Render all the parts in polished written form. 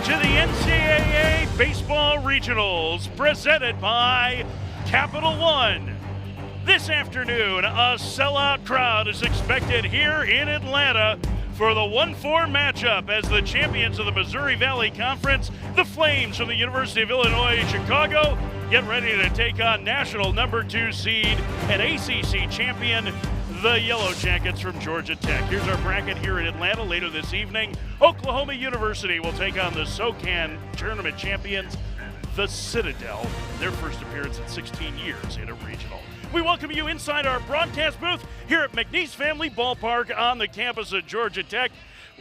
to the NCAA Baseball Regionals, presented by Capital One. This afternoon, a sellout crowd is expected here in Atlanta for the 1-4 matchup as the champions of the Missouri Valley Conference, the Flames from the University of Illinois Chicago, get ready to take on national number 2 seed and ACC champion, the Yellow Jackets from Georgia Tech. Here's our bracket here in Atlanta. Later this evening, Oklahoma University will take on the SoCan tournament champions, the Citadel, their first appearance in 16 years in a regional. We welcome you inside our broadcast booth here at McNeese Family Ballpark on the campus of Georgia Tech.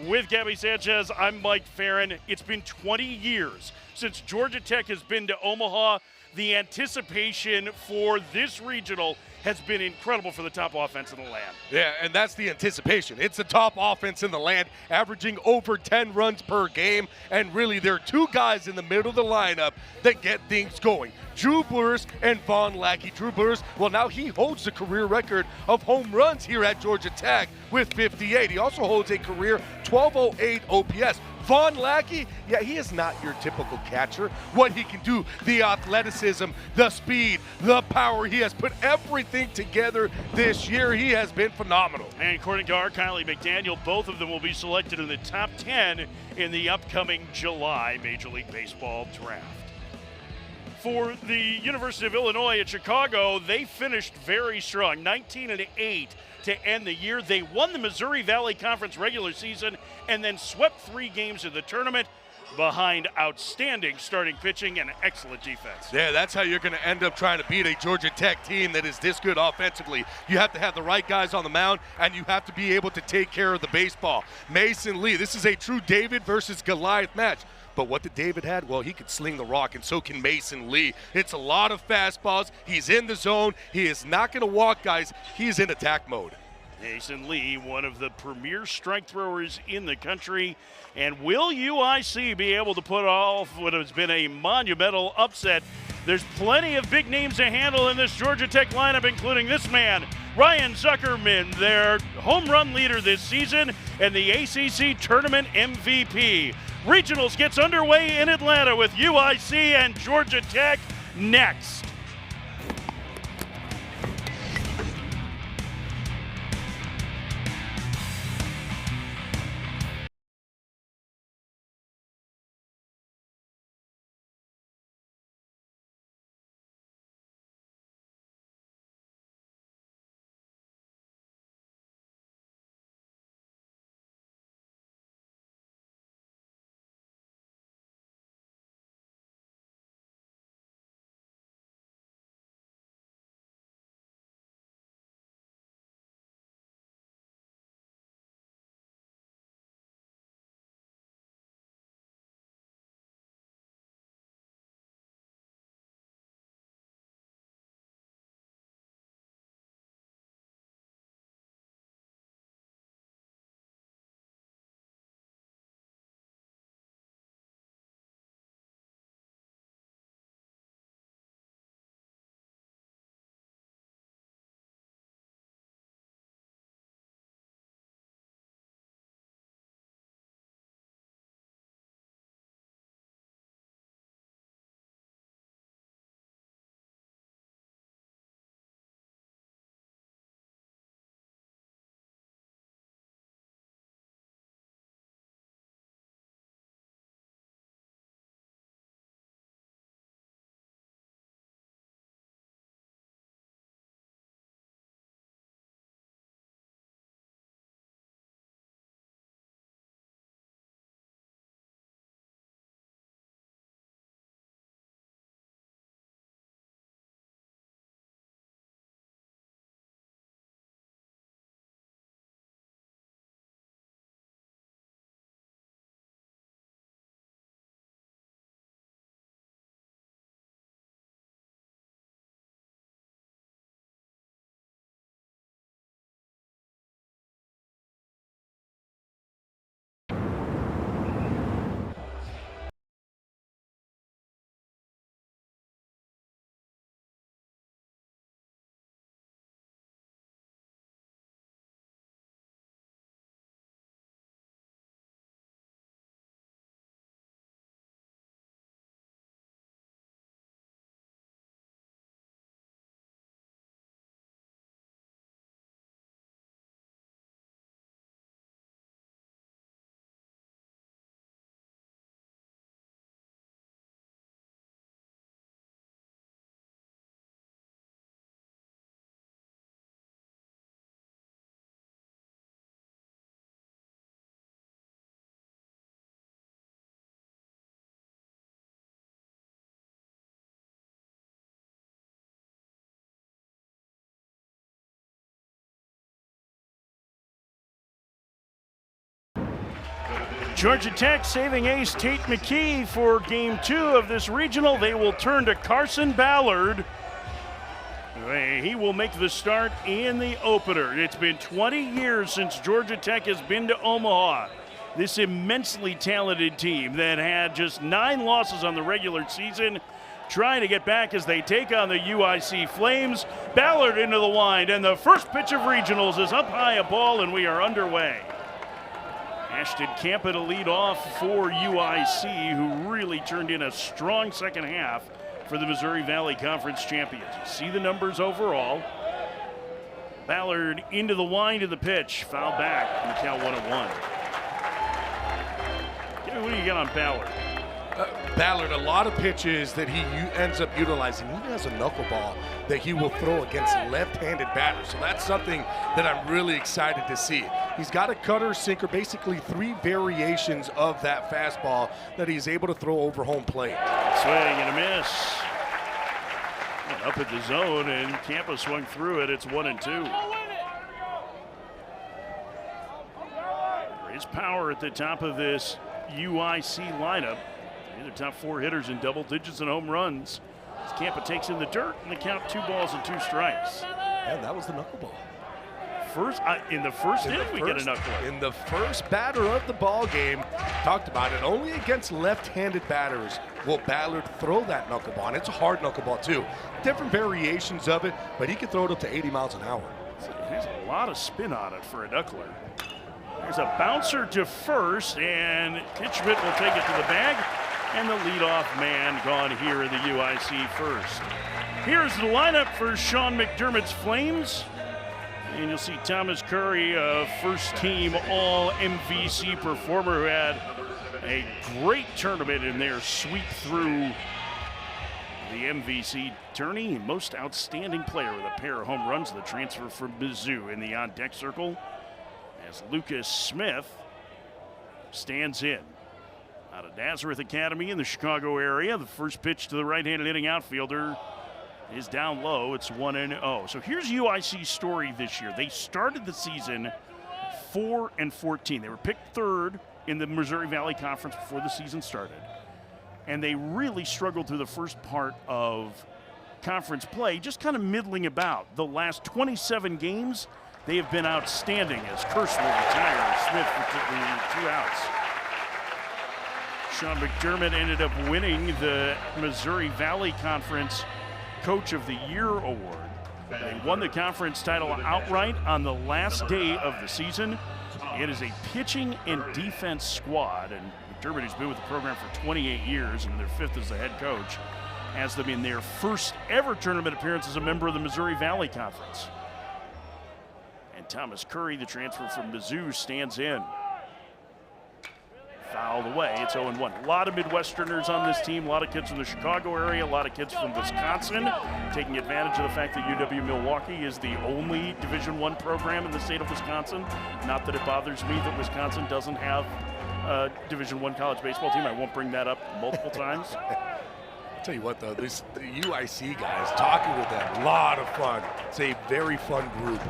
With Gabby Sanchez, I'm Mike Farron. It's been 20 years since Georgia Tech has been to Omaha. The anticipation for this regional has been incredible for the top offense in the land. Yeah, and that's the anticipation. It's the top offense in the land, averaging over 10 runs per game, and really there are two guys in the middle of the lineup that get things going. Drew Burress and Vaughn Lackey. Drew Burress, well, now he holds the career record of home runs here at Georgia Tech with 58. He also holds a career 1208 OPS. Vaughn Lackey, yeah, he is not your typical catcher. What he can do, the athleticism, the speed, the power, he has put everything together this year. He has been phenomenal. And according to our Kylie McDaniel, both of them will be selected in the top 10 in the upcoming July Major League Baseball draft. For the University of Illinois at Chicago, they finished very strong, 19-8 to end the year. They won the Missouri Valley Conference regular season and then swept 3 games of the tournament behind outstanding starting pitching and excellent defense. Yeah, that's how you're going to end up trying to beat a Georgia Tech team that is this good offensively. You have to have the right guys on the mound, and you have to be able to take care of the baseball. Mason Lee, this is a true David versus Goliath match. But what did David had? Well, he could sling the rock, and so can Mason Lee. It's a lot of fastballs. He's in the zone. He is not going to walk guys. He's in attack mode. Mason Lee, one of the premier strike throwers in the country. And will UIC be able to put off what has been a monumental upset? There's plenty of big names to handle in this Georgia Tech lineup, including this man, Ryan Zuckerman, their home run leader this season and the ACC Tournament MVP. Regionals gets underway in Atlanta with UIC and Georgia Tech next. Georgia Tech saving ace Tate McKee for game 2 of this regional. They will turn to Carson Ballard. He will make the start in the opener. It's been 20 years since Georgia Tech has been to Omaha. This immensely talented team that had just 9 losses on the regular season, trying to get back as they take on the UIC Flames. Ballard into the wind, and the first pitch of regionals is up high a ball, and we are underway. Ashton Campa to lead off for UIC, who really turned in a strong second half for the Missouri Valley Conference champions. You see the numbers overall. Ballard into the wind of the pitch, foul back, and the count 1-1. What do you got on Ballard? Ballard, a lot of pitches that he ends up utilizing. He has a knuckleball that he will throw against left-handed batters. So that's something that I'm really excited to see. He's got a cutter, sinker, basically 3 variations of that fastball that he's able to throw over home plate. Swing and a miss. Up at the zone, and Campa swung through it. It's 1-2. There is power at the top of this UIC lineup. They're the top 4 hitters in double digits and home runs. As Campa takes in the dirt, and the count 2 balls and 2 strikes. And that was the knuckleball. In the first inning, we get a knuckle. In the first batter of the ball game, talked about it, only against left-handed batters will Ballard throw that knuckleball. And it's a hard knuckleball, too. Different variations of it, but he can throw it up to 80 miles an hour. There's a lot of spin on it for a knuckler. There's a bouncer to first, and Pitchman will take it to the bag, and the leadoff man gone here in the UIC first. Here's the lineup for Sean McDermott's Flames. And you'll see Thomas Curry, a first-team All-MVC performer who had a great tournament in their sweep through the MVC tourney. Most outstanding player with a pair of home runs, the transfer from Mizzou in the on-deck circle, as Lucas Smith stands in. Out of Nazareth Academy in the Chicago area, the first pitch to the right-handed hitting outfielder is down low. It's 1-0. So here's UIC's story this year. They started the season 4-14. They were picked 3rd in the Missouri Valley Conference before the season started. And they really struggled through the first part of conference play, just kind of middling about. The last 27 games, they have been outstanding as Curse will retire. Smith for the 2 outs. Sean McDermott ended up winning the Missouri Valley Conference Coach of the Year award. They won the conference title outright on the last day of the season. It is a pitching and defense squad, and McDermott, who's been with the program for 28 years and their 5th as the head coach, has them in their first ever tournament appearance as a member of the Missouri Valley Conference. And Thomas Curry, the transfer from Mizzou, stands in. Fouled away. It's 0-1. A lot of Midwesterners on this team, a lot of kids from the Chicago area, a lot of kids from Wisconsin, taking advantage of the fact that UW-Milwaukee is the only Division I program in the state of Wisconsin. Not that it bothers me that Wisconsin doesn't have a Division I college baseball team. I won't bring that up multiple times. I'll tell you what, though, the UIC guys, talking with them, a lot of fun. It's a very fun group.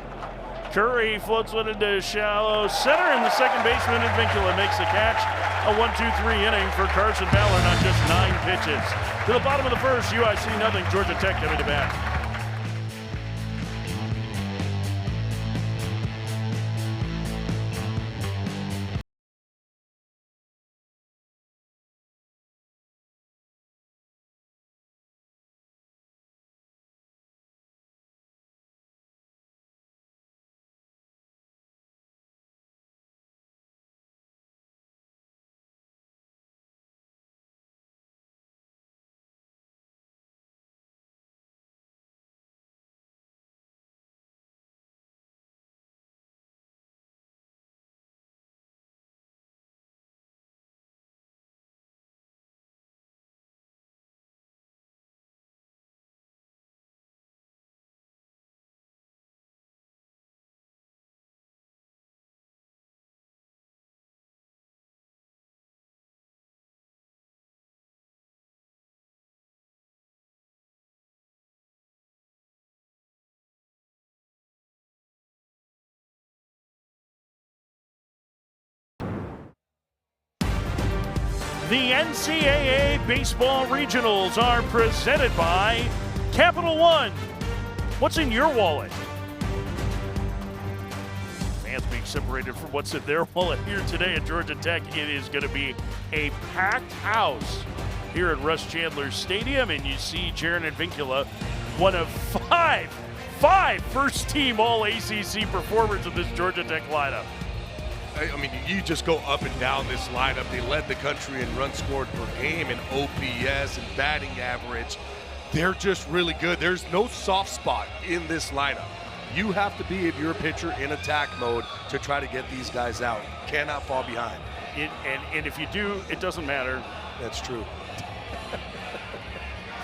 Curry floats one into shallow center, and the second baseman Advincula makes the catch. A 1-2-3 inning for Carson Ballard on just 9 pitches. To the bottom of the first, UIC nothing, Georgia Tech coming to bat. The NCAA Baseball Regionals are presented by Capital One. What's in your wallet? Fans being separated from what's in their wallet here today at Georgia Tech. It is going to be a packed house here at Russ Chandler Stadium, and you see Jaron Advincula, one of five first-team All-ACC performers of this Georgia Tech lineup. I mean, you just go up and down this lineup. They led the country in runs scored per game and OPS and batting average. They're just really good. There's no soft spot in this lineup. You have to be, if you're a pitcher, in attack mode to try to get these guys out. Cannot fall behind. And if you do, it doesn't matter. That's true.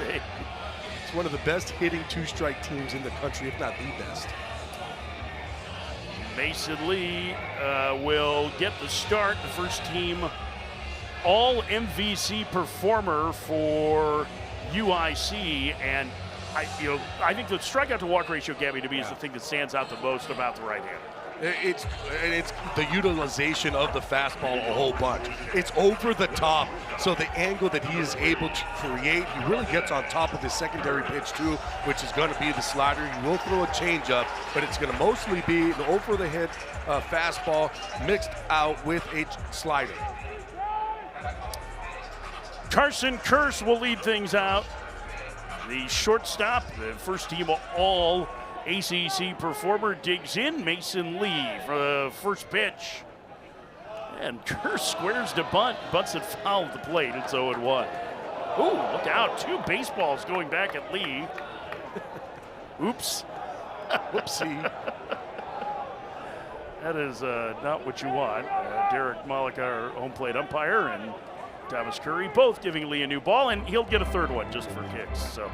It's one of the best hitting two-strike teams in the country, if not the best. Mason Lee will get the start, the first team All-MVC performer for UIC, and I think the strikeout to walk ratio, Gabby, to me is the thing that stands out the most about the right-hander. It's the utilization of the fastball a whole bunch. It's over the top, so the angle that he is able to create, he really gets on top of his secondary pitch too, which is going to be the slider. He will throw a changeup, but it's going to mostly be an over-the-head fastball mixed out with a slider. Carson Kearse will lead things out. The shortstop, the first team All-ACC performer, digs in. Mason Lee for the first pitch. And Kearse squares to bunt. Bunts it foul at the plate. It's 0-1. Ooh, look out. 2 baseballs going back at Lee. Oops. Whoopsie. That is not what you want. Derek Malika, our home plate umpire, and Thomas Curry both giving Lee a new ball, and he'll get a third one just for kicks. So.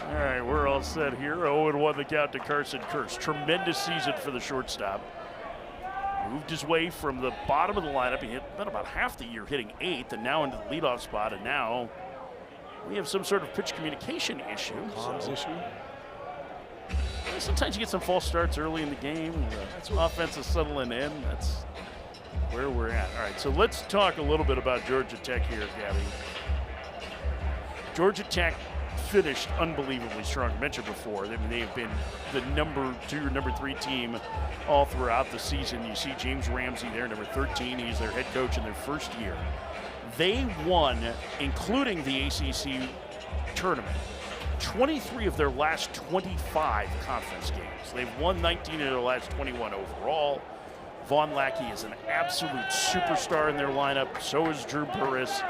All right, we're all set here. 0-1 the count to Carson Kearse. Tremendous season for the shortstop. Moved his way from the bottom of the lineup. He spent about half the year hitting 8th, and now into the leadoff spot, and now we have some sort of pitch communication issue. Comms issue? Sometimes you get some false starts early in the game. The offense is settling in. That's where we're at. All right, so let's talk a little bit about Georgia Tech here, Gabby. Georgia Tech finished unbelievably strong. I mentioned before, they have been the number 2 or number 3 team all throughout the season. You see James Ramsey there, number 13. He's their head coach in their first year. They won, including the ACC tournament, 23 of their last 25 conference games. They've won 19 of their last 21 overall. Vaughn Lackey is an absolute superstar in their lineup. So is Drew Burris.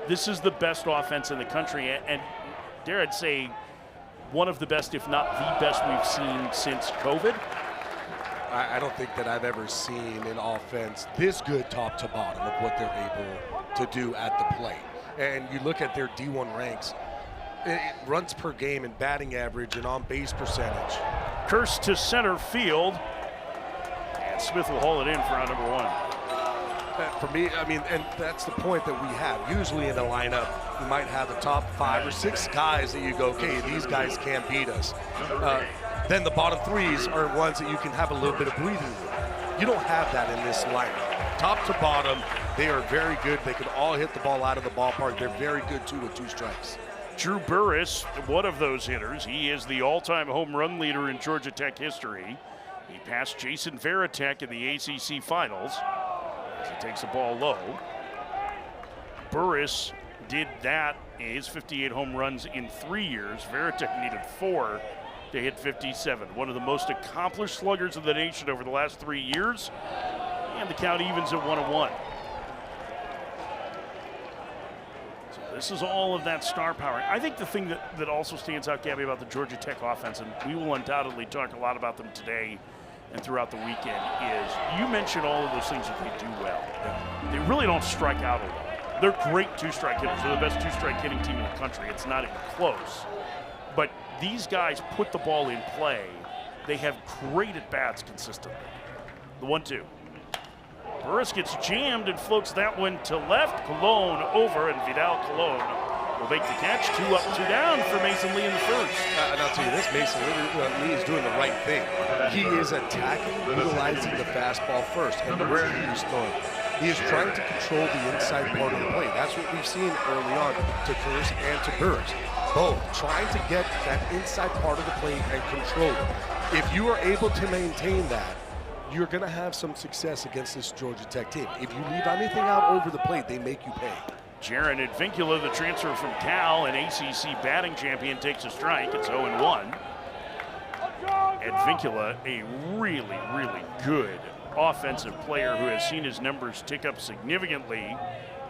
This is the best offense in the country, and dare I'd say one of the best, if not the best, we've seen since COVID. I don't think that I've ever seen an offense this good top to bottom of what they're able to do at the plate. And you look at their D1 ranks, it runs per game and batting average and on base percentage. Kearse to center field, and Smith will haul it in for round number 1. For me, I mean, and that's the point that we have. Usually in a lineup, you might have the top 5 or 6 guys that you go, okay, these guys can't beat us. Then the bottom 3s are ones that you can have a little bit of breathing room. You don't have that in this lineup. Top to bottom, they are very good. They can all hit the ball out of the ballpark. They're very good too with 2 strikes. Drew Burris, one of those hitters. He is the all-time home run leader in Georgia Tech history. He passed Jason Varitek in the ACC finals as he takes the ball low. Burris did that, his 58 home runs in 3 years. Varitek needed 4 to hit 57. One of the most accomplished sluggers in the nation over the last 3 years. And the count evens at 1-1. This is all of that star power. I think the thing that also stands out, Gabby, about the Georgia Tech offense, and we will undoubtedly talk a lot about them today and throughout the weekend, is you mentioned all of those things that they do well. They really don't strike out a lot. They're great 2-strike hitters. They're the best 2-strike hitting team in the country. It's not even close. But these guys put the ball in play. They have great at-bats consistently. The 1-2. Burris gets jammed and floats that one to left. Colon over, and Vidal Colon will make the catch. 2 up, 2 down for Mason Lee in the first. And I'll tell you this, Mason Lee is doing the right thing. He is attacking, utilizing the fastball first, and where he is throwing. He is trying to control the inside part of the plate. That's what we've seen early on to Kearse and to Burrs. Both trying to get that inside part of the plate and control it. If you are able to maintain that, you're going to have some success against this Georgia Tech team. If you leave anything out over the plate, they make you pay. Jaron Advincula, the transfer from Cal, an ACC batting champion, takes a strike. It's 0-1. Advincula, a really, really good offensive player who has seen his numbers tick up significantly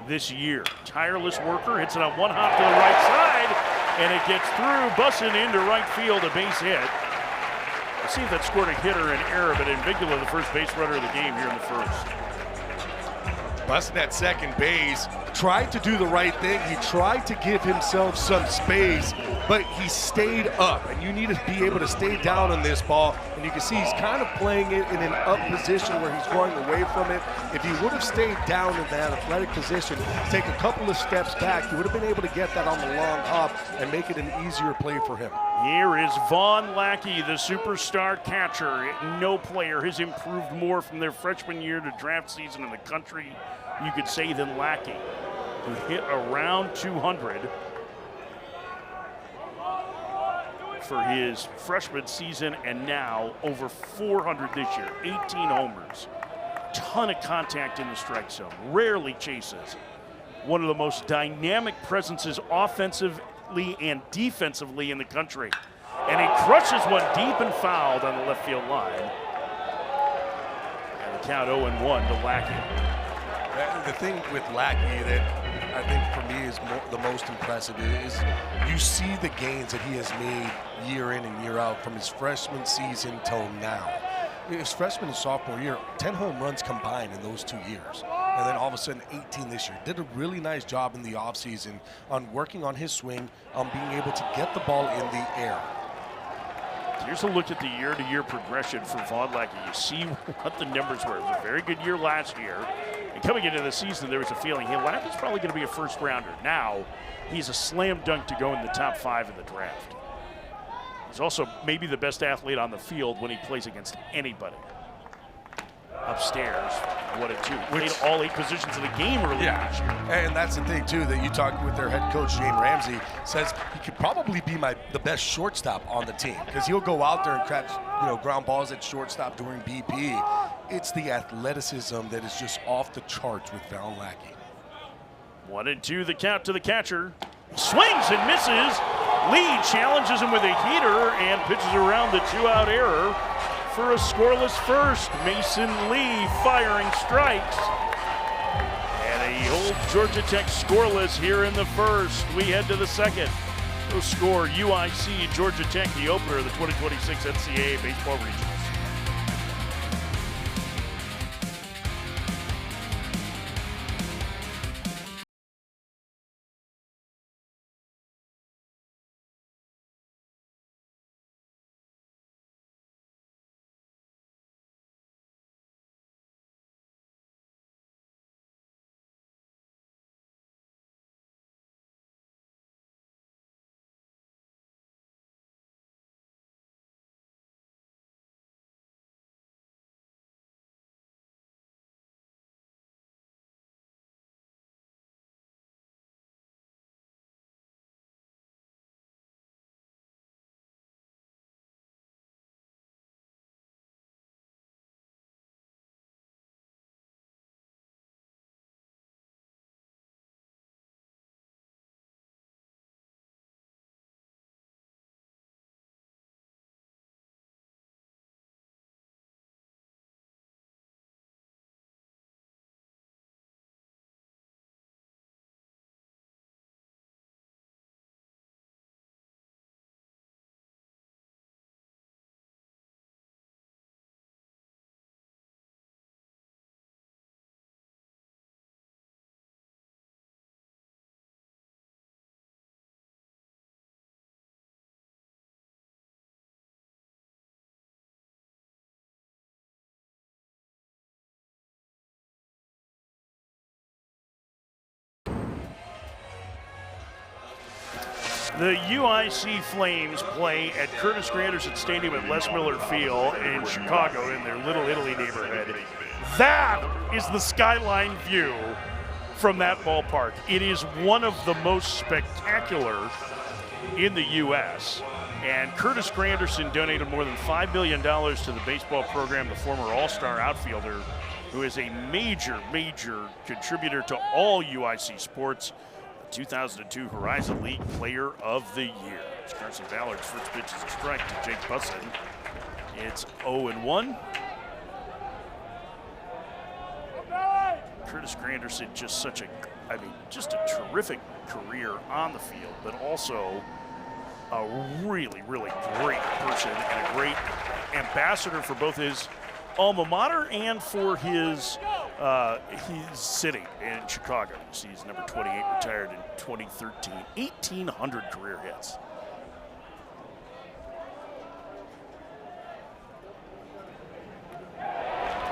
this year. Tireless worker, hits it on one hop to the right side, and it gets through, busting into right field, a base hit. Let's see if that scored a hitter and error, but Advincula, the first base runner of the game here in the first. Busting at second base, tried to do the right thing. He tried to give himself some space, but he stayed up. And you need to be able to stay down on this ball. And you can see he's kind of playing it in an up position where he's going away from it. If he would have stayed down in that athletic position, take a couple of steps back, he would have been able to get that on the long hop and make it an easier play for him. Here is Vaughn Lackey, the superstar catcher. No player has improved more from their freshman year to draft season in the country, you could say, than Lackey, who hit around 200 for his freshman season, and now over 400 this year. 18 homers, ton of contact in the strike zone, rarely chases. One of the most dynamic presences offensively and defensively in the country. And he crushes one deep and fouled on the left field line. And the count 0-1 to Lackey. The thing with Lackey that I think for me is the most impressive is you see the gains that he has made year in and year out from his freshman season till now. His freshman and sophomore year, 10 home runs combined in those 2 years. And then all of a sudden 18 this year. Did a really nice job in the offseason on working on his swing, on being able to get the ball in the air. Here's a look at the year-to-year progression for Vaughn Lackey. You see what the numbers were. It was a very good year last year. And coming into the season, there was a feeling, hey, Lackey's probably going to be a first-rounder. Now, he's a slam dunk to go in the top 5 in the draft. He's also maybe the best athlete on the field when he plays against anybody. Upstairs, 1-2. Played all 8 positions of the game earlier this year. And that's the thing, too, that you talked with their head coach, Shane Ramsey, says he could probably be the best shortstop on the team because he'll go out there and catch ground balls at shortstop during BP. It's the athleticism that is just off the charts with Vaughn Lackey. 1-2, the count to the catcher. Swings and misses. Lee challenges him with a heater and pitches around the 2-out error for a scoreless first. Mason Lee firing strikes. And a old Georgia Tech scoreless here in the first. We head to the second. We'll score UIC Georgia Tech, the opener of the 2026 NCAA Baseball Regionals. The UIC Flames play at Curtis Granderson Stadium at Les Miller Field in Chicago in their Little Italy neighborhood. That is the skyline view from that ballpark. It is one of the most spectacular in the U.S. And Curtis Granderson donated more than $5 million to the baseball program, the former all-star outfielder, who is a major, major contributor to all UIC sports. 2002 Horizon League Player of the Year. It's Carson Ballard's first pitch is a strike to Jake Bussin. It's 0-1. Curtis Granderson, just such a, just a terrific career on the field, but also a really, really great person and a great ambassador for both his alma mater and for his city in Chicago. You see he's number 28, retired in 2013. 1,800 career hits.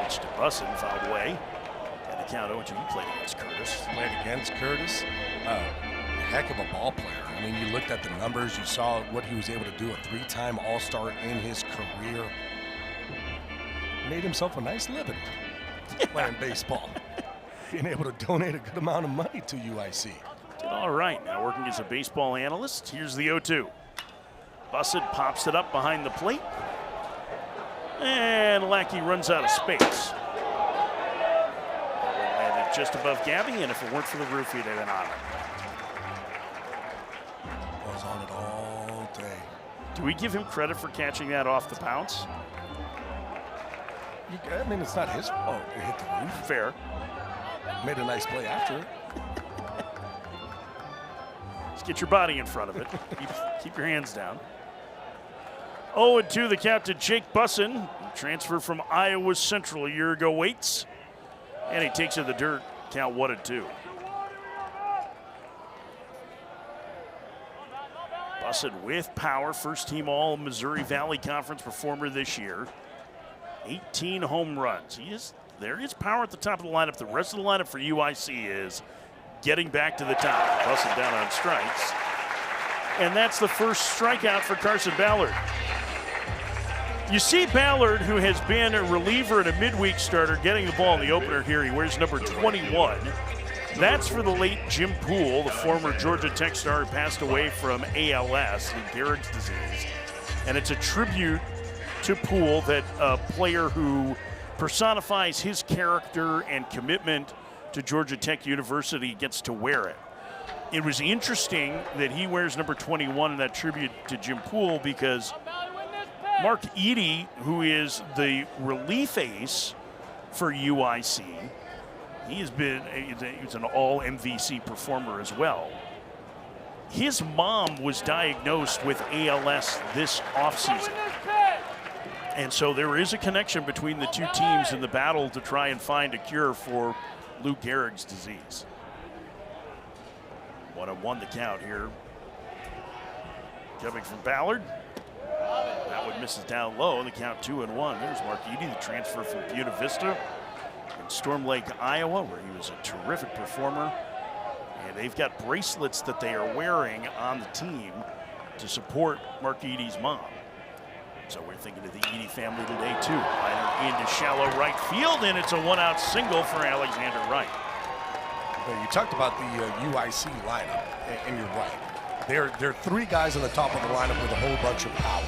Pitch to Bussin, fouled away. And the count 0-2. You played against Curtis. Played against Curtis. Heck of a ball player. I mean, you looked at the numbers, you saw what he was able to do, a 3-time All-Star in his career. Made himself a nice living playing baseball. Being able to donate a good amount of money to UIC. Did all right. Now working as a baseball analyst. Here's the 0-2. Bussin pops it up behind the plate. And Lackey runs out of space. Landed just above Gabby, and if it weren't for the roof, he'd have been on it. Was on it all day. Do we give him credit for catching that off the pounce? I mean, it's not his fault. It hit the roof. Fair. Made a nice play after it. Just get your body in front of it. keep your hands down. 0-2, the captain, Jake Bussin, transferred from Iowa Central a year ago, waits. And he takes it to the dirt, count 1-2. Bussin with power, first team all Missouri Valley Conference performer this year. 18 home runs. There is power at the top of the lineup. The rest of the lineup for UIC is getting back to the top. Bussin down on strikes. And that's the first strikeout for Carson Ballard. You see Ballard, who has been a reliever and a midweek starter, getting the ball in the opener here. He wears number 21. That's for the late Jim Poole, the former Georgia Tech star who passed away from ALS, Lou Gehrig's disease. And it's a tribute to Poole, that a player who personifies his character and commitment to Georgia Tech University gets to wear it. It was interesting that he wears number 21 in that tribute to Jim Poole, because Mark Edey, who is the relief ace for UIC, he's an all MVC performer as well. His mom was diagnosed with ALS this offseason. And so there is a connection between the two teams in the battle to try and find a cure for Lou Gehrig's disease. 1-1 the count here. Coming from Ballard. That one misses down low, and the count 2-1. There's Mark Edey, the transfer from Buena Vista in Storm Lake, Iowa, where he was a terrific performer. And they've got bracelets that they are wearing on the team to support Mark Edey's mom. So we're thinking of the Edey family today, too. Liner into shallow right field, and it's a one-out single for Alexander Wright. Well, you talked about the UIC lineup, and you're right. There are 3 guys on the top of the lineup with a whole bunch of power.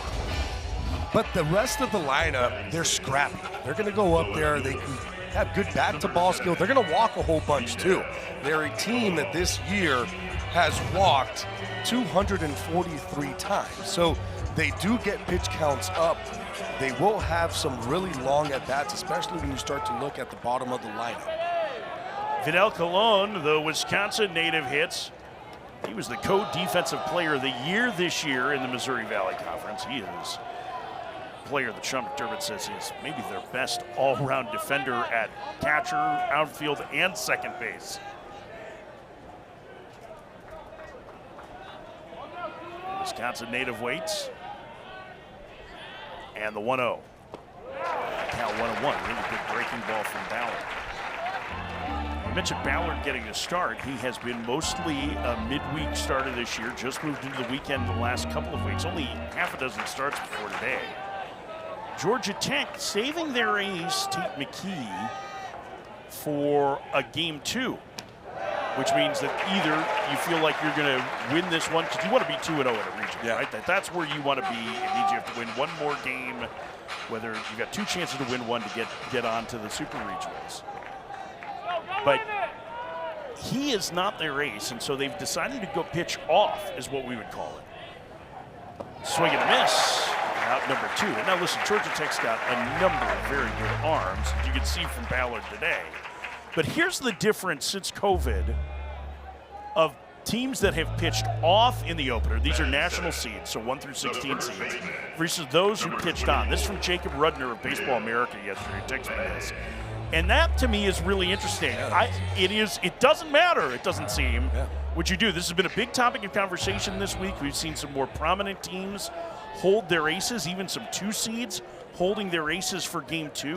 But the rest of the lineup, they're scrappy. They're going to go up there. They can have good bat-to-ball skill. They're going to walk a whole bunch, too. They're a team that this year has walked 243 times. So they do get pitch counts up. They will have some really long at-bats, especially when you start to look at the bottom of the lineup. Fidel Colon, the Wisconsin native, hits. He was the co-defensive player of the year this year in the Missouri Valley Conference. He is a player that Sean McDermott says is maybe their best all-around defender at catcher, outfield, and second base. Wisconsin native waits. And the 1-0. Count 1-1. Really good breaking ball from Ballard. You mentioned Ballard getting the start. He has been mostly a midweek starter this year, just moved into the weekend the last couple of weeks. Only half a dozen starts before today. Georgia Tech saving their ace, Tate McKee, for a game 2, which means that either you feel like you're going to win this one, because you want to be 2-0 in a region, right? That's where you want to be. It means you have to win one more game, whether you've got 2 chances to win one to get on to the Super Regionals. But he is not their ace, and so they've decided to go pitch off, is what we would call it. Swing and a miss. Out number 2. And now listen, Georgia Tech's got a number of very good arms, as you can see from Ballard today. But here's the difference since COVID of teams that have pitched off in the opener. These are national seeds, so 1 through 16 seeds, versus those who pitched on. This is from Jacob Rudner of Baseball America yesterday. Text me this. And that, to me, is really interesting. It doesn't matter, it doesn't seem, what you do. This has been a big topic of conversation this week. We've seen some more prominent teams hold their aces, even some 2 seeds holding their aces for game 2.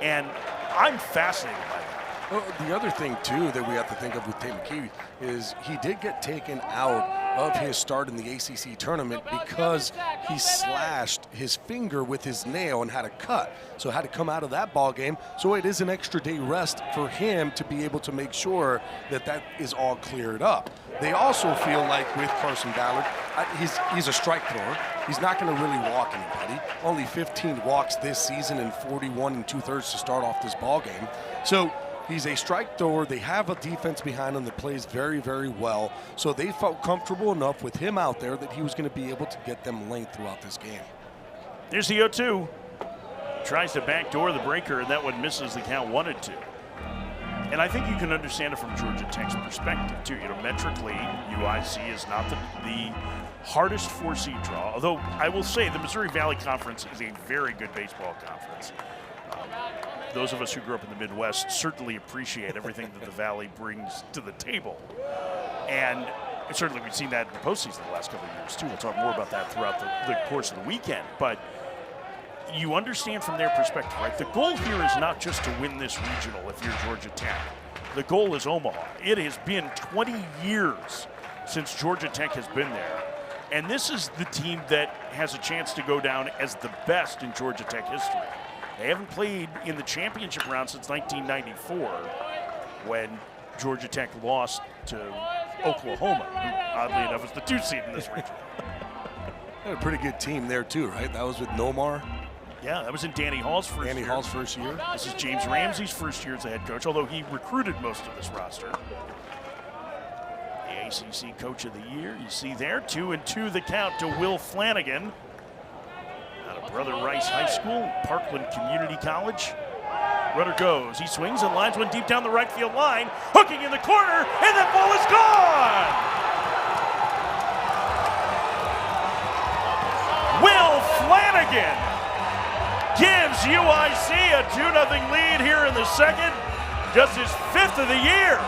And I'm fascinated by that. Well, the other thing, too, that we have to think of with Tate McKee is he did get taken out of his start in the ACC tournament because he slashed his finger with his nail and had a cut. So had to come out of that ball game. So it is an extra day rest for him to be able to make sure that that is all cleared up. They also feel like with Carson Ballard, he's a strike thrower. He's not going to really walk anybody. Only 15 walks this season and 41 2/3 to start off this ball game. So he's a strike thrower. They have a defense behind him that plays very, very well. So they felt comfortable enough with him out there that he was going to be able to get them length throughout this game. There's the 0-2. Tries to backdoor the breaker, and that one misses the count 1-2. And I think you can understand it from Georgia Tech's perspective, too. You know, metrically, UIC is not the hardest 4-seed draw. Although I will say the Missouri Valley Conference is a very good baseball conference. Those of us who grew up in the Midwest certainly appreciate everything that the Valley brings to the table. And certainly we've seen that in the postseason the last couple of years, too. We'll talk more about that throughout the course of the weekend. But you understand from their perspective, right? The goal here is not just to win this regional if you're Georgia Tech. The goal is Omaha. It has been 20 years since Georgia Tech has been there. And this is the team that has a chance to go down as the best in Georgia Tech history. They haven't played in the championship round since 1994 when Georgia Tech lost to Oklahoma, who oddly enough is the 2-seed in this region. They had a pretty good team there too, right? That was with Nomar. Yeah, that was in Danny Hall's first year. This is James Ramsey's first year as a head coach, although he recruited most of this roster. The ACC Coach of the Year, you see there, 2-2 the count to Will Flanagan. Out of Brother Rice High School, Parkland Community College. Runner goes, he swings and lines one deep down the right field line, hooking in the corner, and that ball is gone! Will Flanagan gives UIC a 2-0 lead here in the second, just his 5th of the year.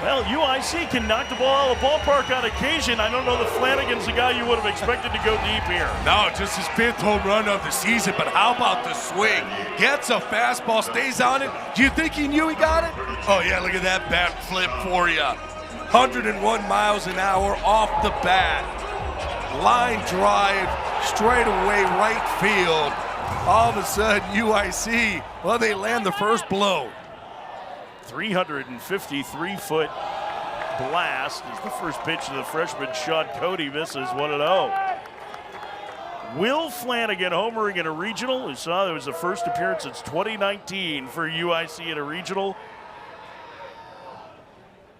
Well, UIC can knock the ball out of the ballpark on occasion. I don't know that Flanagan's the guy you would have expected to go deep here. No, just his 5th home run of the season, but how about the swing? Gets a fastball, stays on it. Do you think he knew he got it? Oh, yeah, look at that bat flip for you. 101 miles an hour off the bat. Line drive, straight away right field. All of a sudden, UIC, well, they land the first blow. 353-foot blast is the first pitch of the freshman. Sean Cody misses 1-0. Will Flanagan homering in a regional. You saw there was the first appearance since 2019 for UIC in a regional.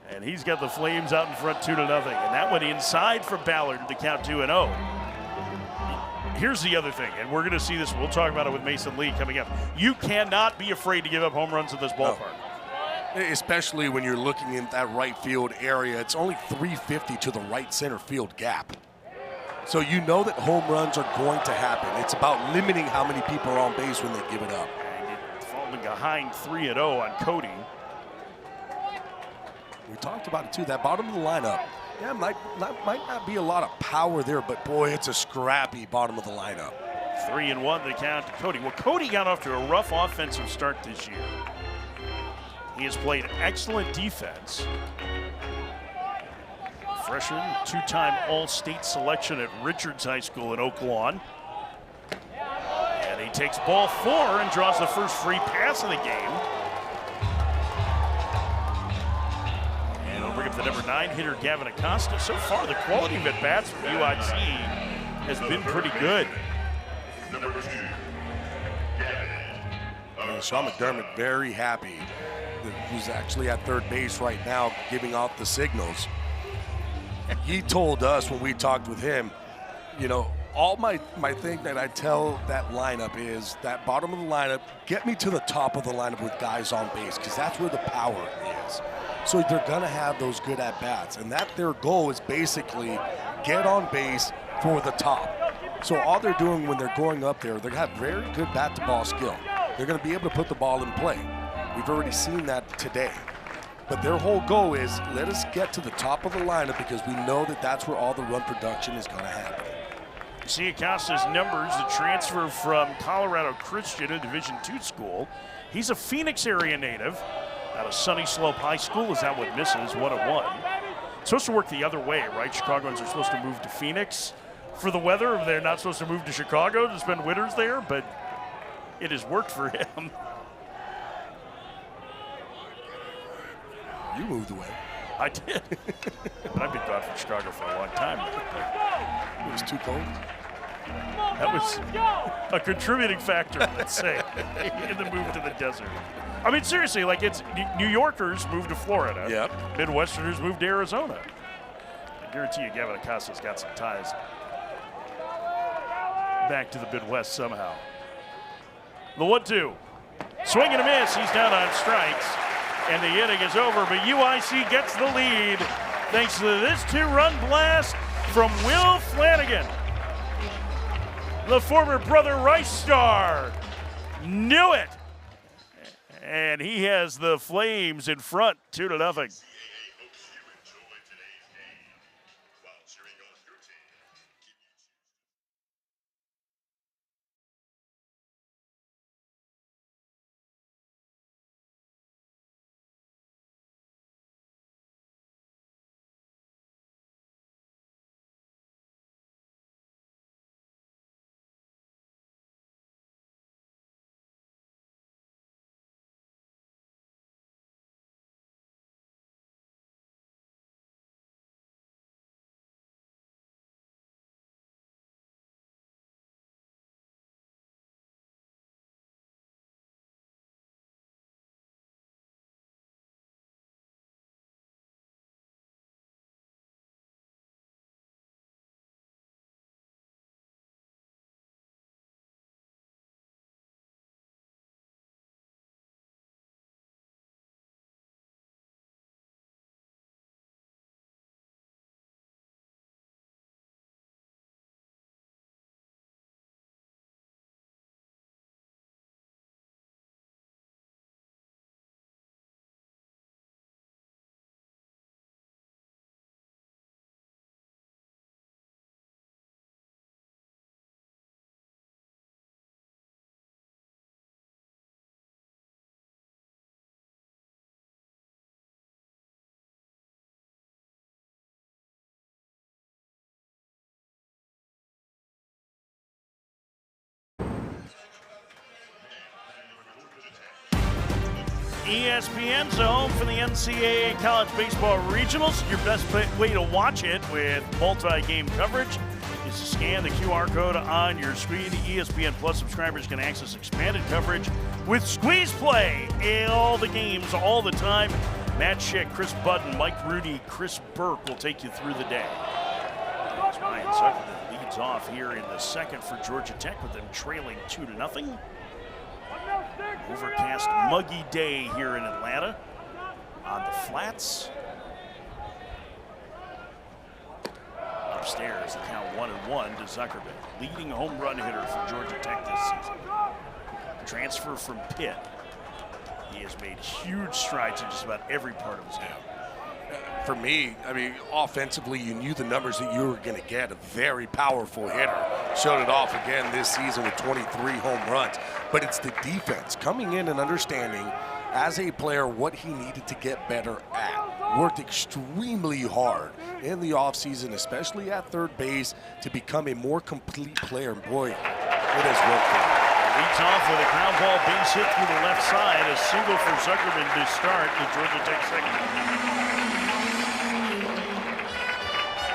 And he's got the Flames out in front 2-0. And that went inside for Ballard to count 2-0. Here's the other thing, and we're going to see this. We'll talk about it with Mason Lee coming up. You cannot be afraid to give up home runs in this ballpark. No. Especially when you're looking in that right field area. It's only 350 to the right center field gap. So you know that home runs are going to happen. It's about limiting how many people are on base when they give it up. And falling behind 3-0 on Cody. We talked about it too. That bottom of the lineup, yeah, might not be a lot of power there, but boy, it's a scrappy bottom of the lineup. 3-1 the count to Cody. Well, Cody got off to a rough offensive start this year. He has played excellent defense. Freshman, two-time All-State selection at Richards High School in Oak Lawn. And he takes ball 4 and draws the first free pass of the game. And he'll bring up the number 9 hitter, Gavin Acosta. So far, the quality of at-bats from UIC has been pretty good. Sean McDermott very happy that he's actually at third base right now giving out the signals. He told us when we talked with him, you know, all my thing that I tell that lineup is that bottom of the lineup, get me to the top of the lineup with guys on base, because that's where the power is. So they're gonna have those good at-bats, and that their goal is basically get on base for the top. So all they're doing when they're going up there, they have very good bat-to-ball skill. They're gonna be able to put the ball in play. We've already seen that today. But their whole goal is let us get to the top of the lineup because we know that that's where all the run production is gonna happen. You see Acosta's numbers, the transfer from Colorado Christian, a Division II school. He's a Phoenix area native out of Sunny Slope High School. Is that what misses? 1-1. It's supposed to work the other way, right? Chicagoans are supposed to move to Phoenix for the weather. They're not supposed to move to Chicago to spend winters there, but it has worked for him. You moved away. I did. But I've been gone from Chicago for a long time. It was too cold. That was a contributing factor, let's say, in the move to the desert. I mean, seriously, like it's New Yorkers move to Florida. Yep. Midwesterners move to Arizona. I guarantee you Gavin Acosta's got some ties back to the Midwest somehow. The 1-2. Swing and a miss. He's down on strikes. And the inning is over, but UIC gets the lead thanks to this 2-run blast from Will Flanagan. The former Brother Rice star knew it. And he has the Flames in front, 2-0. ESPN's home for the NCAA College Baseball Regionals. Your best way to watch it with multi-game coverage is to scan the QR code on your screen. ESPN Plus subscribers can access expanded coverage with Squeeze Play. All the games, all the time. Matt Schick, Chris Budden, Mike Rudy, Chris Burke will take you through the day. As Ryan Zuckerman leads off here in the second for Georgia Tech with them trailing 2-0. Overcast, muggy day here in Atlanta on the flats. Upstairs, the count 1-1 to Zuckerman, leading home run hitter for Georgia Tech this season. Transfer from Pitt. He has made huge strides in just about every part of his game. for me, I mean, offensively, you knew the numbers that you were going to get. A very powerful hitter. Showed it off again this season with 23 home runs. But it's the defense coming in and understanding as a player what he needed to get better at. Worked extremely hard in the offseason, especially at third base, to become a more complete player. And boy, it has worked for him. Leads off with a ground ball base hit through the left side. A single for Zuckerman to start the Georgia Tech second.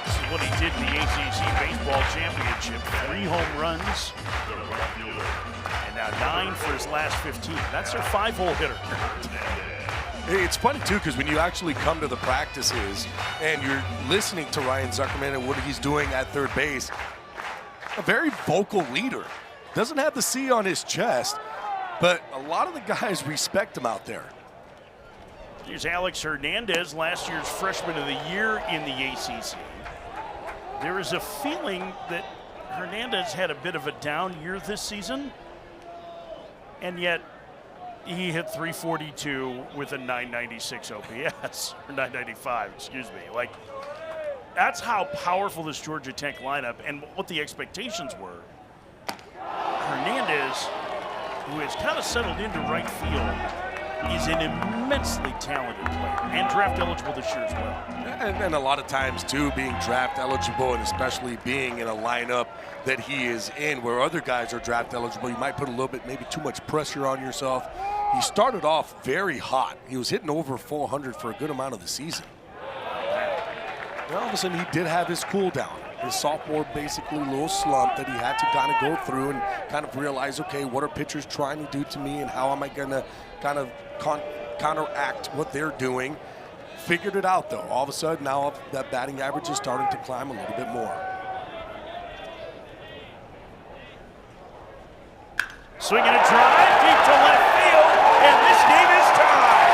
This is what he did in the ACC Baseball Championship. 3 home runs. And now 9 for his last 15. That's their 5-hole hitter. It's funny, too, because when you actually come to the practices and you're listening to Ryan Zuckerman and what he's doing at third base, a very vocal leader. Doesn't have the C on his chest, but a lot of the guys respect him out there. Here's Alex Hernandez, last year's Freshman of the Year in the ACC. There is a feeling that Hernandez had a bit of a down year this season, and yet he hit 342 with a 996 OPS, or 995, excuse me. Like, that's how powerful this Georgia Tech lineup and what the expectations were. Hernandez, who has kind of settled into right field, is an immensely talented player and draft eligible this year as well. And a lot of times, too, being draft eligible and especially being in a lineup that he is in where other guys are draft eligible, you might put a little bit, maybe too much pressure on yourself. He started off very hot. He was hitting over 400 for a good amount of the season. And all of a sudden, he did have his cool down. His sophomore basically little slump that he had to kind of go through and kind of realize, okay, what are pitchers trying to do to me and how am I going to kind of counteract what they're doing. Figured it out, though. All of a sudden, now that batting average is starting to climb a little bit more. Swinging a drive deep to left field, and this game is tied.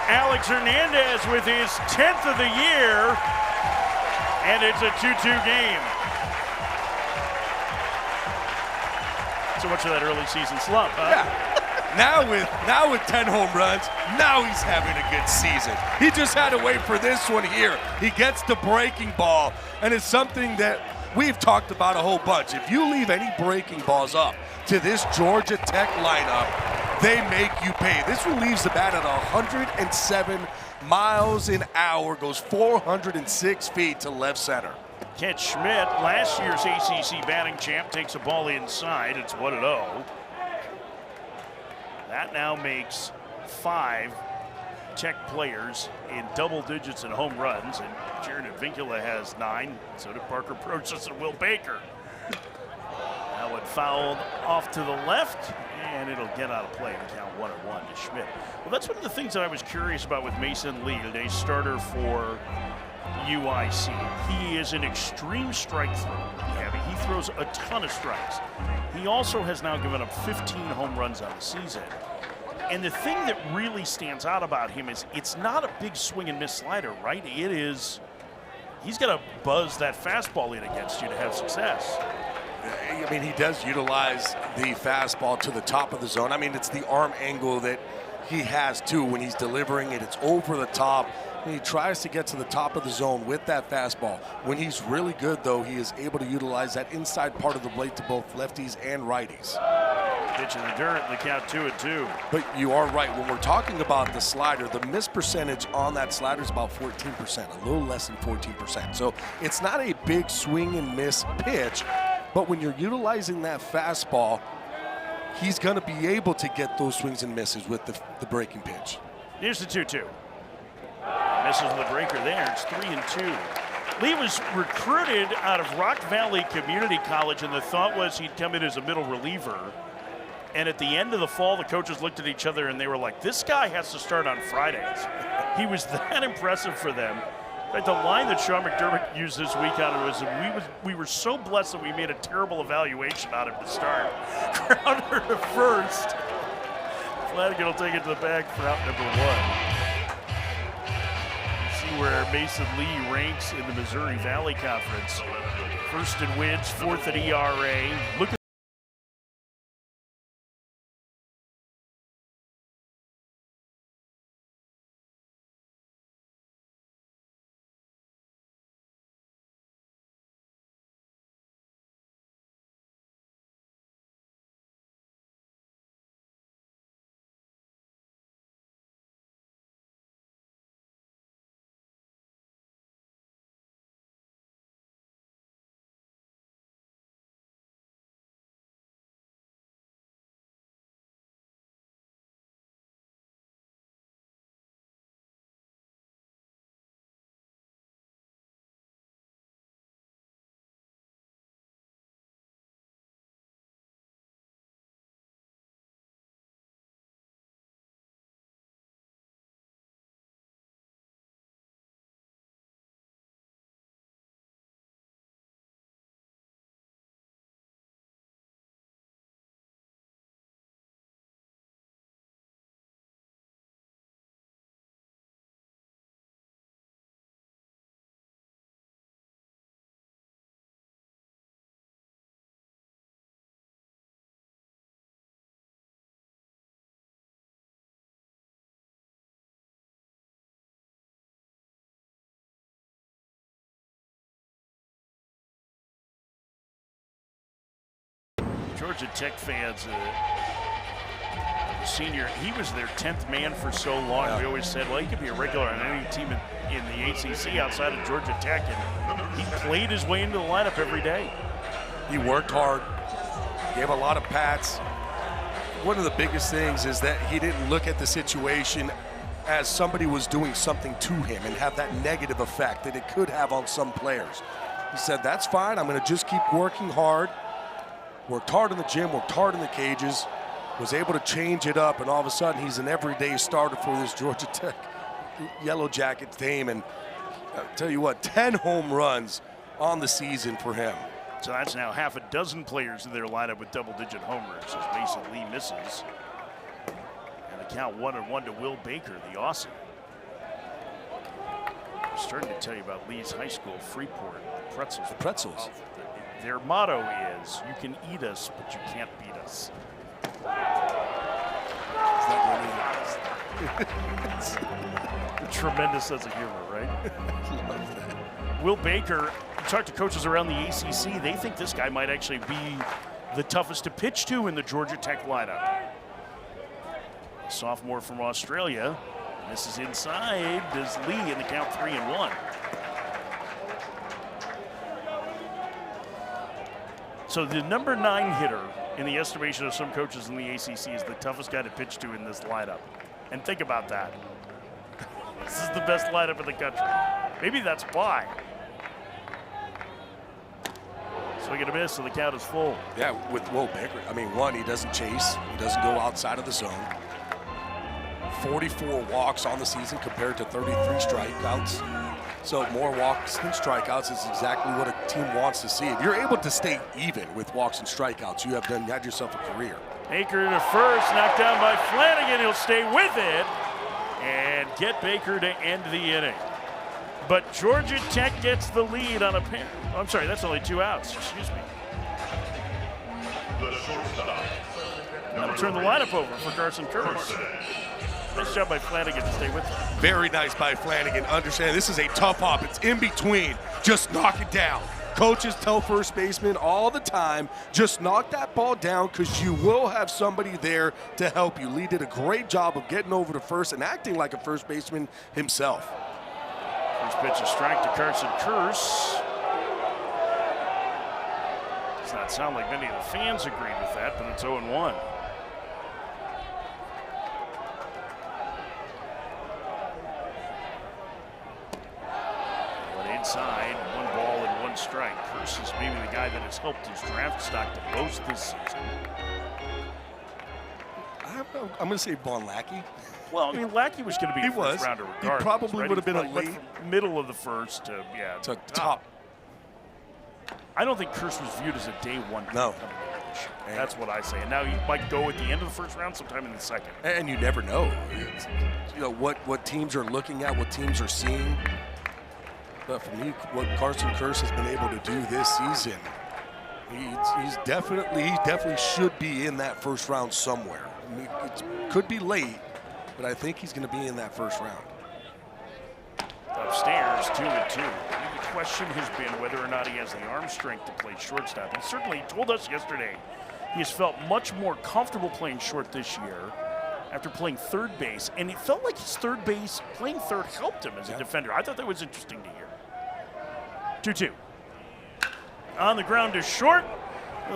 Alex Hernandez with his 10th of the year, and it's a 2-2 game. So much of that early season slump, huh? Yeah. Now with 10 home runs, now he's having a good season. He just had to wait for this one here. He gets the breaking ball, and it's something that we've talked about a whole bunch. If you leave any breaking balls up to this Georgia Tech lineup, they make you pay. This one leaves the bat at 107 miles an hour, goes 406 feet to left center. Kent Schmidt, last year's ACC batting champ, takes a ball inside. It's 1-0. That now makes 5 Tech players in double digits in home runs, and Jared Vincula has 9. So did Parker Prochas and Will Baker. Now it fouled off to the left, and it'll get out of play and count 1-1 to Schmidt. Well, that's one of the things that I was curious about with Mason Lee, today's starter for UIC. He is an extreme strike thrower. He throws a ton of strikes. He also has now given up 15 home runs on the season. And the thing that really stands out about him is it's not a big swing and miss slider, right? It is, he's got to buzz that fastball in against you to have success. I mean, he does utilize the fastball to the top of the zone. I mean, it's the arm angle that he has, too, when he's delivering it. It's over the top. And he tries to get to the top of the zone with that fastball. When he's really good, though, he is able to utilize that inside part of the blade to both lefties and righties. Pitch in the dirt, and the count 2-2. But you are right. When we're talking about the slider, the miss percentage on that slider is about 14%, a little less than 14%. So it's not a big swing and miss pitch, but when you're utilizing that fastball, he's going to be able to get those swings and misses with the breaking pitch. Here's the 2-2. Misses the breaker there. It's 3-2. Lee was recruited out of Rock Valley Community College, and the thought was he'd come in as a middle reliever. And at the end of the fall, the coaches looked at each other and they were like, this guy has to start on Fridays. He was that impressive for them. In fact, the line that Sean McDermott used this week on it was, we were so blessed that we made a terrible evaluation on him to start. Grounder to first. Flanagan will take it to the bag for out number 1. where Mason Lee ranks in the Missouri Valley Conference. First in wins, fourth in ERA. Look at Georgia Tech fans, senior, he was their 10th man for so long. Yeah. We always said, well, he could be a regular on any team in the ACC outside of Georgia Tech, and he played his way into the lineup every day. He worked hard, gave a lot of pats. One of the biggest things is that he didn't look at the situation as somebody was doing something to him and have that negative effect that it could have on some players. He said, that's fine, I'm gonna just keep working hard. Worked hard in the gym, worked hard in the cages, was able to change it up, and all of a sudden he's an everyday starter for this Georgia Tech Yellow Jacket team. And I'll tell you what, 10 home runs on the season for him. So that's now half a dozen players in their lineup with double-digit homers as Mason Lee misses. And the count 1-1 to Will Baker, the Aussie. I'm starting to tell you about Lee's High School, Freeport, pretzels. The pretzels. Their motto is, you can eat us, but you can't beat us. Tremendous sense of humor, right? Love that. Will Baker, you talk to coaches around the ACC, they think this guy might actually be the toughest to pitch to in the Georgia Tech lineup. A sophomore from Australia. This is inside. Does Lee in the count 3-1. So the number 9 hitter in the estimation of some coaches in the ACC is the toughest guy to pitch to in this lineup. And think about that. This is the best lineup in the country. Maybe that's why. Swing and a miss, so the count is full. Yeah, with Will Baker, I mean, one, he doesn't chase. He doesn't go outside of the zone. 44 walks on the season compared to 33 strikeouts. So more walks than strikeouts is exactly what a team wants to see. If you're able to stay even with walks and strikeouts, you have had yourself a career. Baker to first, knocked down by Flanagan. He'll stay with it and get Baker to end the inning. But Georgia Tech gets the lead on a pair. Oh, I'm sorry, that's only 2 outs. Excuse me. Now turn the lineup over for Carson Kurtz. Nice job by Flanagan to stay with him. Very nice by Flanagan. Understand this is a tough hop. It's in between. Just knock it down. Coaches tell first basemen all the time, just knock that ball down because you will have somebody there to help you. Lee did a great job of getting over to first and acting like a first baseman himself. First pitch, a strike to Carson Kurtz. Does not sound like many of the fans agreed with that, but it's 0-1. Inside, 1 ball and 1 strike. Kurtz is maybe the guy that has helped his draft stock the most this season. I'm going to say Von Lackey. Well, I mean, Lackey was going to be a first rounder regardless. He probably right? would have been a late. From middle of the first to, to top. I don't think Kurtz was viewed as a day one. No. pitch. That's what I say. And now you might go at the end of the first round, sometime in the second. And you never know. You know what teams are looking at, what teams are seeing. But for me, what Carson Kearse has been able to do this season, he definitely should be in that first round somewhere. I mean, it could be late, but I think he's going to be in that first round. Upstairs, 2-2. The question has been whether or not he has the arm strength to play shortstop. He certainly told us yesterday he has felt much more comfortable playing short this year after playing third base, and it felt like his playing third helped him as a defender. I thought that was interesting to hear. 2-2. On the ground to short.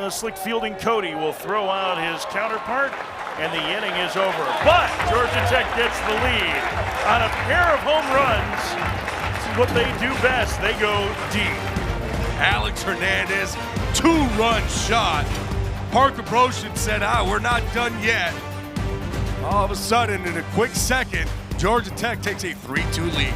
Slick fielding Cody will throw out his counterpart, and the inning is over. But Georgia Tech gets the lead on a pair of home runs. This is what they do best. They go deep. Alex Hernandez, 2-run shot. Parker Broshin said, we're not done yet. All of a sudden, in a quick second, Georgia Tech takes a 3-2 lead.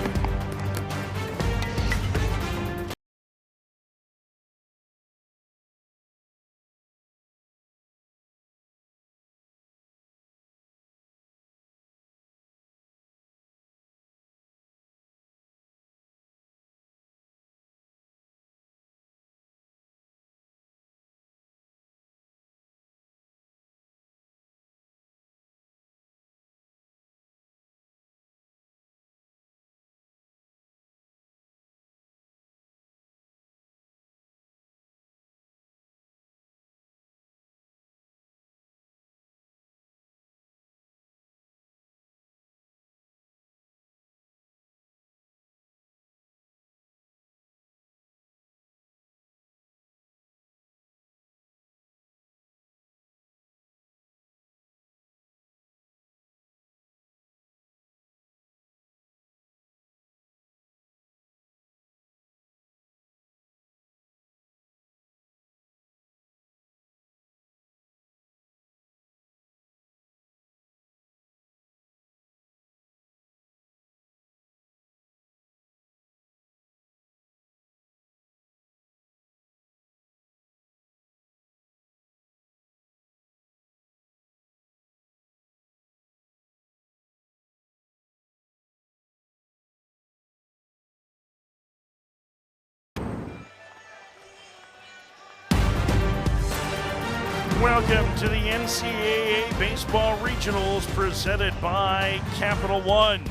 Welcome to the NCAA Baseball Regionals presented by Capital One.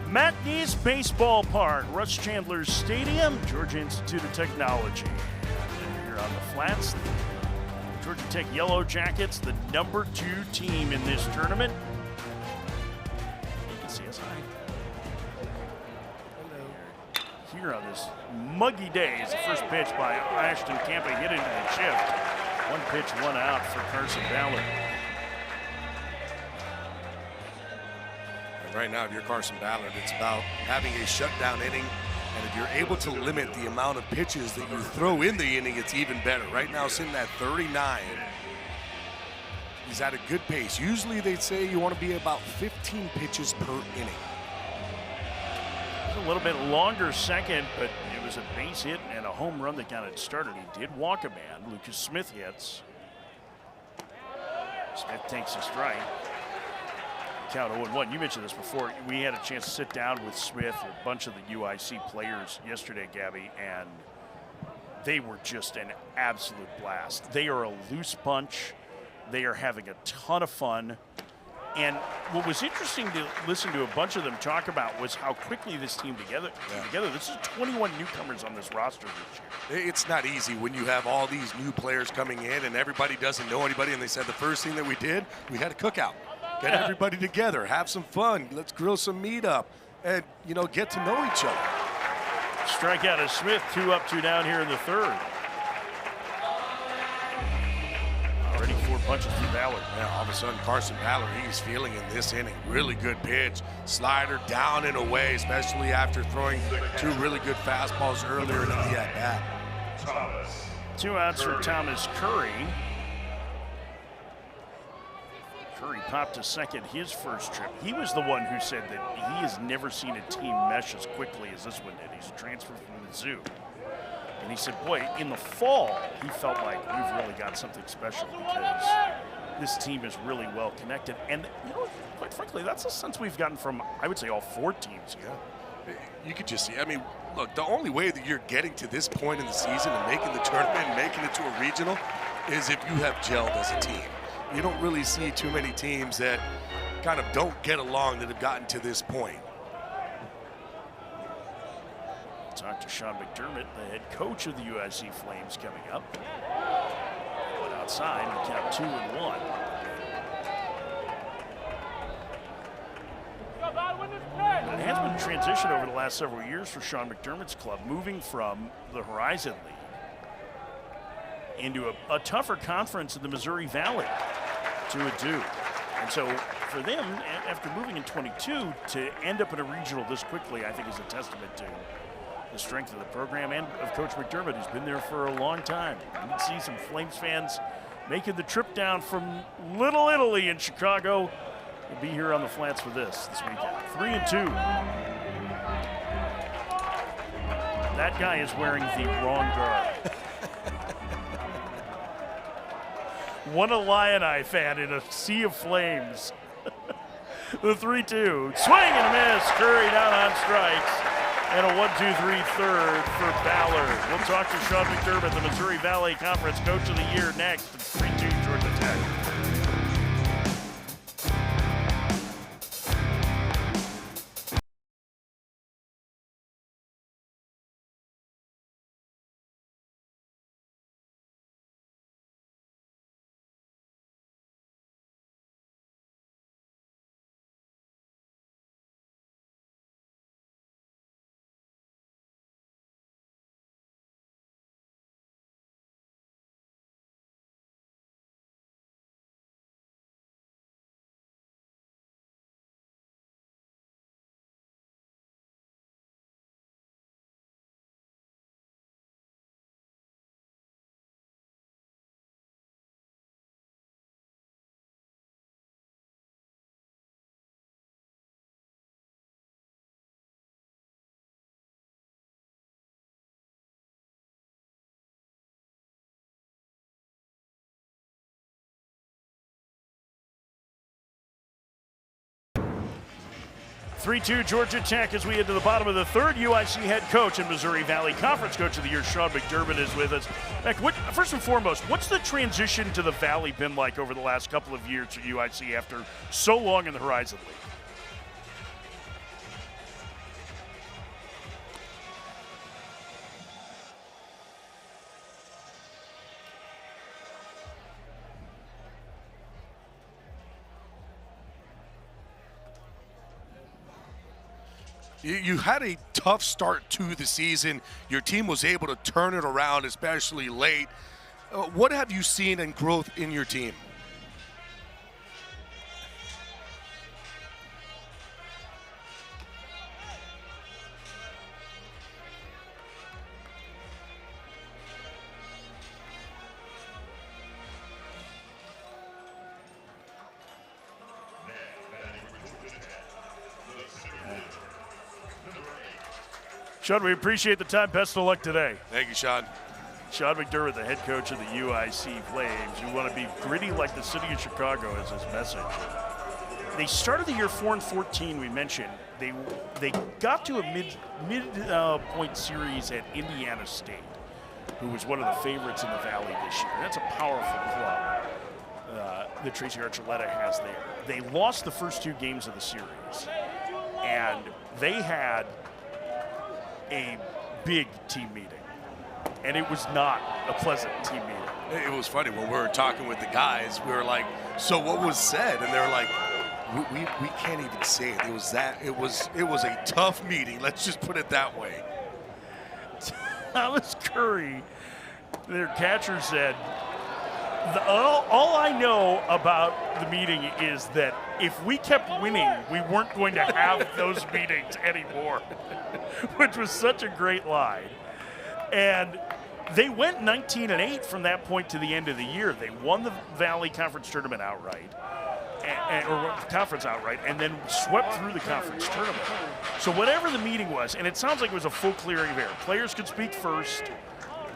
Matt Neese Baseball Park, Russ Chandler Stadium, Georgia Institute of Technology. And here on the flats, the Georgia Tech Yellow Jackets, the number 2 team in this tournament. You can see us high. Here on this muggy day is the first pitch by Ashton Campa, hit into the shift. 1 pitch, 1 out for Carson Ballard. And right now, if you're Carson Ballard, it's about having a shutdown inning, and if you're able to limit the amount of pitches that you throw in the inning, it's even better. Right now, sitting at 39, he's at a good pace. Usually they'd say you want to be about 15 pitches per inning. A little bit longer second, but it was a base hit and a home run that got it started. He did walk a man. Lucas Smith hits. Smith takes a strike. Count 0-1. You mentioned this before. We had a chance to sit down with Smith and a bunch of the UIC players yesterday, Gabby, and they were just an absolute blast. They are a loose bunch. They are having a ton of fun. And what was interesting to listen to a bunch of them talk about was how quickly this team came together. This is 21 newcomers on this roster this year. It's not easy when you have all these new players coming in and everybody doesn't know anybody. And they said the first thing that we did, we had a cookout. Get everybody together, have some fun. Let's grill some meat up and, get to know each other. Strikeout of Smith, 2 up, 2 down here in the third. Already 4 punches to Ballard. Yeah, all of a sudden, Carson Ballard, he's feeling in this inning. Really good pitch. Slider down and away, especially after throwing 2 really good fastballs earlier in the at-bat. 2 outs for Thomas Curry. Curry popped to second his first trip. He was the one who said that he has never seen a team mesh as quickly as this one did. He's a transfer from Mizzou. And he said, boy, in the fall, he felt like we've really got something special because this team is really well connected. And, you know, quite frankly, that's a sense we've gotten from, I would say, all 4 teams here. You could just see, I mean, look, the only way that you're getting to this point in the season and making the tournament and making it to a regional is if you have gelled as a team. You don't really see too many teams that kind of don't get along that have gotten to this point. Talk to Sean McDermott, the head coach of the UIC Flames, coming up. Going outside and count 2-1. It has been a transition over the last several years for Sean McDermott's club, moving from the Horizon League into a tougher conference in the Missouri Valley to a Duke. And so for them, after moving in 22, to end up in a regional this quickly, I think is a testament to the strength of the program and of Coach McDermott, who's been there for a long time. You can see some Flames fans making the trip down from Little Italy in Chicago. We'll be here on the flats for this weekend. 3-2. That guy is wearing the wrong garb. One Illini fan in a sea of flames. The 3-2. Swing and a miss. Curry down on strikes. And a 1-2-3 third for Ballard. We'll talk to Sean McDermott, the Missouri Valley Conference Coach of the Year, next. It's 3-2 Georgia Tech. (3-2) Georgia Tech as we head to the bottom of the third. UIC head coach and Missouri Valley Conference Coach of the Year, Sean McDermott, is with us. Mac, first and foremost, what's the transition to the Valley been like over the last couple of years for UIC after so long in the Horizon League? You had a tough start to the season. Your team was able to turn it around, especially late. What have you seen in growth in your team? Sean, we appreciate the time. Best of luck today. Thank you, Sean. Sean McDermott, the head coach of the UIC Flames. You want to be gritty like the city of Chicago is his message. They started the year 4-14, we mentioned. They got to a mid-point series at Indiana State, who was one of the favorites in the Valley this year. That's a powerful club that Tracy Archuleta has there. They lost the first 2 games of the series, and they had a big team meeting, and it was not a pleasant team meeting. It was funny when we were talking with the guys. We were like, "So what was said?" And they were like, "We can't even say it. It was a tough meeting. Let's just put it that way." Thomas Curry, their catcher, said, all I know about the meeting is that if we kept winning, we weren't going to have those meetings anymore," which was such a great line. And they went 19-8 from that point to the end of the year. They won the Valley Conference Tournament outright, or conference outright, and then swept through the conference tournament. So whatever the meeting was, and it sounds like it was a full clearing of air. Players could speak first.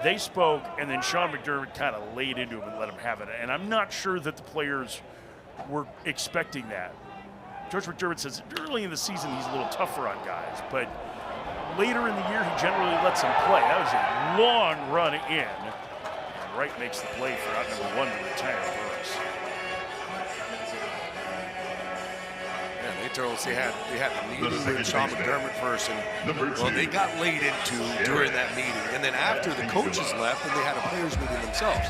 they spoke, and then Sean McDermott kind of laid into him and let him have it. And I'm not sure that the players were expecting that. George McDermott says early in the season he's a little tougher on guys, but later in the year he generally lets them play. That was a long run in. And Wright makes the play for out number 1 to retire Burris. Yeah, they told us they had the meeting with Sean McDermott first, and well, they got laid into during that meeting. And then after the coaches left, and they had a players meeting themselves.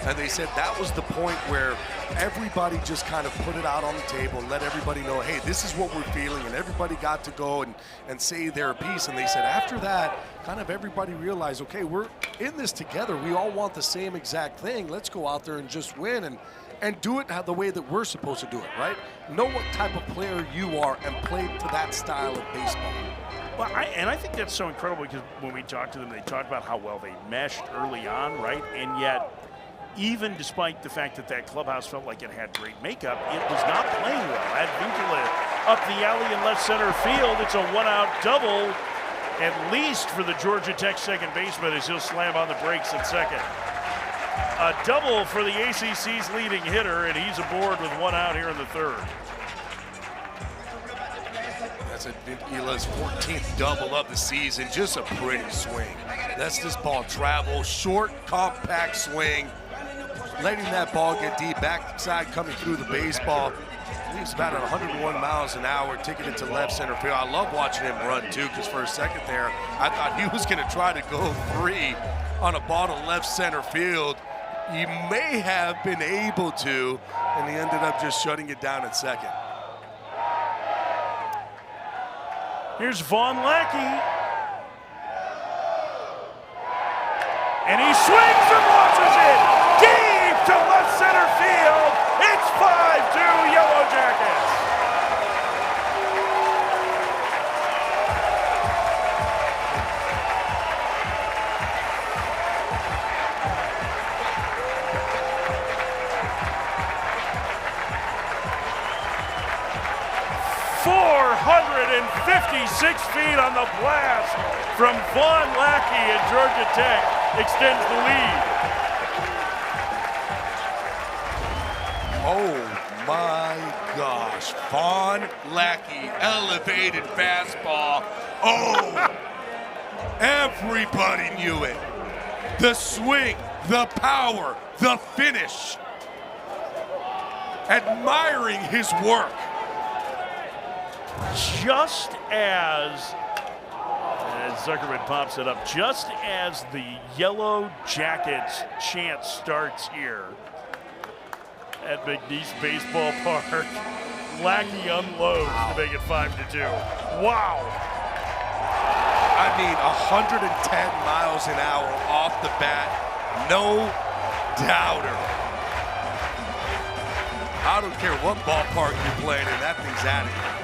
And they said that was the point where everybody just kind of put it out on the table and let everybody know, hey, this is what we're feeling. And everybody got to go and say their piece. And they said after that, kind of everybody realized, okay, we're in this together. We all want the same exact thing. Let's go out there and just win and do it the way that we're supposed to do it, right? Know what type of player you are and play to that style of baseball. Well, I think that's so incredible because when we talked to them, they talked about how well they meshed early on, right? And yet, even despite the fact that that clubhouse felt like it had great makeup, it was not playing well. Advincula up the alley in left center field. It's a one-out double, at least for the Georgia Tech second baseman, as he'll slam on the brakes at second. A double for the ACC's leading hitter, and he's aboard with one out here in the third. That's Advincula's 14th double of the season. Just a pretty swing. That's this ball travel, short, compact swing. Letting that ball get deep, backside coming through the baseball. He's about at 101 miles an hour, taking it to left center field. I love watching him run too, because for a second there, I thought he was gonna try to go free on a ball to left center field. He may have been able to, and he ended up just shutting it down at second. Here's Vaughn Lackey. And he swings and launches it deep to left center field. It's 5-2 Yellow Jackets. .456 feet on the blast from Vaughn Lackey, and Georgia Tech extends the lead. Oh my gosh, Vaughn Lackey, elevated fastball. Oh, everybody knew it. The swing, the power, the finish. Admiring his work. Just as Zuckerman pops it up, just as the Yellow Jackets chant starts here at McNeese Baseball Park, Lackey unloads to make it 5-2. Wow. I mean, 110 miles an hour off the bat, no doubter. I don't care what ballpark you're playing in, that thing's out of here.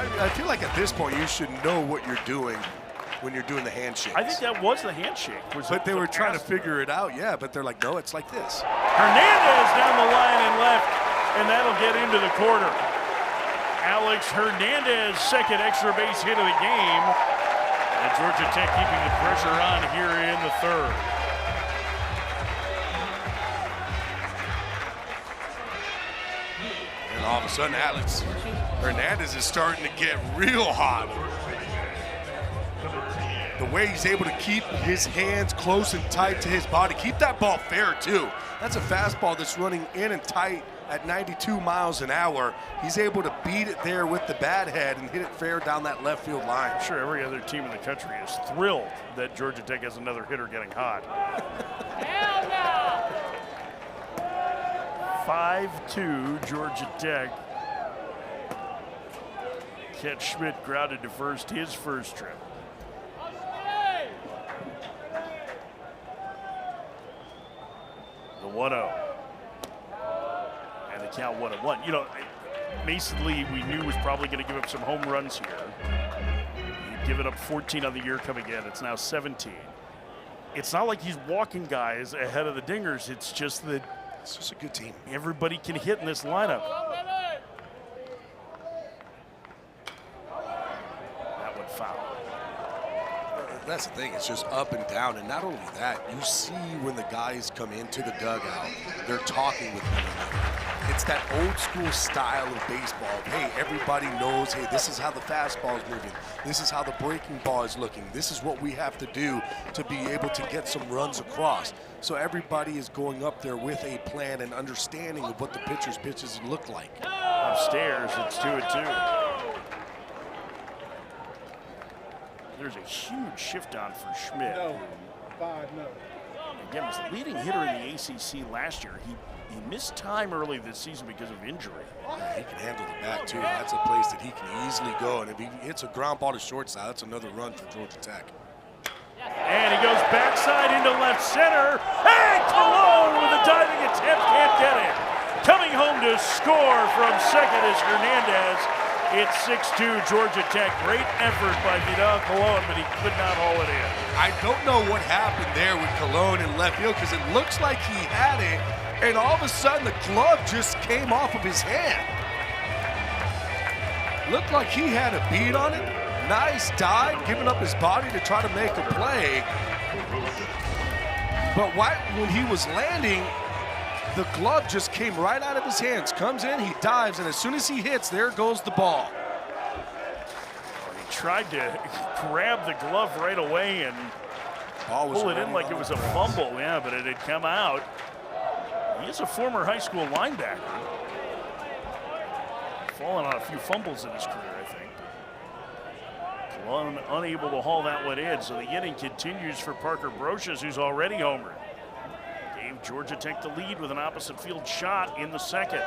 I feel like at this point you should know what you're doing when you're doing the handshake. I think that was the handshake. But they were trying to figure it out, yeah, but they're like, no, it's like this. Hernandez down the line and left, and that'll get into the corner. Alex Hernandez, second extra base hit of the game. And Georgia Tech keeping the pressure on here in the third. And all of a sudden, Alex Hernandez is starting to get real hot. The way he's able to keep his hands close and tight to his body. Keep that ball fair, too. That's a fastball that's running in and tight at 92 miles an hour. He's able to beat it there with the bat head and hit it fair down that left field line. I'm sure every other team in the country is thrilled that Georgia Tech has another hitter getting hot. Hell no! 5-2 Georgia Tech. Kent Schmidt grounded to first his first trip. The 1-0. And the count 1-1. You know, Mason Lee, we knew was probably going to give up some home runs here. He'd given up 14 on the year coming in. It's now 17. It's not like he's walking guys ahead of the dingers. It's just that it's just a good team. Everybody can hit in this lineup. That one foul. That's the thing. It's just up and down. And not only that, you see when the guys come into the dugout, they're talking with one another. It's that old school style of baseball. Hey, everybody knows, hey, this is how the fastball is moving. This is how the breaking ball is looking. This is what we have to do to be able to get some runs across. So everybody is going up there with a plan and understanding of what the pitcher's pitches look like. Upstairs, it's 2-2. There's a huge shift on for Schmidt. No, 5-0. Again, was the leading hitter in the ACC last year. He missed time early this season because of injury. Yeah, he can handle the bat, too. That's a place that he can easily go. And if he hits a ground ball to shortstop, that's another run for Georgia Tech. And he goes backside into left center. And Colon with a diving attempt, can't get it. Coming home to score from second is Hernandez. It's 6-2 Georgia Tech. Great effort by Vidal Colon, but he could not haul it in. I don't know what happened there with Colon in left field because it looks like he had it, and all of a sudden the glove just came off of his hand. Looked like he had a bead on it. Nice dive, giving up his body to try to make a play. But when he was landing, the glove just came right out of his hands. Comes in, he dives, and as soon as he hits, there goes the ball. He tried to grab the glove right away and pull it in like it was a fumble. Yeah, but it had come out. He is a former high school linebacker. Fallen on a few fumbles in his career, I think. Colon unable to haul that one in, so the inning continues for Parker Brocious, who's already homered. Gave Georgia Tech the lead with an opposite field shot in the second.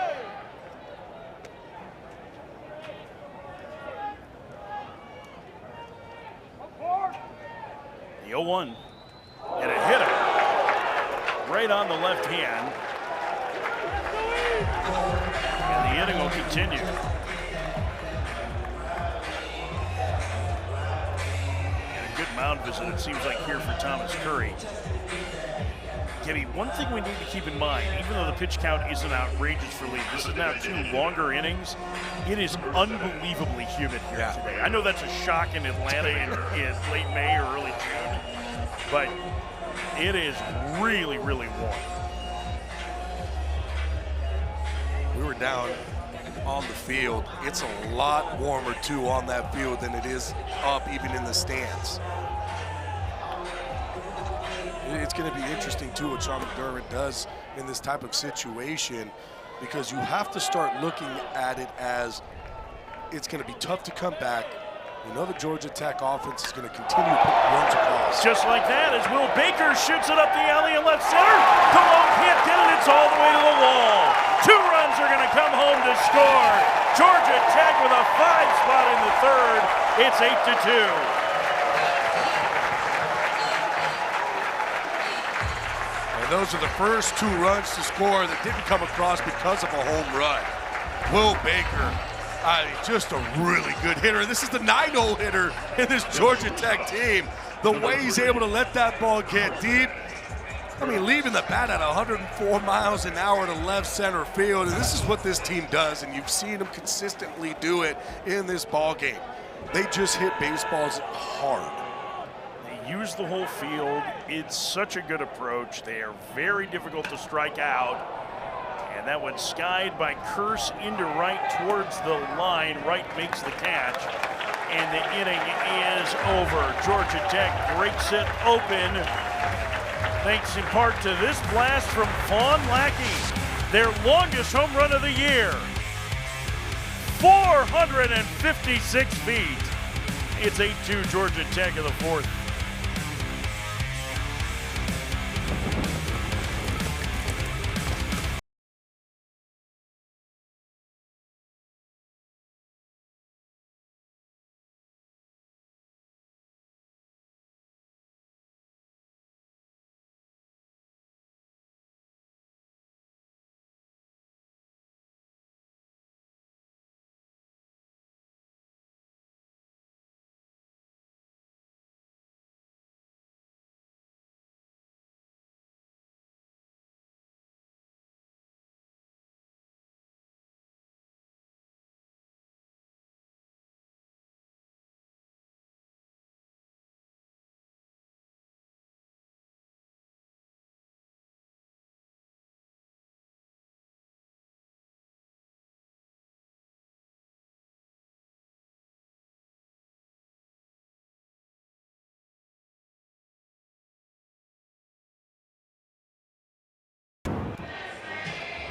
The 0-1 and a hitter right on the left hand. And the inning will continue. And a good mound visit, it seems like, here for Thomas Curry. Jimmy, one thing we need to keep in mind, even though the pitch count isn't outrageous for Lee, this is now 2 longer innings. It is unbelievably humid here today. I know that's a shock in Atlanta in late May or early June, but it is really, really warm. We were down on the field. It's a lot warmer, too, on that field than it is up even in the stands. It's going to be interesting, too, what Sean McDermott does in this type of situation, because you have to start looking at it as it's going to be tough to come back. You know the Georgia Tech offense is going to continue to put runs across. Just like that, as Will Baker shoots it up the alley in left center. Colon can't get it. It's all the way to the wall. 2 runs are going to come home to score. Georgia Tech with a 5 spot in the third. It's 8-2. Those are the first 2 runs to score that didn't come across because of a home run. Will Baker, just a really good hitter. This is the 9-0 hitter in this Georgia Tech team. The way he's able to let that ball get deep. I mean, leaving the bat at 104 miles an hour to left center field. And this is what this team does, and you've seen them consistently do it in this ball game. They just hit baseballs hard. Use the whole field. It's such a good approach. They are very difficult to strike out. And that one skied by Kearse into right towards the line. Right makes the catch. And the inning is over. Georgia Tech breaks it open. Thanks in part to this blast from Vaughn Lackey, their longest home run of the year. 456 feet. It's 8-2 Georgia Tech in the fourth.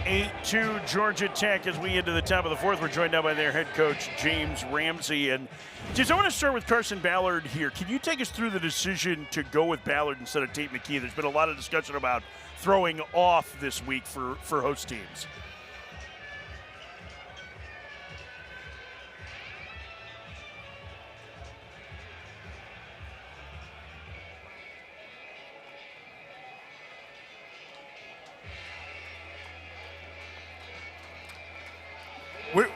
8-2 Georgia Tech as we into the top of the fourth. We're joined now by their head coach, James Ramsey. And James, I want to start with Carson Ballard here. Can you take us through the decision to go with Ballard instead of Tate McKee? There's been a lot of discussion about throwing off this week for host teams.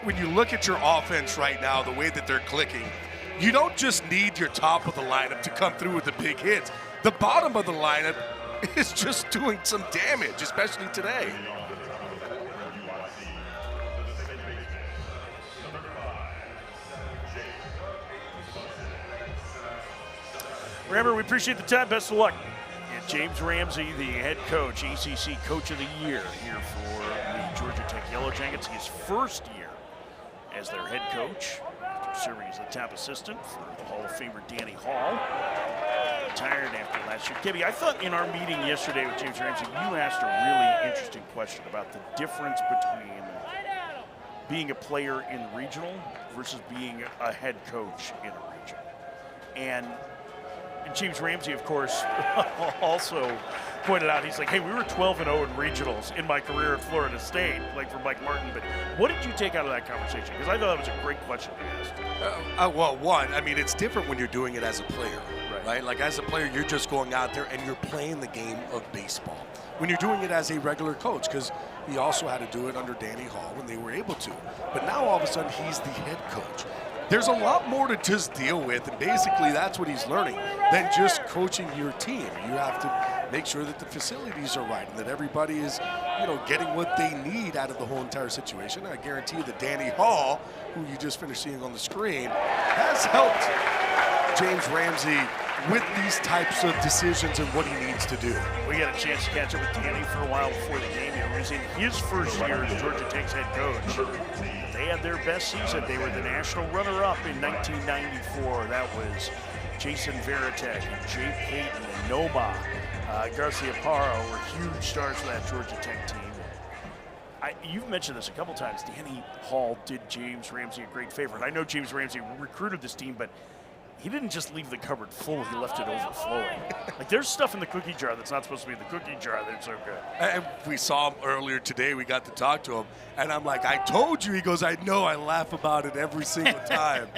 When you look at your offense right now, the way that they're clicking, you don't just need your top of the lineup to come through with the big hits. The bottom of the lineup is just doing some damage, especially today. Remember, we appreciate the time. Best of luck. And James Ramsey, the head coach, ACC Coach of the Year here for the Georgia Tech Yellow Jackets. His first year as their head coach, after serving as the top assistant for the Hall of Famer Danny Hall. Retired after last year. Kebby, I thought in our meeting yesterday with James Ramsey, you asked a really interesting question about the difference between being a player in the regional versus being a head coach in a regional. And James Ramsey, of course, also pointed out, he's like, hey, we were 12-0 in regionals in my career at Florida State, like for Mike Martin. But what did you take out of that conversation? Because I thought that was a great question to ask. Well, one, I mean, it's different when you're doing it as a player, right? Like as a player, you're just going out there and you're playing the game of baseball. When you're doing it as a regular coach, because he also had to do it under Danny Hall when they were able to. But now all of a sudden, he's the head coach. There's a lot more to just deal with, and basically that's what he's learning, than just coaching your team. You have to make sure that the facilities are right and that everybody is, getting what they need out of the whole entire situation. I guarantee you that Danny Hall, who you just finished seeing on the screen, has helped James Ramsey with these types of decisions and what he needs to do. We got a chance to catch up with Danny for a while before the game. He was in his first year as Georgia Tech's head coach. They had their best season. They were the national runner-up in 1994. That was Jason Varitek and Jay Payton and Noma. Garcia Parra were huge stars for that Georgia Tech team. You've mentioned this a couple times. Danny Hall did James Ramsey a great favor. And I know James Ramsey recruited this team, but he didn't just leave the cupboard full, he left it overflowing. Like there's stuff in the cookie jar that's not supposed to be in the cookie jar that's so good. And we saw him earlier today, we got to talk to him, and I'm like, I told you. He goes, I know, I laugh about it every single time.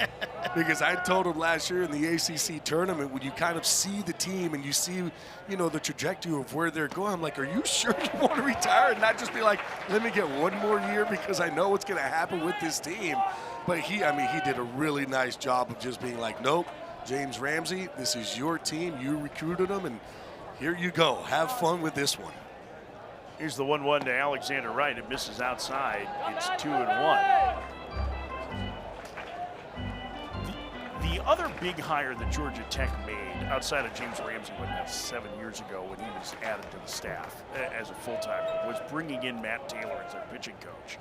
Because I told him last year in the ACC tournament, when you kind of see the team and you see, the trajectory of where they're going, I'm like, are you sure you want to retire and not just be like, let me get one more year because I know what's going to happen with this team. But he did a really nice job of just being like, nope, James Ramsey, this is your team. You recruited them, and here you go. Have fun with this one. Here's the 1-1 to Alexander Wright. It misses outside. It's 2-1. The other big hire that Georgia Tech made outside of James Ramsey, 7 years ago when he was added to the staff as a full-timer, was bringing in Matt Taylor as their pitching coach.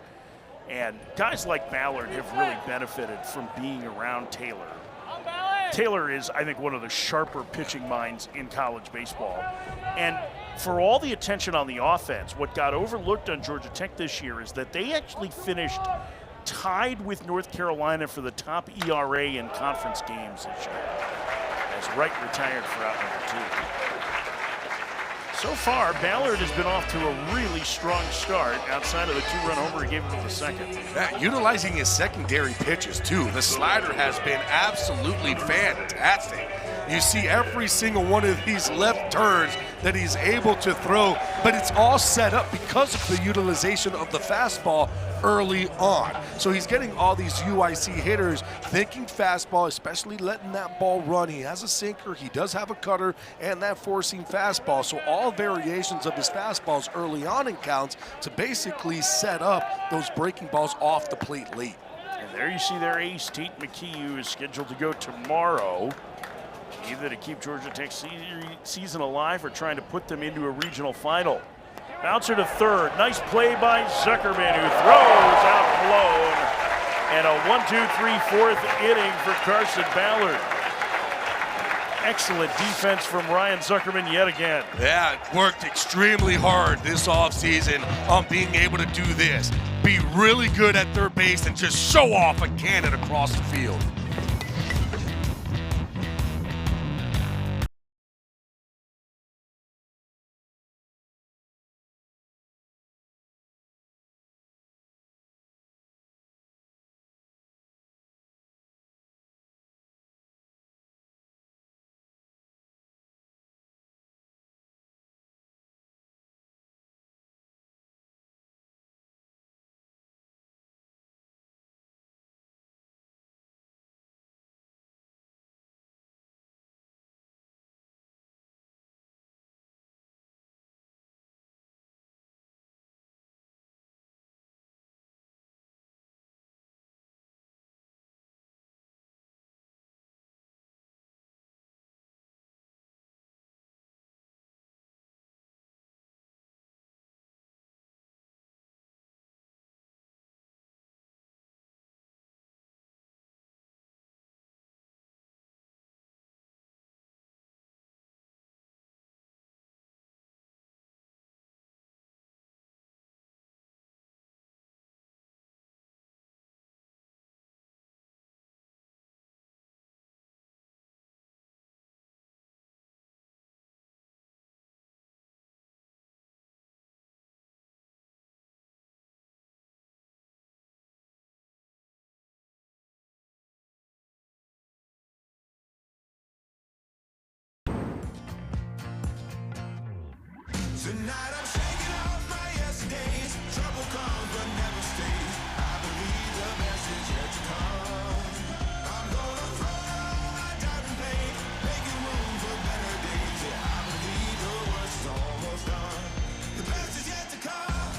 And guys like Ballard have really benefited from being around Taylor. Taylor is, I think, one of the sharper pitching minds in college baseball. And for all the attention on the offense, what got overlooked on Georgia Tech this year is that they actually finished tied with North Carolina for the top ERA in conference games this year, as Wright retired for out number 2. So far, Ballard has been off to a really strong start outside of the 2-run homer he gave him in the second. Yeah, utilizing his secondary pitches, too. The slider has been absolutely fantastic. You see every single one of these left turns that he's able to throw, but it's all set up because of the utilization of the fastball early on. So he's getting all these UIC hitters thinking fastball, especially letting that ball run. He has a sinker, he does have a cutter, and that four-seam fastball. So all variations of his fastballs early on in counts to basically set up those breaking balls off the plate late. And there you see their ace, Tate McKee, who is scheduled to go tomorrow, either to keep Georgia Tech's season alive or trying to put them into a regional final. Bouncer to third. Nice play by Zuckerman, who throws out blown. And a 1-2-3 fourth inning for Carson Ballard. Excellent defense from Ryan Zuckerman yet again. Yeah, worked extremely hard this offseason on being able to do this. Be really good at third base and just show off a cannon across the field. Tonight I'm shaking off my yesterdays. Trouble comes but never stays. I believe the best is yet to come. I'm gonna throw all my doubt and pain, making room for better days. Yeah, I believe the worst is almost done. The best is yet to come.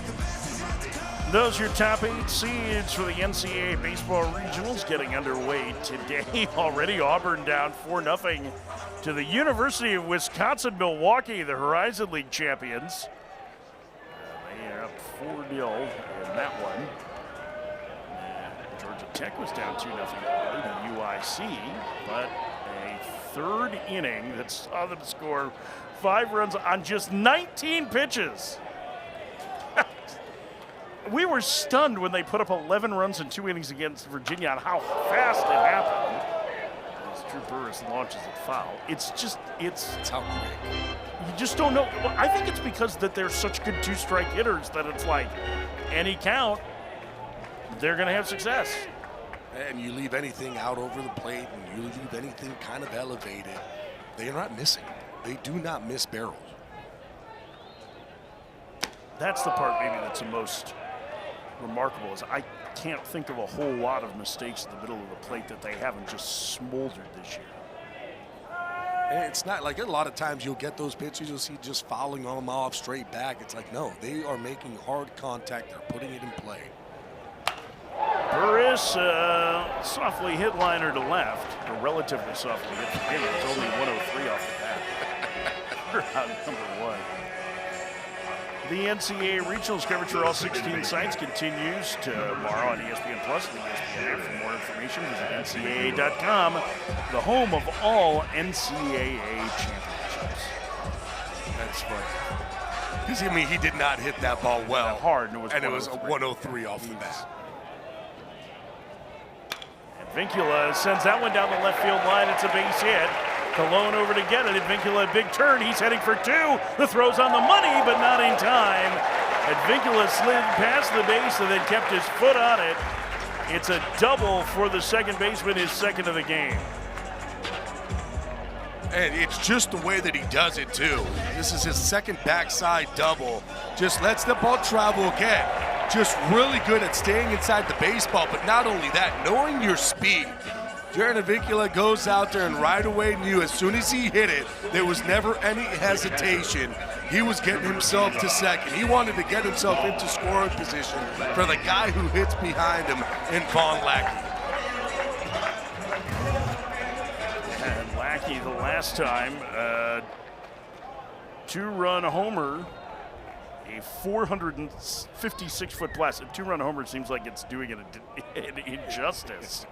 The best is yet to come. Those are your top 8 seeds for the NCAA Baseball Regionals getting underway today. Already Auburn down 4-0 to the University of Wisconsin-Milwaukee, the Horizon League champions. They are up 4-0 in that one. Georgia Tech was down 2-0 to UIC, but a third inning that saw them score 5 runs on just 19 pitches. We were stunned when they put up 11 runs in 2 innings against Virginia on how fast it happened. As Drew Burris launches a foul. It's How quick. you just don't know. Well, I think it's because that they're such good 2-strike hitters that it's like any count, they're going to have success. And you leave anything out over the plate and you leave anything kind of elevated, they are not missing. They do not miss barrels. That's the part maybe that's the most remarkable is I can't think of a whole lot of mistakes in the middle of the plate that they haven't just smoldered this year. And it's not like a lot of times you'll get those pitches, you'll see just fouling them off straight back. It's like, no, they are making hard contact. They're putting it in play. Burris softly hit liner to left, or relatively softly hit to him. It was only 103 off the bat. Round number 1. The NCAA Regionals coverage for all 16 sites continues tomorrow on ESPN Plus and the ESPN app. For more information, visit ncaa.com, the home of all NCAA championships. That's funny. Because, I mean, he did not hit that ball well. Hard, and it was a 103 off the bat. And Vincula sends that one down the left field line. It's a base hit. Colon over to get it. Vincula, big turn. He's heading for 2. The throw's on the money, but not in time. And Vincula slid past the base and then kept his foot on it. It's a double for the second baseman, his second of the game. And it's just the way that he does it, too. This is his second backside double. Just lets the ball travel again. Just really good at staying inside the baseball, but not only that, knowing your speed. Jaron Vincula goes out there and right away knew as soon as he hit it, there was never any hesitation. He was getting himself to second. He wanted to get himself into scoring position for the guy who hits behind him in Vaughn Lackey. And Lackey, the last time, 2-run homer, a 456-foot blast. A 2-run homer seems like it's doing it an injustice.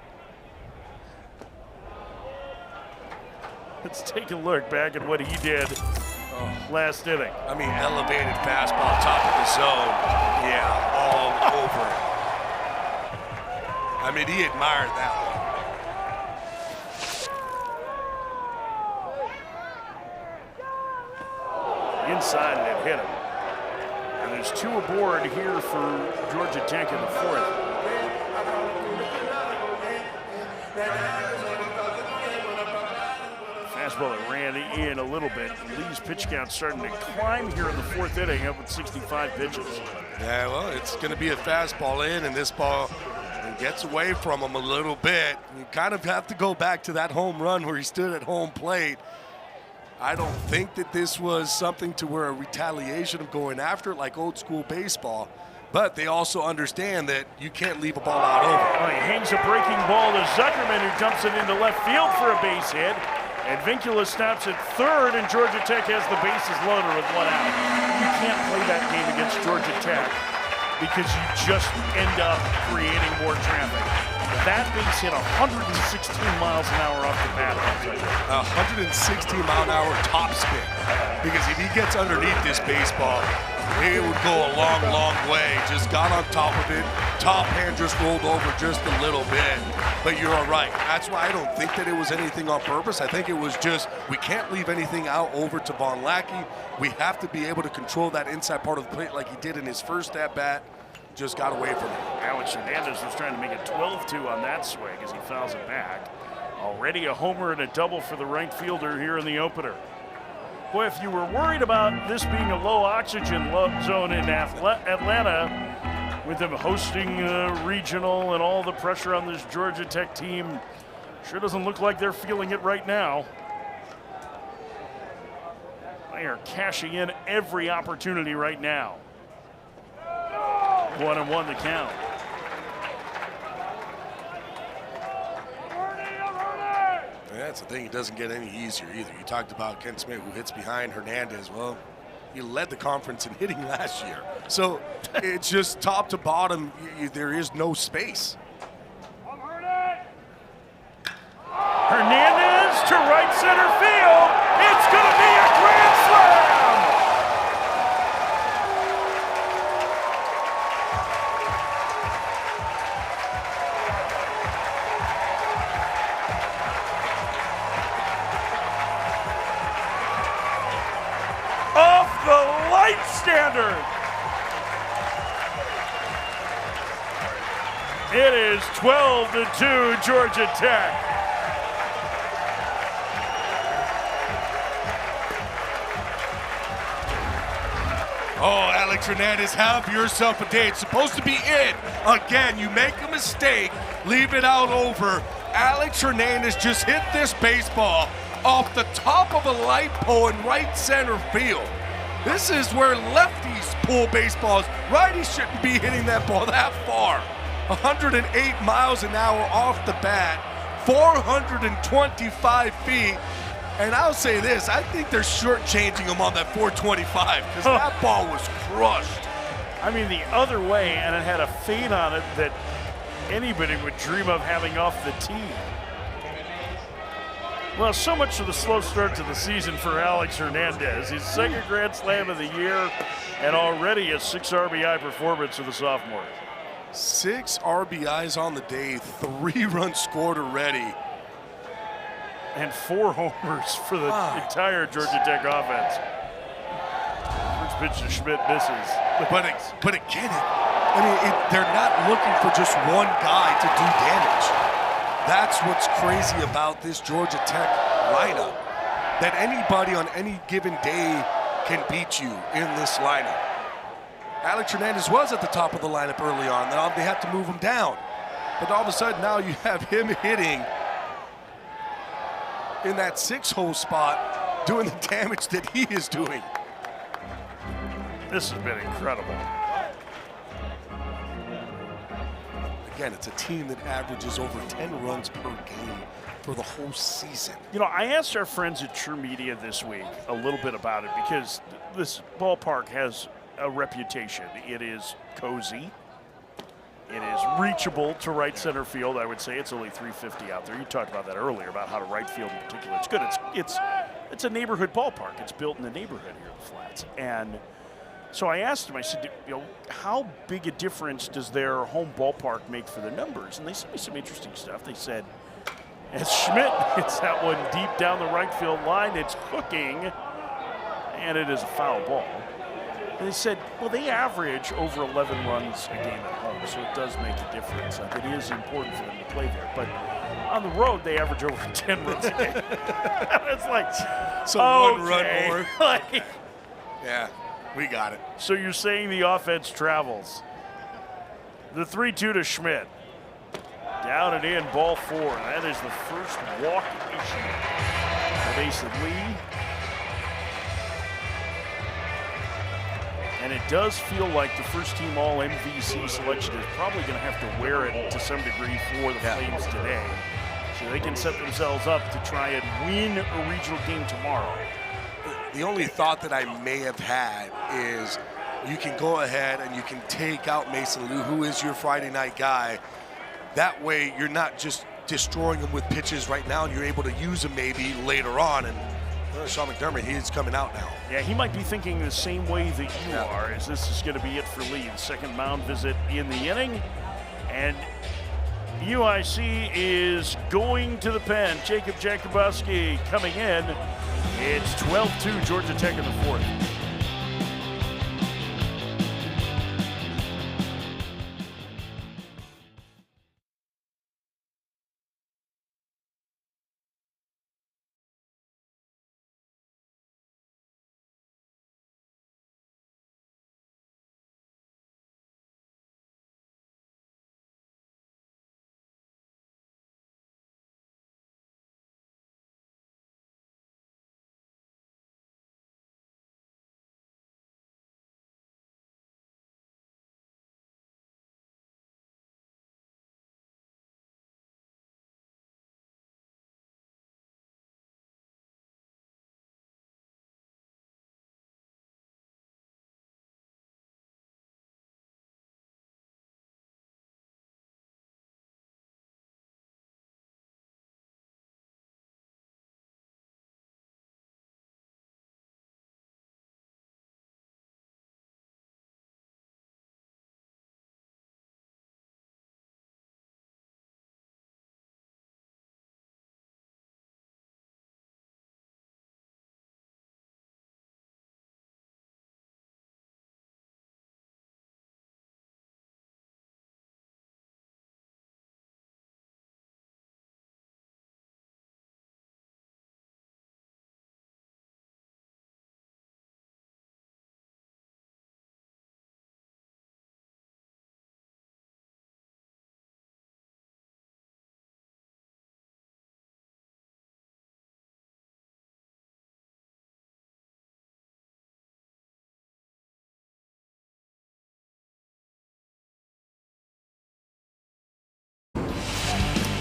Let's take a look back at what he did last inning. I mean, elevated fastball, top of the zone. Yeah, all over it. I mean, he admired that one. Inside and it hit him. And there's 2 aboard here for Georgia Tech in the 4th. Fastball that ran in a little bit. Lee's pitch count starting to climb here in the 4th inning, up with 65 pitches. Yeah, well, it's going to be a fastball in, and this ball gets away from him a little bit. You kind of have to go back to that home run where he stood at home plate. I don't think that this was something to where a retaliation of going after it like old school baseball, but they also understand that you can't leave a ball out over. Oh, he hangs a breaking ball to Zuckerman, who dumps it into left field for a base hit. And Vincula snaps at 3rd, and Georgia Tech has the bases loaded with 1 out. You can't play that game against Georgia Tech because you just end up creating more traffic. That base hit 116 miles an hour off the bat. 116-mile-an-hour top spin. Because if he gets underneath this baseball, it would go a long, long way. Just got on top of it. Top hand just rolled over just a little bit. But you're all right. That's why I don't think that it was anything on purpose. I think it was just, we can't leave anything out over to Von Lackey. We have to be able to control that inside part of the plate like he did in his first at-bat. Just got away from him. Alex Hernandez was trying to make it 12-2 on that swing as he fouls it back. Already a homer and a double for the right fielder here in the opener. Boy, if you were worried about this being a low oxygen zone in Atlanta, with them hosting regional and all the pressure on this Georgia Tech team, sure doesn't look like they're feeling it right now. They are cashing in every opportunity right now. 1-1 the count. That's the thing, it doesn't get any easier either. You talked about Ken Smith, who hits behind Hernandez. Well, he led the conference in hitting last year. So it's just top to bottom, there is no space. Hernandez to right center field. It's going to be a grand slam. Off the light standard. It is 12-2 Georgia Tech. Oh, Alex Hernandez, have yourself a day. It's supposed to be in. Again, you make a mistake, leave it out over. Alex Hernandez just hit this baseball off the top of a light pole in right center field. This is where lefties pull baseballs. Righties shouldn't be hitting that ball that far. 108 miles an hour off the bat, 425 feet. And I'll say this, I think they're shortchanging him on that 425 because that ball was crushed. I mean, the other way, and it had a fade on it that anybody would dream of having off the tee. Well, so much for the slow start to the season for Alex Hernandez. His second Grand Slam of the year and already a 6 RBI performance for the sophomore. 6 RBIs on the day, 3 runs scored already. And 4 homers for the entire Georgia Tech offense. First pitch to Schmidt misses. But again, they're not looking for just one guy to do damage. That's what's crazy about this Georgia Tech lineup. That anybody on any given day can beat you in this lineup. Alex Hernandez was at the top of the lineup early on. Then they had to move him down. But all of a sudden now you have him hitting in that 6-hole spot, doing the damage that he is doing. This has been incredible. Again, it's a team that averages over 10 runs per game for the whole season. You know, I asked our friends at True Media this week a little bit about it because this ballpark has a reputation. It is cozy. It is reachable to right center field. I would say it's only 350 out there. You talked about that earlier, about how to right field in particular. It's good. It's a neighborhood ballpark. It's built in the neighborhood here in the Flats. And so I asked him, I said, how big a difference does their home ballpark make for the numbers? And they sent me some interesting stuff. They said, as Schmidt hits that one deep down the right field line, it's hooking, and it is a foul ball. And they said, well, they average over 11 runs a game at home, so it does make a difference. It is important for them to play there. But on the road, they average over 10 runs a game. It's like, So okay. 1 run more. Like, Yeah, we got it. so you're saying the offense travels. The 3-2 to Schmidt. Down and in, ball 4. That is the first walk issue for Mason Lee. And it does feel like the first team all MVC selection is probably going to have to wear it to some degree for the Flames today. So they can set themselves up to try and win a regional game tomorrow. The only thought that I may have had is you can go ahead and you can take out Mason Lou, who is your Friday night guy. That way you're not just destroying him with pitches right now, and you're able to use him maybe later on. And Sean McDermott, he's coming out now. Yeah, he might be thinking the same way that you are, as this is going to be it for Lee. The second mound visit in the inning. And UIC is going to the pen. Jacob Jakubowski coming in. It's 12-2 Georgia Tech in the fourth.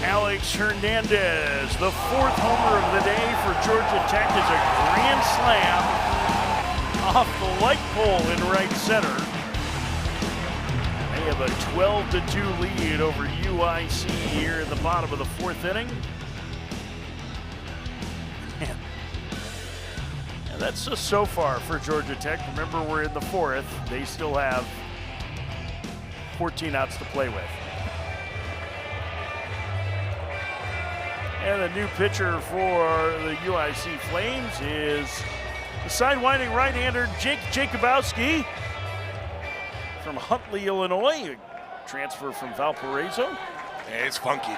Alex Hernandez, the fourth homer of the day for Georgia Tech, is a grand slam off the light pole in right center. They have a 12-2 lead over UIC here in the bottom of the fourth inning. And that's just so far for Georgia Tech. Remember, we're in the fourth. They still have 14 outs to play with. And the new pitcher for the UIC Flames is the sidewinding right-hander Jake Jakubowski from Huntley, Illinois, transfer from Valparaiso. Hey, it's funky.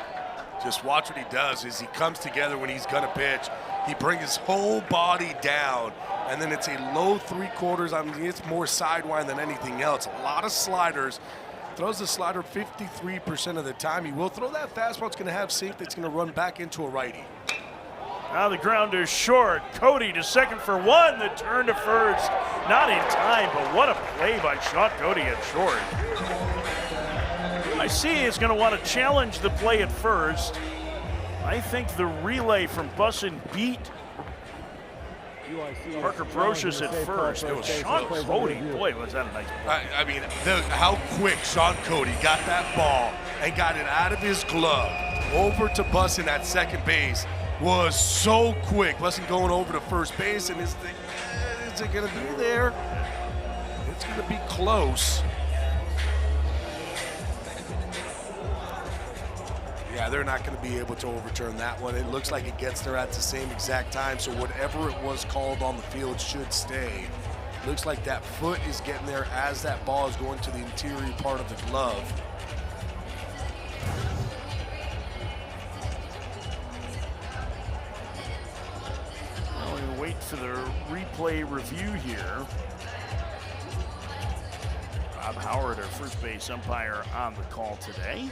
Just watch what he does as he comes together when he's gonna pitch. He brings his whole body down, and then it's a low 3/4. I mean, it's more sidewind than anything else. A lot of sliders. Throws the slider 53% of the time. He will throw that fastball. It's going to have sink that's going to run back into a righty. Now the ground is short. Cody to second for one. The turn to first. Not in time, but what a play by Sean Cody at short. UIC is going to want to challenge the play at first. I think the relay from Bussin beat Parker Brocious at first. It was Sean Cody. Boy, was that a nice play. I mean, how quick Sean Cody got that ball and got it out of his glove over to Bussin at second base was so quick. Bussin going over to first base, and his thing, is it going to be there? It's going to be close. Yeah, they're not going to be able to overturn that one. It looks like it gets there at the same exact time, so whatever it was called on the field should stay. Looks like that foot is getting there as that ball is going to the interior part of the glove. Well, we'll wait for the replay review here. Rob Howard, our first base umpire, on the call today.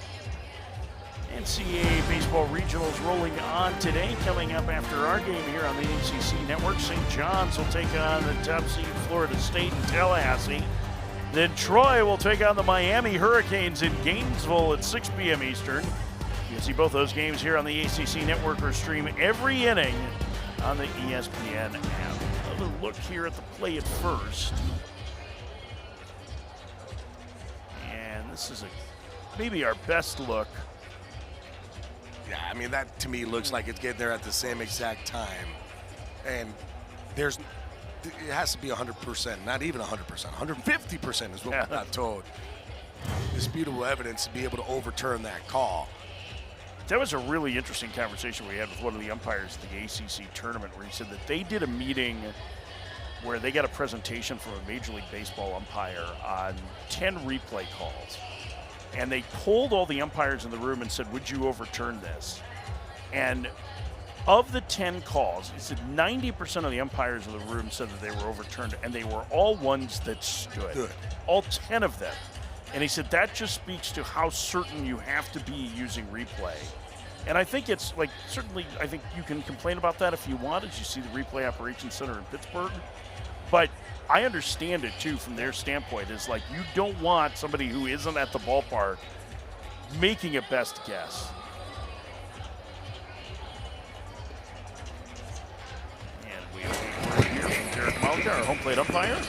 NCAA Baseball Regionals rolling on today. Coming up after our game here on the ACC Network, St. John's will take on the top seed Florida State in Tallahassee. Then Troy will take on the Miami Hurricanes in Gainesville at 6 p.m. Eastern. You can see both those games here on the ACC Network or stream every inning on the ESPN app. Another look here at the play at first. And this is maybe our best look. Yeah, I mean, that to me looks like it's getting there at the same exact time. And it has to be 100%, not even 100%, 150% is what we're not told. Disputable evidence to be able to overturn that call. That was a really interesting conversation we had with one of the umpires at the ACC tournament, where he said that they did a meeting where they got a presentation from a Major League Baseball umpire on 10 replay calls. And they polled all the umpires in the room and said, would you overturn this? And of the 10 calls, he said 90% of the umpires in the room said that they were overturned, and they were all ones that stood. Good. All 10 of them. And he said that just speaks to how certain you have to be using replay. And I think it's like, certainly, I think you can complain about that if you want, as you see the Replay Operations Center in Pittsburgh. But I understand it too from their standpoint. Is like, you don't want somebody who isn't at the ballpark making a best guess. And we have here from Derek Malka, our home plate umpire.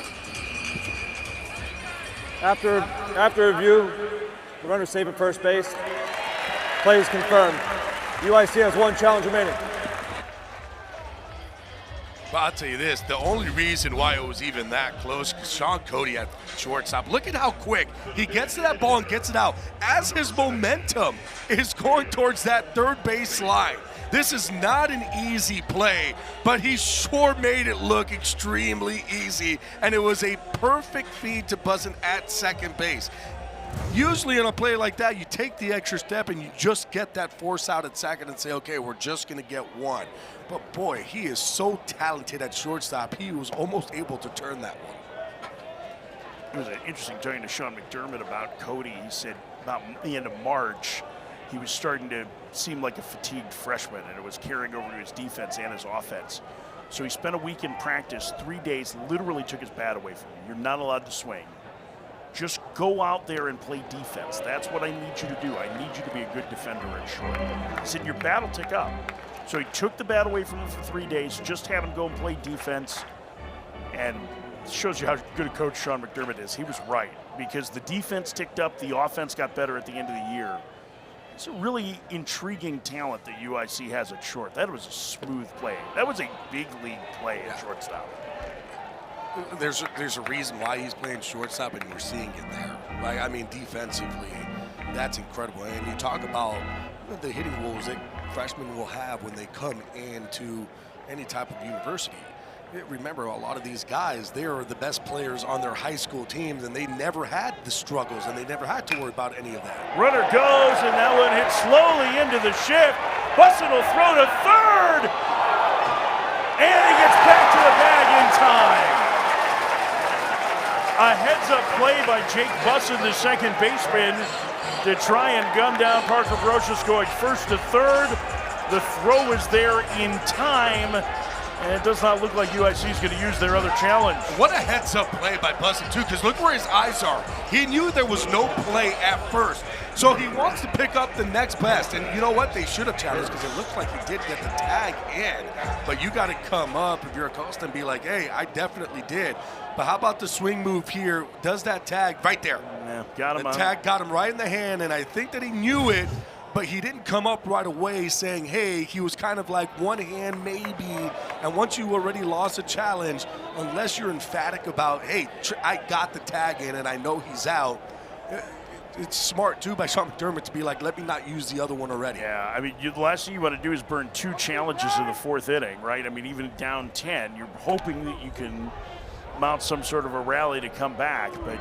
After review, the runner safe at first base. Play is confirmed. UIC has one challenge remaining. Well, I'll tell you this, the only reason why it was even that close, because Sean Cody at shortstop, look at how quick he gets to that ball and gets it out as his momentum is going towards that third base line. This is not an easy play, but he sure made it look extremely easy, and it was a perfect feed to Bussin at second base. Usually in a play like that, you take the extra step and you just get that force out at second and say, okay, we're just going to get one. But boy, he is so talented at shortstop, he was almost able to turn that one. It was interesting talking to Sean McDermott about Cody. He said about the end of March, he was starting to seem like a fatigued freshman, and it was carrying over to his defense and his offense. So he spent a week in practice, 3 days, literally took his bat away from him. You're not allowed to swing. Just go out there and play defense. That's what I need you to do. I need you to be a good defender at short. He said, your bat will tick up. So he took the bat away from him for 3 days, just had him go and play defense, and it shows you how good a coach Sean McDermott is. He was right, because the defense ticked up, the offense got better at the end of the year. It's a really intriguing talent that UIC has at short. That was a smooth play. That was a big league play at shortstop. There's a reason why he's playing shortstop, and you're seeing it there. Like, I mean, defensively, that's incredible. And you talk about the hitting woes that freshmen will have when they come into any type of university. Remember, a lot of these guys, they are the best players on their high school teams, and they never had the struggles, and they never had to worry about any of that. Runner goes, and that one hits slowly into the shift. Bussin will throw to third, and he gets back to the bag in time. A heads-up play by Jake Bussin, the second baseman, to try and gun down Parker Brocious going first to third. The throw is there in time, And it does not look like UIC is going to use their other challenge. What a heads-up play by Bussett, too, because look where his eyes are. He knew there was no play at first, so he wants to pick up the next best. And you know what? They should have challenged because it looks like he did get the tag in. But you got to come up if you're Acosta and be like, hey, I definitely did. But how about the swing move here? Does that tag right there? Yeah, got him The on. tag got him right in the hand, and I think that he knew it, but he didn't come up right away saying, hey, he was kind of like one hand maybe. And once you already lost a challenge, unless you're emphatic about, hey, I got the tag in and I know he's out, it's smart, too, by Sean McDermott to be like, let me not use the other one already. Yeah, I mean, the last thing you want to do is burn 2 challenges in the 4th inning, right? I mean, even down 10, you're hoping that you can mount some sort of a rally to come back, but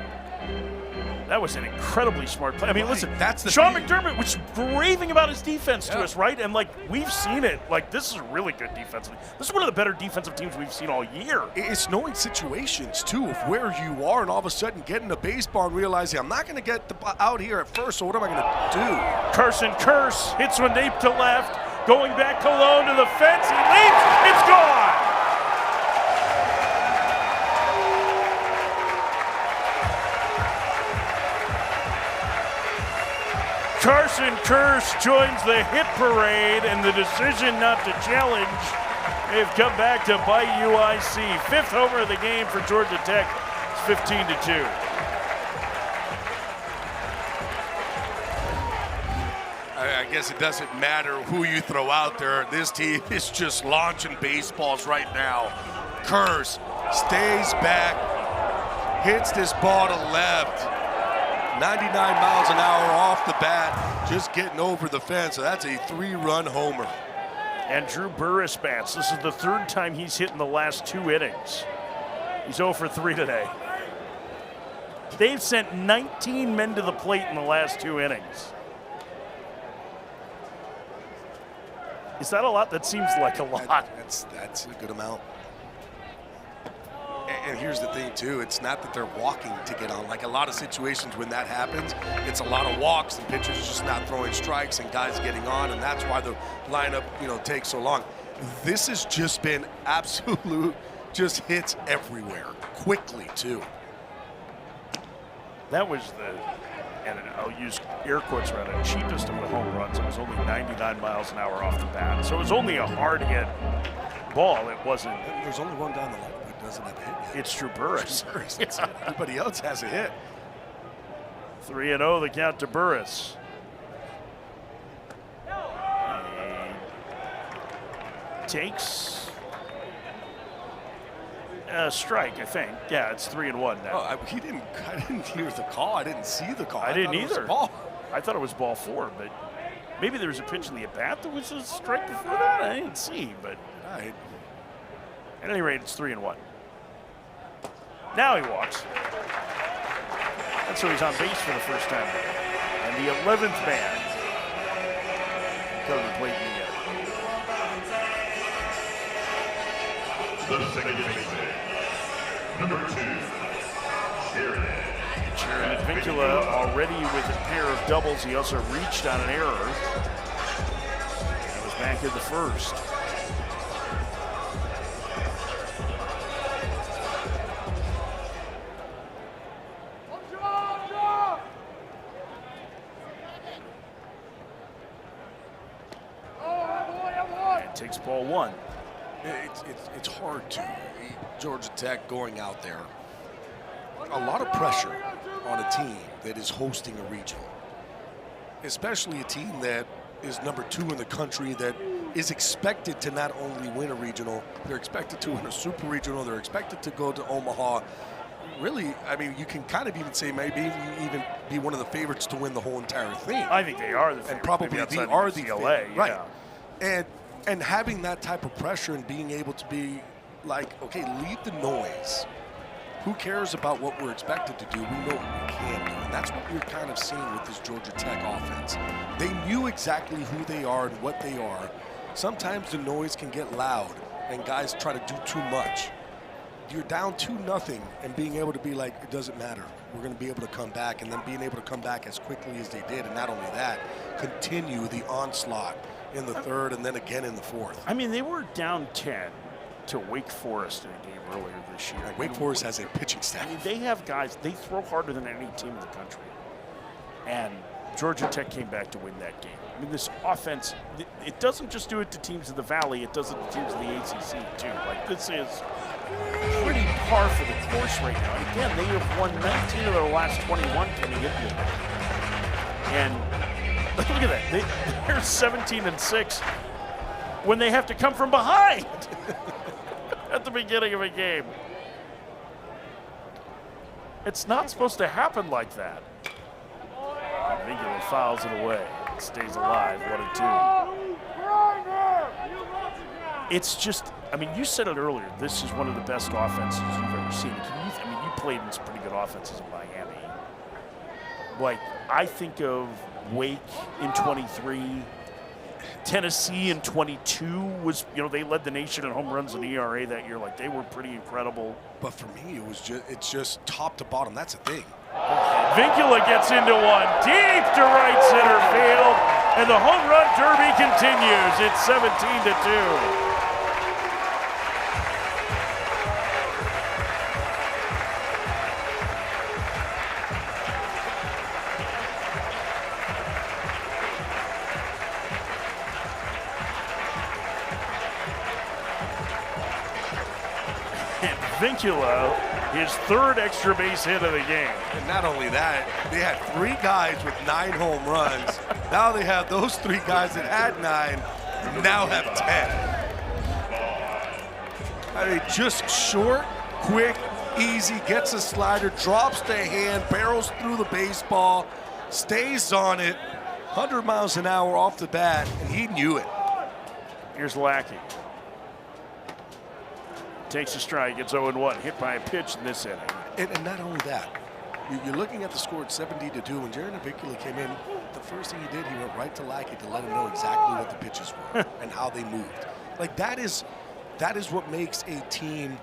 that was an incredibly smart play. I mean, listen, that's the Sean thing. McDermott was raving about his defense to us, right? And, like, we've seen it. Like, this is a really good defense. This is one of the better defensive teams we've seen all year. It's knowing situations, too, of where you are and all of a sudden getting a baseball and realizing I'm not going to get out here at first, so what am I going to do? Carson Curse hits one deep to left, going back Cologne to the fence. He leaps. It's gone. Carson Curse joins the hit parade, and the decision not to challenge, they've come back to bite UIC. 5th homer of the game for Georgia Tech. It's 15-2. I guess it doesn't matter who you throw out there. This team is just launching baseballs right now. Curse stays back, hits this ball to left. 99 miles an hour off the bat, just getting over the fence. So that's a 3-run homer. And Drew Burris bats. This is the 3rd time he's hit in the last 2 innings. He's 0 for 3 today. They've sent 19 men to the plate in the last 2 innings. Is that a lot? That seems like a lot. That's a good amount. And here's the thing, too. It's not that they're walking to get on. Like a lot of situations when that happens, it's a lot of walks and pitchers just not throwing strikes and guys getting on, and that's why the lineup, takes so long. This has just been absolute just hits everywhere, quickly, too. That was and I'll use air quotes around it, cheapest of the home runs. It was only 99 miles an hour off the bat. So it was only a hard hit ball. It wasn't. There's only one down the line that doesn't have a hit yet. It's Drew Burris. That's it. Everybody else has a hit. 3-0 the count to Burris. He takes a strike, I think. Yeah, it's 3-1 now. I didn't hear the call. I didn't see the call. I didn't thought it was a either. ball. I thought it was ball 4, but maybe there was a pitch in the at-bat that was a strike before that. I didn't see, but Right. at any rate, it's 3-1. Now he walks. And so he's on base for the first time. And the 11th man covered the plate in The second baseman, number 2, Sheridan. Jared Vincula already with a pair of doubles. He also reached on an error. And was back in the first. And takes ball 1. It's hard to. Georgia Tech going out there. A lot of pressure on a team that is hosting a regional. Especially a team that is number 2 in the country that is expected to not only win a regional, they're expected to win a super regional, they're expected to go to Omaha. Really, I mean, you can kind of even say maybe even be one of the favorites to win the whole entire thing. I think they are the favorite. And probably maybe they outside are of the UCLA, favorite. Right. yeah. And having that type of pressure and being able to be like, okay, leave the noise. Who cares about what we're expected to do? We know what we can do. And that's what you're kind of seeing with this Georgia Tech offense. They knew exactly who they are and what they are. Sometimes the noise can get loud and guys try to do too much. You're down 2-0 and being able to be like, it doesn't matter. We're going to be able to come back, and then being able to come back as quickly as they did. And not only that, continue the onslaught in the 3rd and then again in the 4th. I mean, they were down 10 to Wake Forest in a game earlier this year. Wake Forest has a pitching I staff. mean, they have guys, they throw harder than any team in the country. And Georgia Tech came back to win that game. I mean, this offense, it doesn't just do it to teams in the Valley, it does it to teams in the ACC too. Like, this is pretty par for the course right now. And again, they have won 19 of their last 21 coming into it. And look at that, they're 17-6 when they have to come from behind at the beginning of a game. It's not supposed to happen like that. Vingula fouls it away. It stays alive, 1-2. It's just, I mean, you said it earlier, this is one of the best offenses you've ever seen. I mean, you played in some pretty good offenses in Miami. Like, I think of Wake in 23, Tennessee in 22 was, you know, they led the nation in home runs and ERA that year. Like, they were pretty incredible. But for me, it's just top to bottom. That's the thing. Vincula gets into one deep to right center field, and the home run derby continues. It's 17-2. Vincula, his third extra base hit of the game. And not only that, they had 3 guys with 9 home runs. Now they have those 3 guys that had 9, now have 10. I mean, just short, quick, easy, gets a slider, drops the hand, barrels through the baseball, stays on it, 100 miles an hour off the bat, and he knew it. Here's Lackey. Takes a strike, gets 0-1, hit by a pitch in this inning. And not only that, you're looking at the score at 70-2. When Jaron Avicula came in, the first thing he did, he went right to Lackey to let him know exactly what the pitches were and how they moved. Like, that is what makes a team,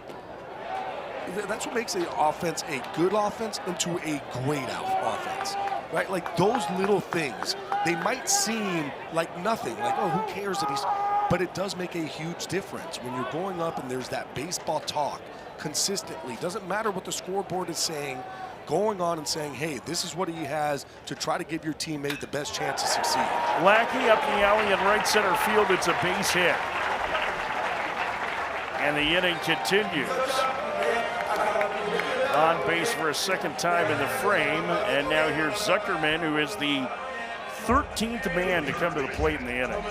that's what makes an offense a good offense into a great offense, right? Like, those little things, they might seem like nothing, like, oh, who cares that he's, but it does make a huge difference when you're going up and there's that baseball talk consistently. Doesn't matter what the scoreboard is saying, going on and saying, hey, this is what he has to try to give your teammate the best chance to succeed. Lackey up the alley in right center field. It's a base hit. And the inning continues. On base for a second time in the frame. And now here's Zuckerman, who is the 13th man to come to the plate in the inning.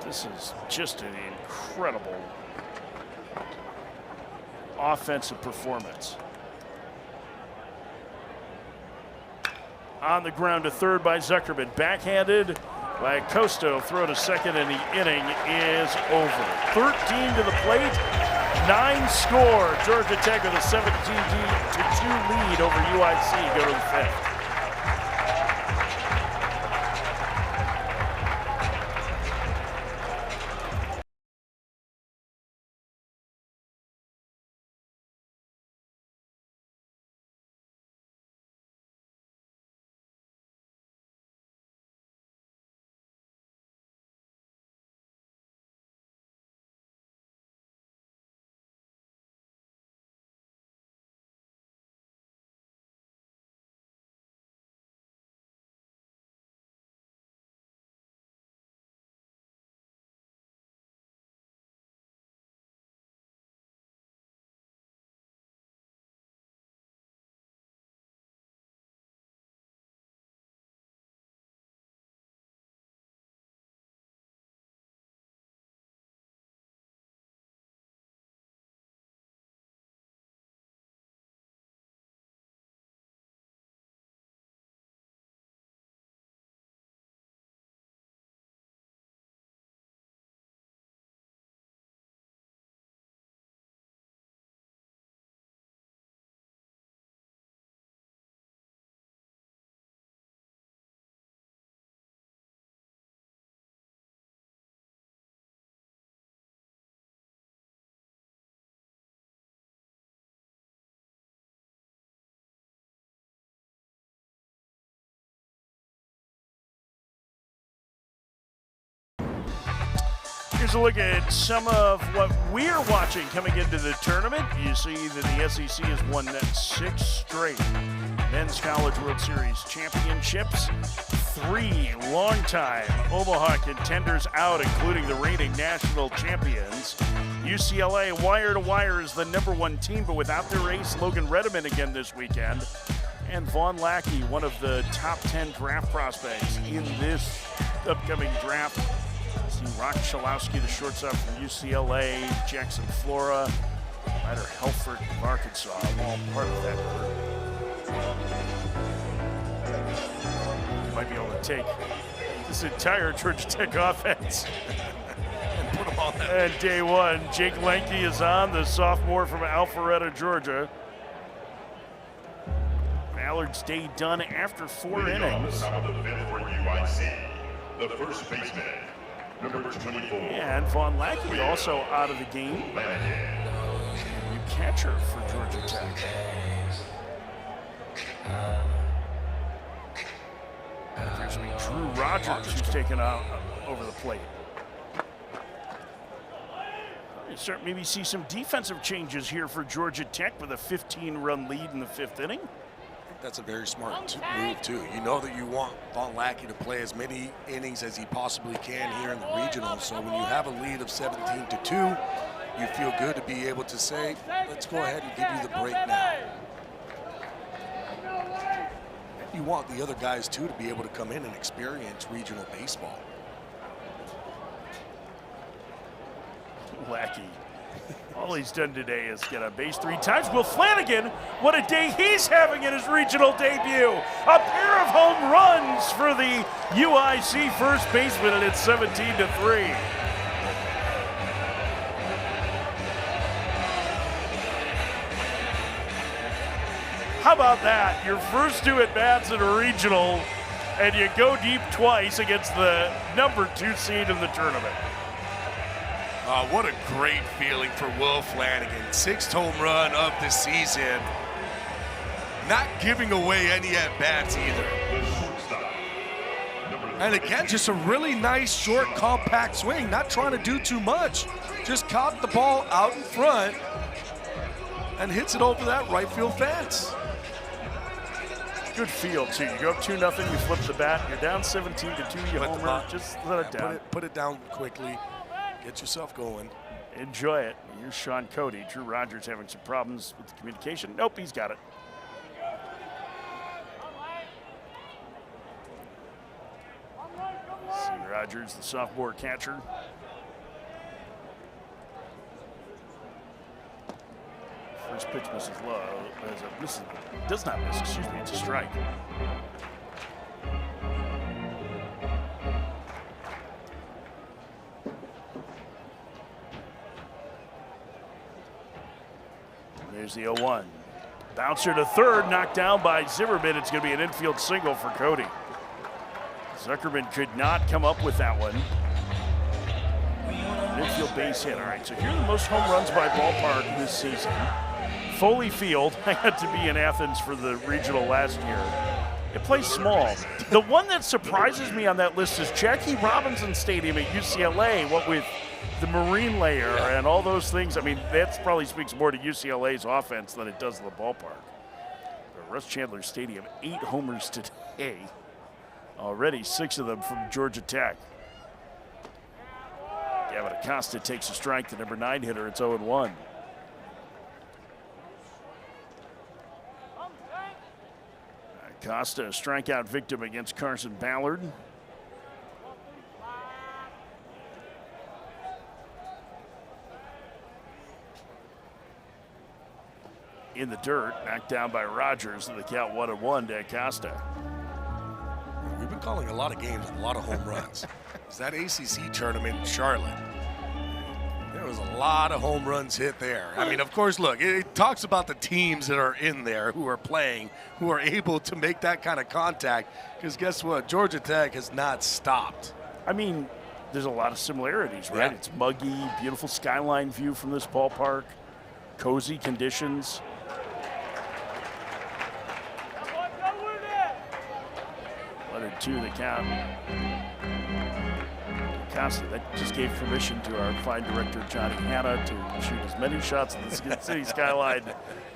This is just an incredible offensive performance. On the ground to third by Zuckerman. Backhanded by Costo. Throw to second, and the inning is over. 13 to the plate, 9 score. Georgia Tech with a 17-2 lead over UIC. Go to the 5th. Here's a look at some of what we're watching coming into the tournament. You see that the SEC has won 6 straight Men's College World Series championships. 3 longtime Omaha contenders out, including the reigning national champions. UCLA, wire to wire, is the #1 team, but without their ace, Logan Redeman, again this weekend. And Vaughn Lackey, one of the top 10 draft prospects in this upcoming draft. See Rock Chalowski, the shortstop from UCLA, Jackson Flora, Ryder Helford from Arkansas, all part of that group. You might be able to take this entire Georgia Tech offense And put them on that. and day one. Jake Lenke is on, the sophomore from Alpharetta, Georgia. Ballard's day done after 4 Leading off innings. the top of the 5th for UIC, the first baseman, number 24. And Vaughn Lackey also out of the game. Flanagan. New catcher for Georgia Tech. Appears to be Drew Rogers who's taken out over the plate. You start maybe see some defensive changes here for Georgia Tech with a 15-run lead in the 5th inning. That's a very smart move, too. You know that you want Vaughn Lackey to play as many innings as he possibly can here in the regional. So when you have a lead of 17-2, you feel good to be able to say, let's go ahead and give you the break now. And you want the other guys, too, to be able to come in and experience regional baseball. Lackey. All he's done today is get on base 3 times. Will Flanagan, what a day he's having in his regional debut. A pair of home runs for the UIC first baseman, and it's 17-3. How about that? Your first 2 at-bats in a regional, and you go deep twice against the #2 seed in the tournament. What a great feeling for Will Flanagan. 6th home run of the season. Not giving away any at-bats either. The shortstop, number And again, just a really nice, short, compact swing. Not trying to do too much. Just caught the ball out in front and hits it over that right field fence. Good feel, too. You go up 2-0, you flip the bat, you're down 17-2, you Put the homer, ball- just let it down. Put it down quickly. Get yourself going. Enjoy it. Here's Sean Cody. Drew Rogers having some problems with the communication. Nope, he's got it. See Rogers, the sophomore catcher. First pitch misses low. Does not miss, excuse me, it's a strike. There's the 0-1. Bouncer to third, knocked down by Zimmerman. It's going to be an infield single for Cody. Zuckerman could not come up with that one. An infield base hit. All right, so here are the most home runs by ballpark this season. Foley Field. I had to be in Athens for the regional last year. It plays small. The one that surprises me on that list is Jackie Robinson Stadium at UCLA, what with the marine layer and all those things. I mean, that probably speaks more to UCLA's offense than it does the ballpark. But Russ Chandler Stadium, 8 homers today. Already 6 of them from Georgia Tech. Gavin Acosta takes a strike, the number 9 hitter. It's 0-1. Acosta, a strikeout victim against Carson Ballard. In the dirt, knocked down by Rogers, and the count 1-1 to Acosta. We've been calling a lot of games with a lot of home runs. It's that ACC tournament in Charlotte. There was a lot of home runs hit there. I mean, of course, look, it talks about the teams that are in there who are playing, who are able to make that kind of contact. Because guess what? Georgia Tech has not stopped. I mean, there's a lot of similarities, right? Yeah. It's muggy, beautiful skyline view from this ballpark, cozy conditions. 1-2 the count. Acosta. That just gave permission to our fine director, Johnny Hanna, to shoot as many shots of the city skyline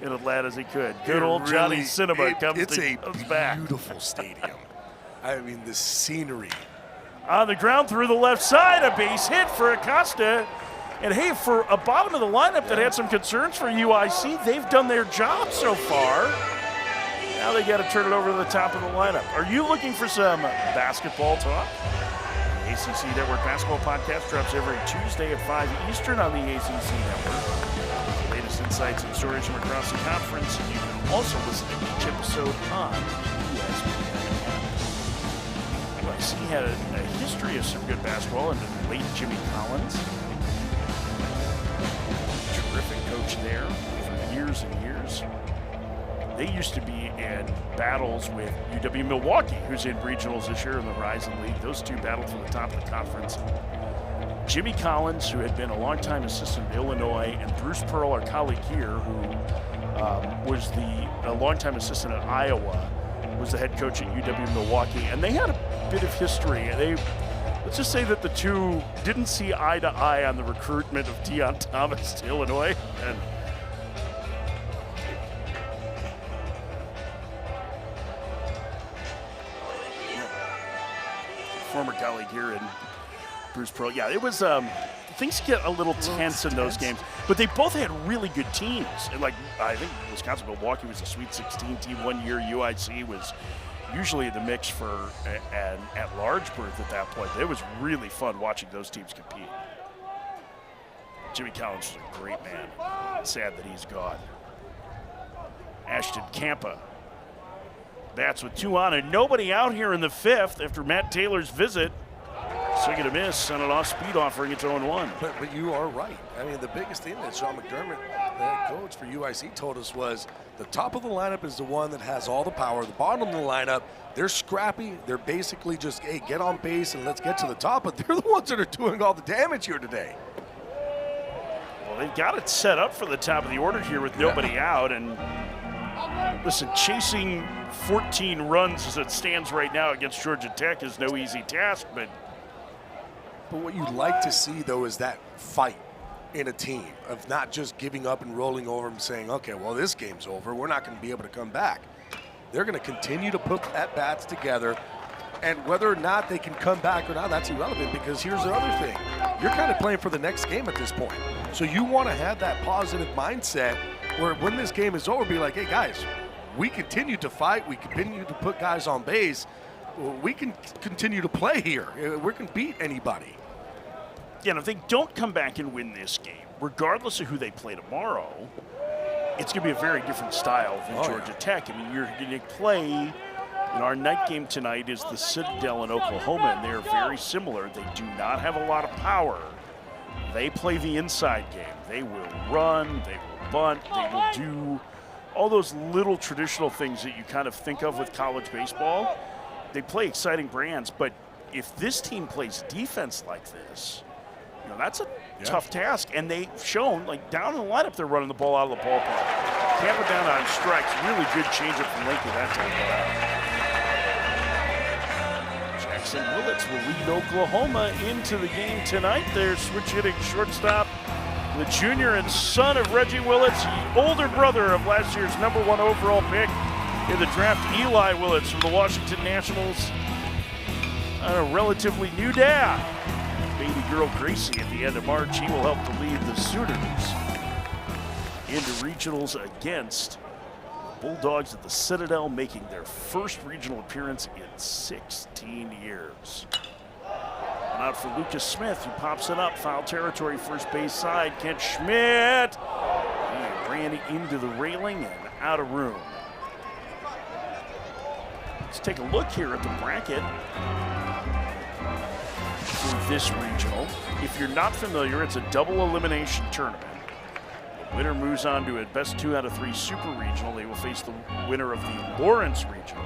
in Atlanta as he could. Good old Johnny Cinema comes back. Beautiful stadium. I mean, the scenery. On the ground through the left side, a base hit for Acosta. And hey, for a bottom of the lineup that had some concerns for UIC, they've done their job so far. Now they got to turn it over to the top of the lineup. Are you looking for some basketball talk? The ACC Network Basketball Podcast drops every Tuesday at 5 Eastern on the ACC Network. The latest insights and stories from across the conference. You can also listen to each episode on ESPN. UIC had a history of some good basketball under the late Jimmy Collins. Terrific coach there for years and years. They used to be in battles with UW-Milwaukee, who's in regionals this year in the Horizon League. Those two battled for the top of the conference. Jimmy Collins, who had been a longtime assistant in Illinois, and Bruce Pearl, our colleague here, who was a longtime assistant at Iowa, was the head coach at UW-Milwaukee. And they had a bit of history. Let's just say that the two didn't see eye to eye on the recruitment of Deion Thomas to Illinois. And former colleague here in Bruce Pearl. Yeah, it was, things get a little tense in those games, but they both had really good teams. And I think Wisconsin-Milwaukee was a Sweet 16 team one year. UIC was usually the mix for an at-large berth at that point. It was really fun watching those teams compete. Jimmy Collins was a great man. Sad that he's gone. Ashton Kampa bats with 2 on and nobody out here in the 5th after Matt Taylor's visit. Swing and a miss on an off-speed offering. It's 0-1. But you are right. I mean, the biggest thing that Sean McDermott, the head coach for UIC, told us was the top of the lineup is the one that has all the power. The bottom of the lineup, they're scrappy. They're basically just, hey, get on base and let's get to the top. But they're the ones that are doing all the damage here today. Well, they've got it set up for the top of the order here with nobody out. And listen, chasing 14 runs as it stands right now against Georgia Tech is no easy task, but what you'd like to see, though, is that fight in a team of not just giving up and rolling over and saying, okay, well, this game's over. We're not going to be able to come back. They're going to continue to put at-bats together, and whether or not they can come back or not, that's irrelevant, because here's the other thing. You're kind of playing for the next game at this point. So you want to have that positive mindset where when this game is over, be like, hey, guys, we continue to fight. We continue to put guys on base. We can continue to play here. We can beat anybody. Yeah, and if they don't come back and win this game, regardless of who they play tomorrow, it's going to be a very different style than Georgia Tech. I mean, you're going to play, our night game tonight is the Citadel in Oklahoma, and they're very similar. They do not have a lot of power. They play the inside game. They will run, they will bunt, they will do all those little traditional things that you kind of think of with college baseball. They play exciting brands, but if this team plays defense like this, that's a tough task. And they've shown, down in the lineup, they're running the ball out of the ballpark. Tampa down on strikes. Really good changeup from Lincoln that time. Jackson Willits will lead Oklahoma into the game tonight. They're switch hitting shortstop, the junior and son of Reggie Willits, the older brother of last year's #1 overall pick in the draft, Eli Willits from the Washington Nationals. A relatively new dad. Baby girl Gracie at the end of March. He will help to lead the Sooners into regionals against the Bulldogs at the Citadel, making their first regional appearance in 16 years. And out for Lucas Smith, who pops it up. Foul territory, first base side. Kent Schmidt. He ran into the railing and out of room. Let's take a look here at the bracket for this regional. If you're not familiar, it's a double elimination tournament. The winner moves on to a best 2 out of 3 super regional. They will face the winner of the Lawrence regional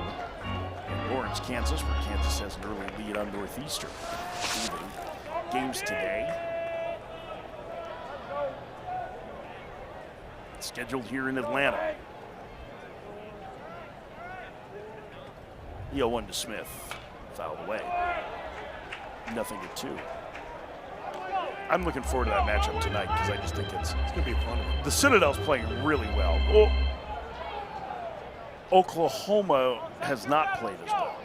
in Lawrence, Kansas, where Kansas has an early lead on Northeastern. Games today. Scheduled here in Atlanta. The 0-1 to Smith. Fouled away. 0-2. I'm looking forward to that matchup tonight because I just think it's It's going to be a fun one. the Citadel's playing really well. Oklahoma has not played as well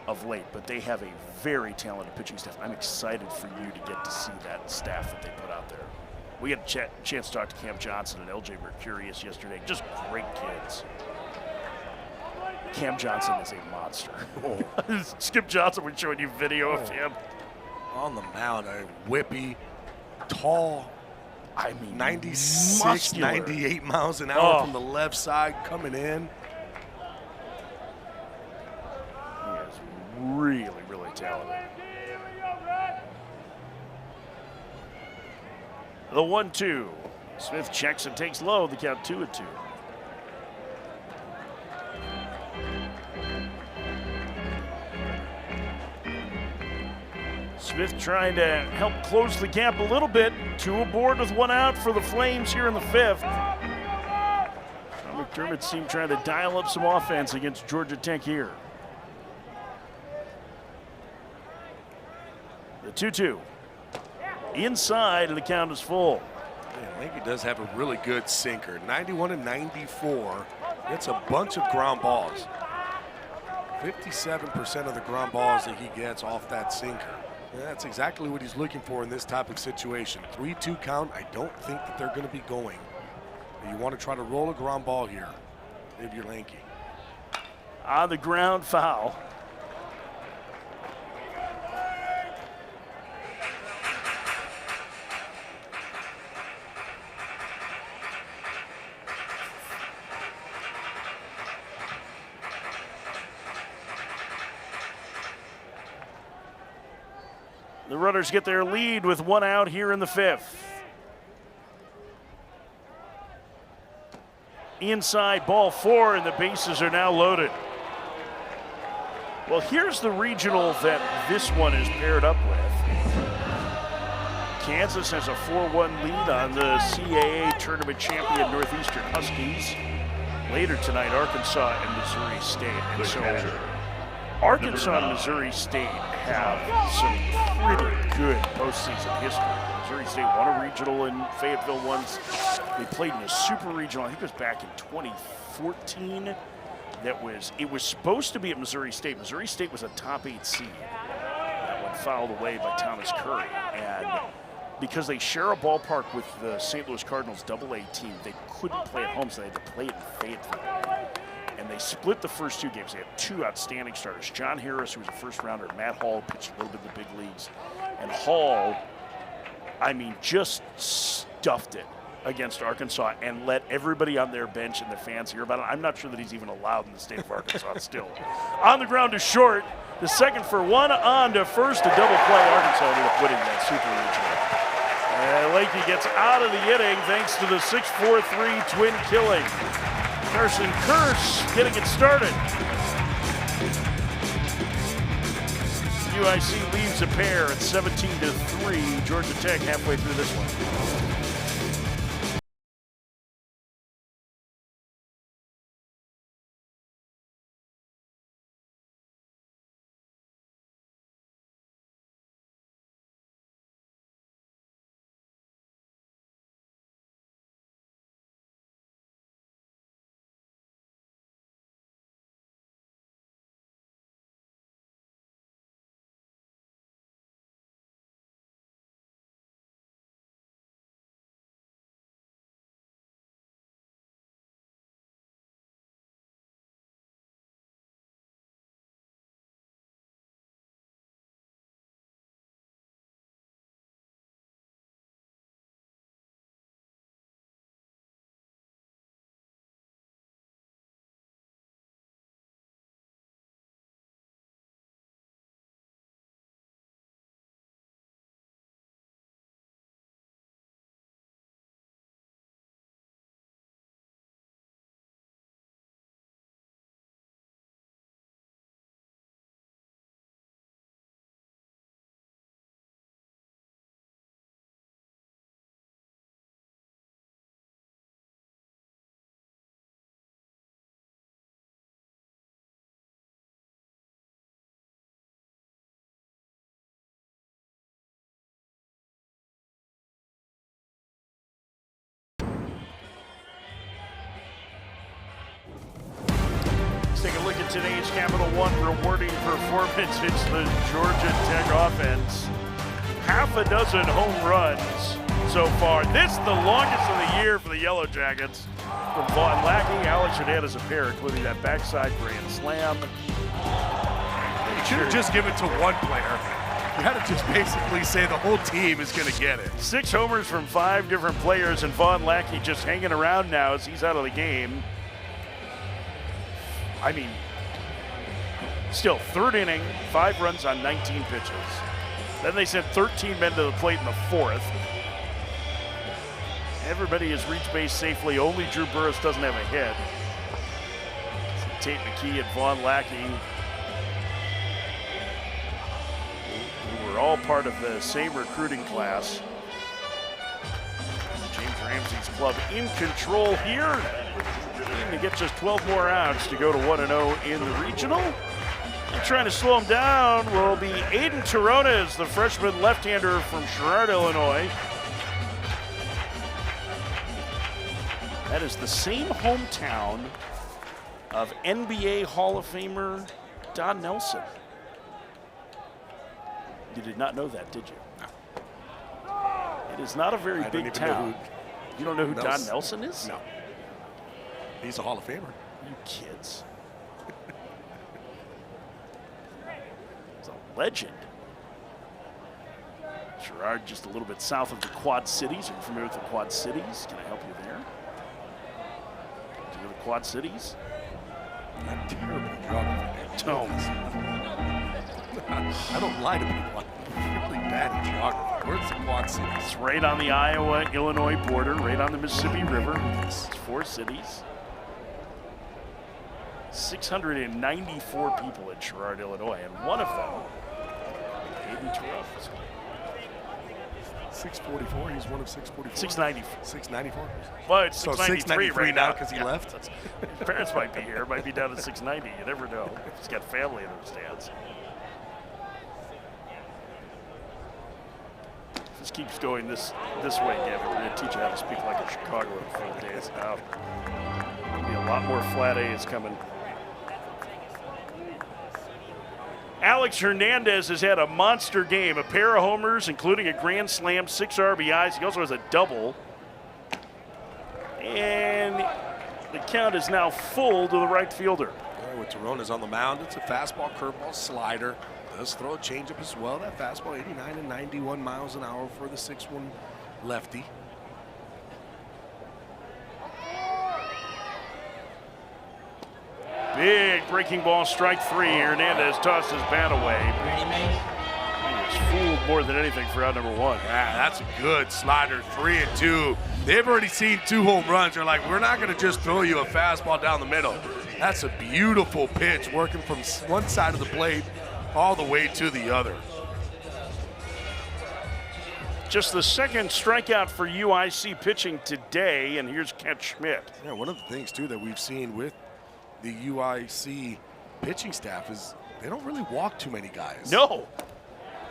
of late, but they have a very talented pitching staff. I'm excited for you to get to see that staff that they put out there. We had a chance to talk to Cam Johnson and LJ Mercurius yesterday. Just great kids. Cam Johnson is a monster. Skip Johnson was showing you video of him. On the mound, a whippy, tall, I mean, 96, muscular. 98 miles an hour Oh. from the left side coming in. He is really, really talented. The 1-2. Smith checks and takes low. The count 2-2. Smith trying to help close the gap a little bit. 2 aboard with 1 out for the Flames here in the 5th. McDermott seemed trying to dial up some offense against Georgia Tech here. The 2-2. Inside, and the count is full. Yeah, Lanky does have a really good sinker. 91 and 94. Gets a bunch of ground balls. 57% of the ground balls that he gets off that sinker. And that's exactly what he's looking for in this type of situation. 3-2 count. I don't think that they're going to be going. You want to try to roll a ground ball here if you're Lanky. On the ground, foul. The Runners get their lead with 1 out here in the 5th. Inside, ball 4, and the bases are now loaded. Well, here's the regional that this one is paired up with. Kansas has a 4-1 lead on the CAA tournament champion Northeastern Huskies. Later tonight, Arkansas and Missouri State. And so Arkansas and Missouri State have some pretty good postseason history. Missouri State won a regional in Fayetteville once. They played in a super regional, I think it was back in 2014. It was supposed to be at Missouri State. Missouri State was a top 8 seed. That one fouled away by Thomas Curry. And because they share a ballpark with the St. Louis Cardinals AA team, they couldn't play at home, so they had to play it in Fayetteville. And they split the first 2 games. They had 2 outstanding starters. John Harris, who was a first rounder, Matt Hall pitched a little bit in the big leagues. And Hall, I mean, just stuffed it against Arkansas and let everybody on their bench and the fans hear about it. I'm not sure that he's even allowed in the state of Arkansas still. On the ground to short, the second for 1, on to first, a double play. Arkansas ended up winning that super regional. And Lakey gets out of the inning thanks to the 6-4-3 twin killing. Carson Kearse getting it started. UIC leaves a pair at 17-3. Georgia Tech halfway through this one. in today's Capital One rewarding performance. It's the Georgia Tech offense. Half a dozen home runs so far. This the longest of the year for the Yellow Jackets. From Vaughn Lackey, Alex Hernandez a pair, including that backside grand slam. You should have just given it to one player. You had to just basically say the whole team is going to get it. 6 homers from 5 different players, and Vaughn Lackey just hanging around now as he's out of the game. I mean, still, 3rd inning, 5 runs on 19 pitches. Then they sent 13 men to the plate in the 4th. Everybody has reached base safely. Only Drew Burress doesn't have a hit. So Tate McKee and Vaughn Lackey, who were all part of the same recruiting class. James Ramsey's club in control here. To get just 12 more outs to go to 1-0 in the regional. And trying to slow him down will be Aiden Terrones, the freshman left-hander from Sherrard, Illinois. That is the same hometown of NBA Hall of Famer Don Nelson. You did not know that, did you? No. It is not a very big town. You don't know who Don Nelson is? No. He's a Hall of Famer. You kids. He's a legend. Sherrard just a little bit south of the Quad Cities. Are you familiar with the Quad Cities? Can I help you there? Do you know the Quad Cities? I'm terrible geography. Don't. I don't lie to people. I'm really bad in geography. Where's the Quad Cities? It's right on the Iowa-Illinois border, right on the Mississippi River. It's 4 cities. 694 people in Sherrard, Illinois, and one of them, Aiden Terrones. 644. He's one of 644. 694. 694. Well, it's So 693 right now now because he left. His parents might be here, might be down at 690. You never know. He's got family in those stands. If this keeps going this way, Gavin, we're going to teach you how to speak like a Chicagoan for 4 days now. There'll be a lot more flat A's coming. Alex Hernandez has had a monster game, a pair of homers, including a grand slam, 6 RBIs. He also has a double. And the count is now full to the right fielder. Yeah, with Terrones on the mound, it's a fastball, curveball, slider. Does throw a changeup as well. That fastball, 89 and 91 miles an hour for the 6'1" lefty. Big breaking ball, strike 3. Hernandez tossed his bat away. He was fooled more than anything for out number 1. Yeah, that's a good slider, 3-2. They've already seen 2 home runs. They're like, we're not going to just throw you a fastball down the middle. That's a beautiful pitch, working from one side of the plate all the way to the other. Just the second strikeout for UIC pitching today, and here's Kent Schmidt. Yeah, one of the things, too, that we've seen with the UIC pitching staff is they don't really walk too many guys. No.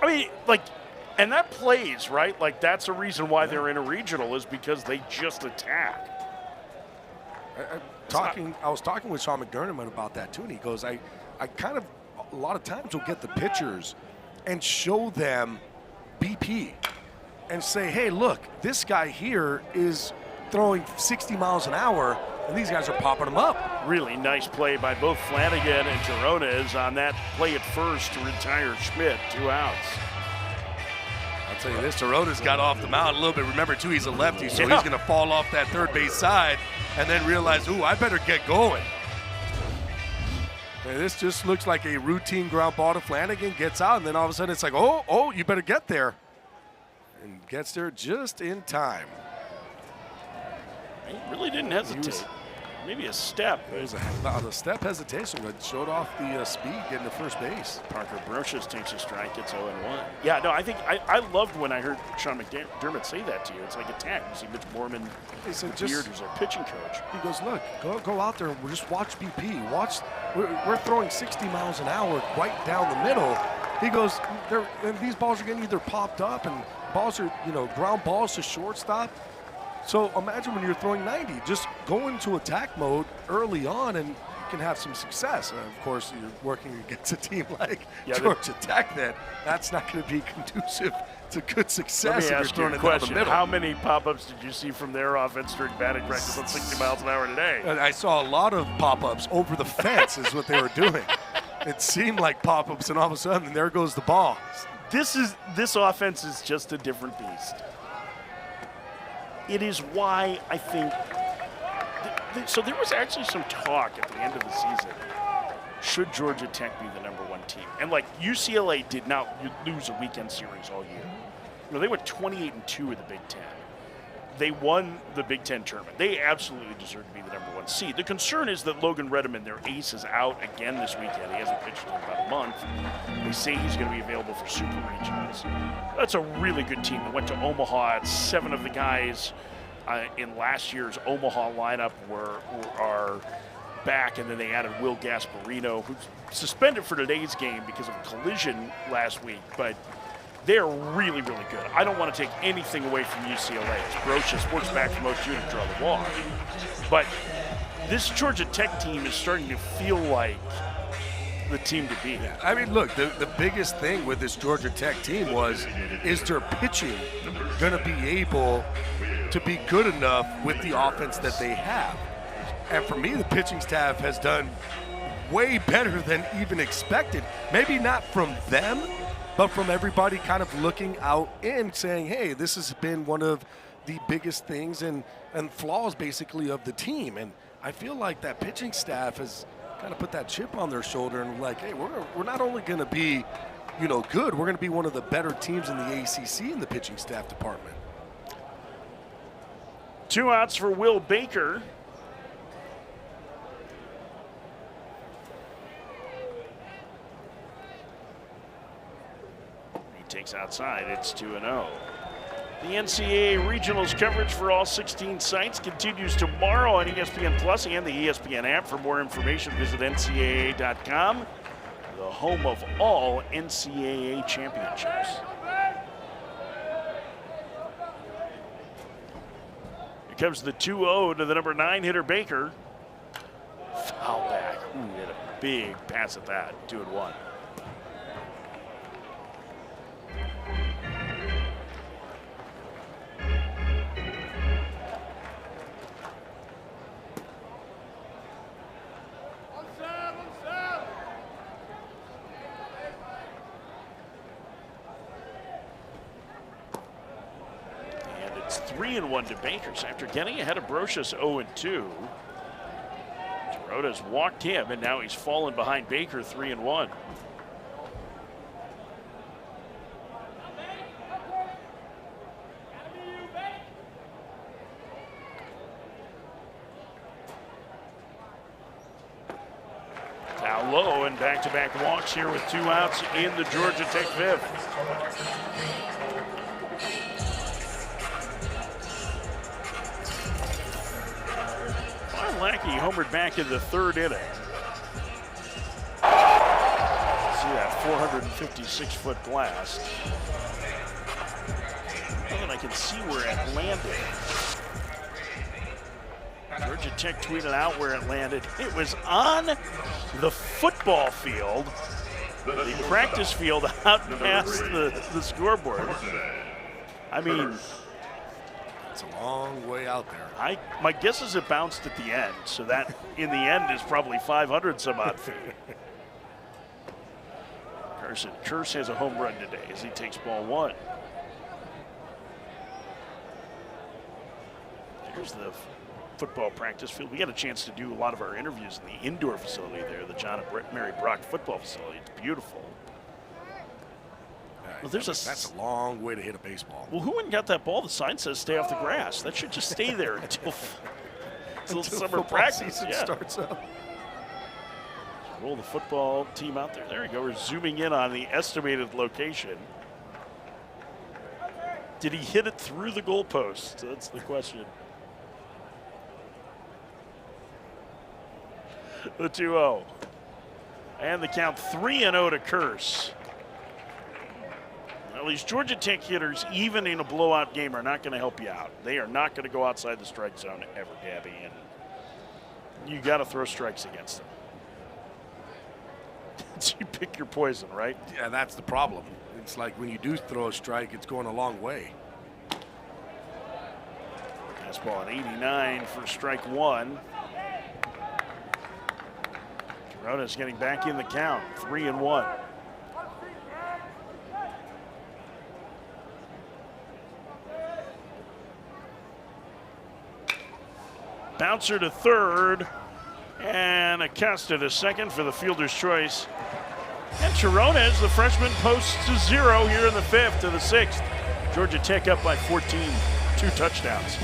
I mean, like, and that plays, right? Like, that's a reason why they're in a regional, is because they just attack. I was talking with Sean McDermott about that, too, and he goes, I kind of, a lot of times will get the pitchers and show them BP and say, hey, look, this guy here is throwing 60 miles an hour, and these guys are popping them up. Really nice play by both Flanagan and Terrones on that play at first to retire Schmidt. 2 outs. I'll tell you this, Terrones got off the mound a little bit. Remember, too, he's a lefty, so he's going to fall off that third base side and then realize, ooh, I better get going. And this just looks like a routine ground ball to Flanagan, gets out, and then all of a sudden it's like, oh, you better get there. And gets there just in time. He really didn't hesitate. Maybe a step. It was a step hesitation, but showed off the speed getting to first base. Parker Brocious takes a strike. It's 0-1. Yeah, no, I think I loved when I heard Sean McDermott say that to you. It's like attack. You see Mitch Mormon, Beard, who's our pitching coach. He goes, look, go out there and just watch BP. We're throwing 60 miles an hour right down the middle. He goes, and these balls are getting either popped up and balls are, ground balls to shortstop. So imagine when you're throwing 90, just go into attack mode early on and can have some success. Of course, you're working against a team like Yeah, Georgia Tech. That's not going to be conducive to good Let success me if you're ask you throwing a it down the question. middle. How many pop-ups did you see from their offense during batting practice at 60 miles an hour today? And I saw a lot of pop-ups over the fence is what they were doing. It seemed like pop-ups, and all of a sudden, there goes the ball. This offense is just a different beast. It is why I think. So there was actually some talk at the end of the season. Should Georgia Tech be the #1 team? And like UCLA did not lose a weekend series all year. They went 28-2 in the Big Ten. They won the Big Ten tournament. They absolutely deserve to be the #1 seed. The concern is that Logan Redeman, their ace, is out again this weekend. He hasn't pitched in about a month. They say he's going to be available for Super Regionals. That's a really good team. They went to Omaha. 7 of the guys in last year's Omaha lineup are back, and then they added Will Gasparino, who's suspended for today's game because of a collision last week, but they're really, really good. I don't want to take anything away from UCLA. As Brocious works back from 0-2 to draw the walk. But this Georgia Tech team is starting to feel like the team to beat. I mean, look, the biggest thing with this Georgia Tech team is their pitching going to be able to be good enough with the offense that they have. And for me, the pitching staff has done way better than even expected. Maybe not from them, but from everybody kind of looking out and saying, hey, this has been one of the biggest things and flaws basically of the team. And I feel like that pitching staff has kind of put that chip on their shoulder and like, hey, we're not only going to be, good, we're going to be one of the better teams in the ACC in the pitching staff department. 2 outs for Will Baker. He takes outside. It's 2-0. The NCAA Regionals coverage for all 16 sites continues tomorrow on ESPN Plus and the ESPN app. For more information, visit ncaa.com, the home of all NCAA championships. Here comes the 2-0 to the #9 hitter, Baker. Foul back. Ooh, he had a big pass at that. 2-1. It's 3-1 to Bakers after getting ahead of Brocious 0-2. Geroda's walked him, and now he's fallen behind Baker 3-1. Now low and back-to-back walks here with 2 outs in the Georgia Tech 5th. Lackey homered back in the 3rd inning. See that 456-foot blast. And I can see where it landed. Georgia Tech tweeted out where it landed. It was on the football field, the practice field out past the scoreboard. I mean, it's a long way out there. My guess is it bounced at the end, so that in the end is probably 500 some odd feet. Carson Kearse has a home run today as he takes ball 1. Here's the football practice field. We had a chance to do a lot of our interviews in the indoor facility there, the John and Mary Brock football facility. It's beautiful. Well, That's a long way to hit a baseball. Well, who went and got that ball? The sign says stay off the grass. That should just stay there until summer practice starts up. Roll the football team out there. There we go. We're zooming in on the estimated location. Did he hit it through the goalpost? That's the question. The 2-0. And the count 3-0 to Kearse. Well, these Georgia Tech hitters, even in a blowout game, are not going to help you out. They are not going to go outside the strike zone ever, Gabby. And You got to throw strikes against him. So you pick your poison, right? Yeah, that's the problem. It's like when you do throw a strike, it's going a long way. Fastball at 89 for strike one. Corona's getting back in the count, 3-1. Bouncer to third, and Acosta to second for the fielder's choice. And Chirones, the freshman, posts to 0 here in the 5th to the 6th. Georgia Tech up by 14, 2 touchdowns.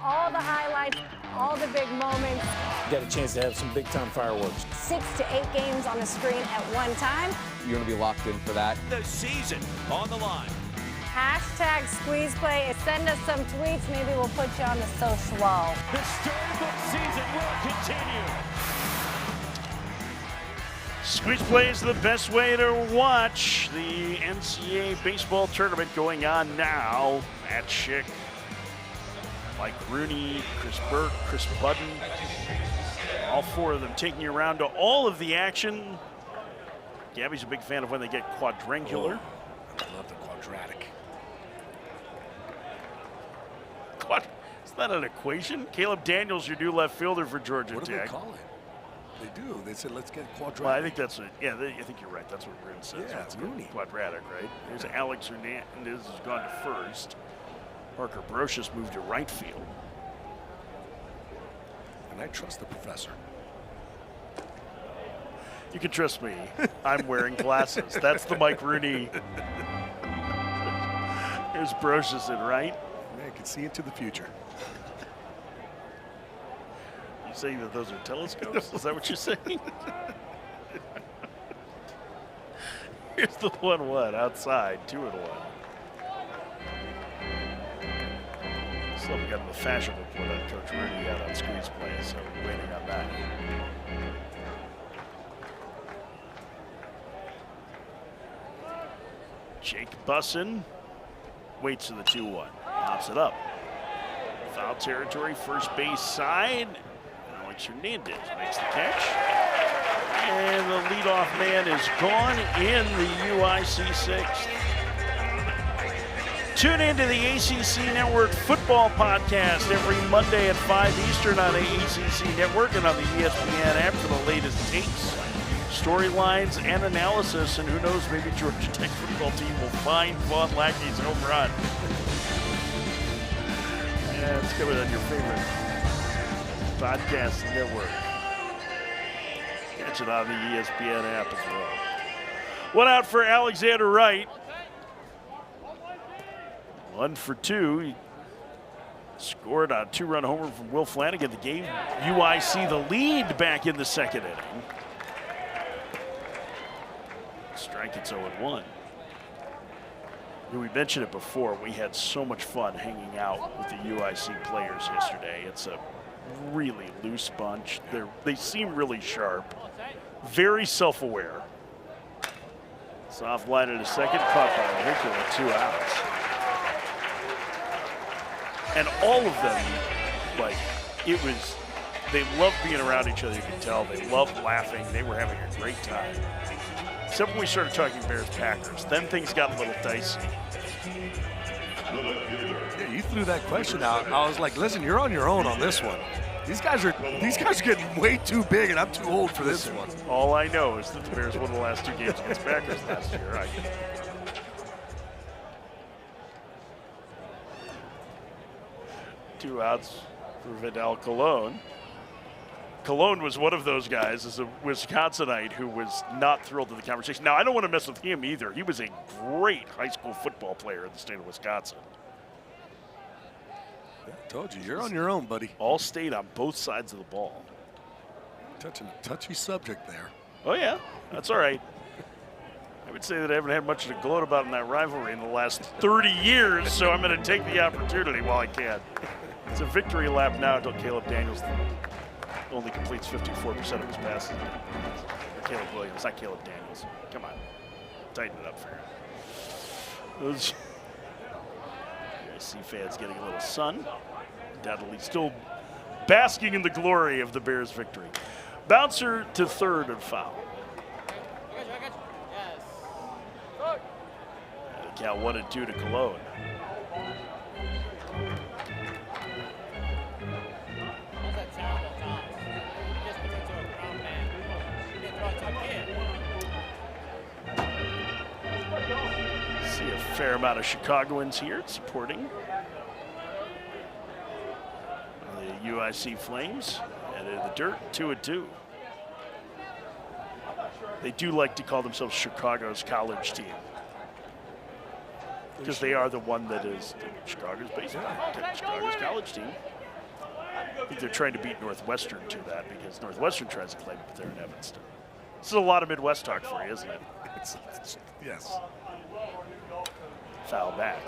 All the highlights, all the big moments. Get a chance to have some big-time fireworks. 6 to 8 games on the screen at one time. You're going to be locked in for that. The season on the line. Hashtag squeeze play. Send us some tweets. Maybe we'll put you on the social wall. The storybook season will continue. Squeeze play is the best way to watch the NCAA baseball tournament going on now at Schick. Mike Rooney, Chris Burke, Chris Budden, all 4 of them taking you around to all of the action. Gabby's a big fan of when they get quadrangular. I love the quadratic. Is that an equation? Caleb Daniels, your new left fielder for Georgia What do Tech. they call it? They do. They said, let's get quadratic. Well, I think that's it. Yeah, I think you're right. That's what Bryn says. Yeah, it's Rooney. Quadratic, right? There's Alex Hernandez has gone to first. Parker Brocious moved to right field. And I trust the professor. You can trust me. I'm wearing glasses. That's the Mike Rooney. Here's Brocious in right. Man, I can see into the future. You saying that those are telescopes? Is that what you're saying? Here's the 1-1 outside, 2-1. Still haven't gotten the fashion report on Coach Rooney out on squeeze play, so we're waiting on that. Jake Bussin waits for the 2-1, pops it up. Foul territory, first base side. Alex Hernandez makes the catch. And the leadoff man is gone in the UIC 6th. Tune into the ACC Network Football Podcast every Monday at 5 Eastern on the ACC Network and on the ESPN app for the latest takes, storylines, and analysis. And who knows, maybe Georgia Tech football team will find Vaughn Lackey's home run. Yeah, it's coming on your favorite podcast network. Catch it on the ESPN app as well. One out for Alexander Wright. 1 for 2. He scored a 2-run homer from Will Flanagan that gave UIC the lead back in the second inning. Strike, it's 0-1. We mentioned it before. We had so much fun hanging out with the UIC players yesterday. It's a really loose bunch. They seem really sharp, very self-aware. Soft line in a second, caught by Hinkle with 2 outs. And all of them, like, they loved being around each other, you could tell. They loved laughing. They were having a great time. Except when we started talking Bears-Packers. Then things got a little dicey. Yeah, you threw that question out. I was like, listen, you're on your own on this one. These guys are getting way too big, and I'm too old for this one. All I know is that the Bears won the last 2 games against Packers last year. 2 outs for Vidal Colon. Colon was one of those guys as a Wisconsinite who was not thrilled with the conversation. Now, I don't want to mess with him either. He was a great high school football player in the state of Wisconsin. Yeah, I told you, you're on your own, buddy. All state on both sides of the ball. Touching a touchy subject there. Oh, yeah, that's all right. I would say that I haven't had much to gloat about in that rivalry in the last 30 years, so I'm going to take the opportunity while I can. It's a victory lap now until Caleb Daniels only completes 54% of his passes. Caleb Williams, not Caleb Daniels. Come on, tighten it up for him. Those USC fans getting a little sun. Undoubtedly still basking in the glory of the Bears' victory. Bouncer to third and foul. The count 1-2 to Cologne. See a fair amount of Chicagoans here supporting the UIC Flames. And in the dirt, 2-2. They do like to call themselves Chicago's college team, because they are the one that is Chicago's baseball, Chicago's college team. I think they're trying to beat Northwestern to that, because Northwestern tries to claim it, but they're in Evanston. This is a lot of Midwest talk for you, isn't it? Yes. Foul back.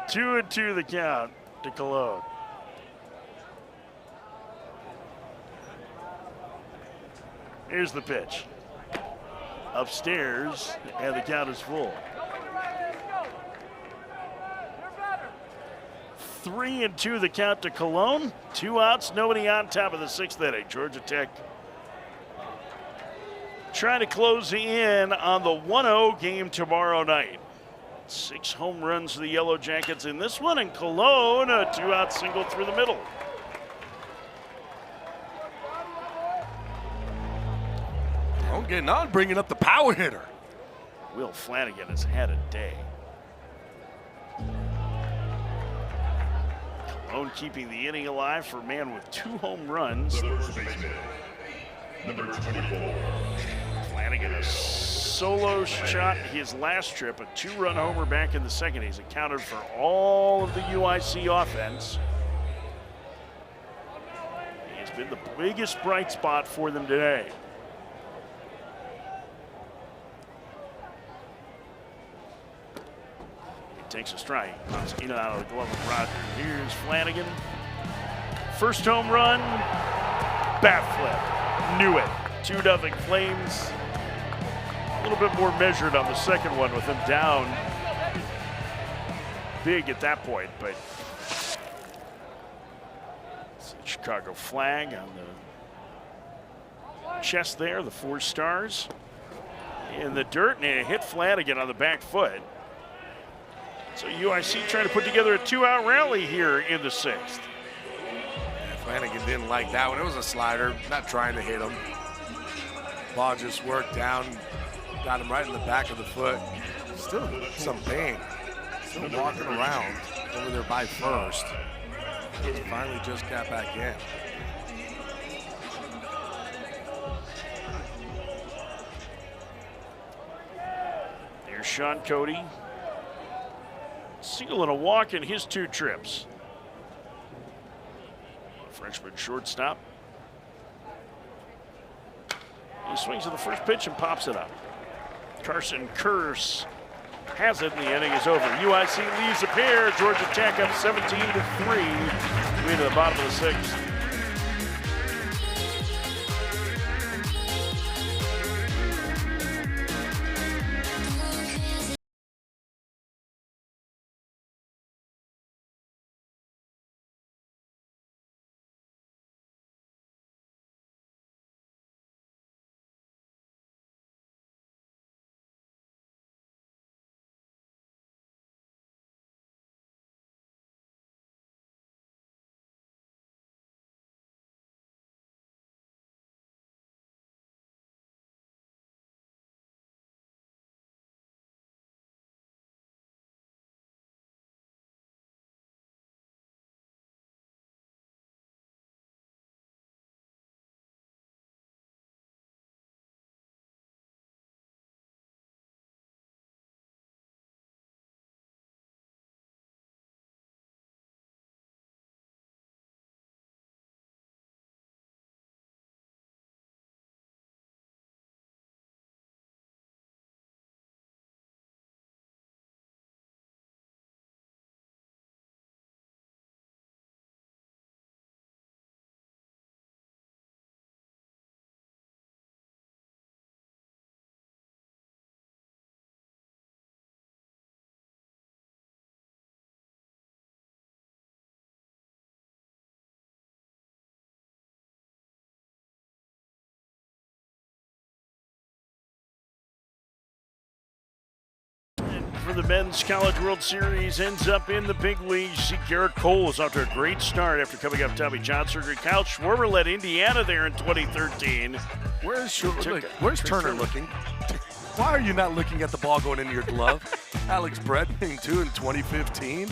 Two and two the count to Cologne. Here's the pitch. Upstairs, and the count is full. 3-2 the count to Cologne. 2 outs, nobody on, top of the 6th inning. Georgia Tech trying to close in on the 1-0 game tomorrow night. 6 home runs for the Yellow Jackets in this one, and Cologne a 2-out single through the middle. Cologne getting on, bringing up the power hitter. Will Flanagan has had a day. Cologne keeping the inning alive for a man with 2 home runs. The first baseman, number 24. Flanagan a solo shot his last trip, a 2-run homer back in the second. He's accounted for all of the UIC offense. He's been the biggest bright spot for them today. He takes a strike, comes in and out of the glove of Roger. Here's Flanagan. First home run, bat flip, knew it. 2-0 Flames. A little bit more measured on the second one with him down big at that point, but it's the Chicago flag on the chest there, the 4 stars in the dirt, and it hit Flanagan on the back foot. So UIC trying to put together a 2-out rally here in the 6th. Yeah, Flanagan didn't like that one. It was a slider, not trying to hit him. Ball just worked down. Got him right in the back of the foot. Still some pain. Still walking around over there by first. He finally just got back in. Sean Cody. Single and a walk in his 2 trips. Freshman shortstop. He swings to the first pitch and pops it up. Carson Curse has it, and the inning is over. UIC leaves a pair. Georgia Tech up 17-3. Way to the bottom of the 6th. For the Men's College World Series ends up in the big leagues. See, Garrett Cole was off to a great start after coming up Tommy John surgery. Kyle Schwarber led Indiana there in 2013. Where's Turner looking? Why are you not looking at the ball going into your glove? Alex Bredman, too, in 2015.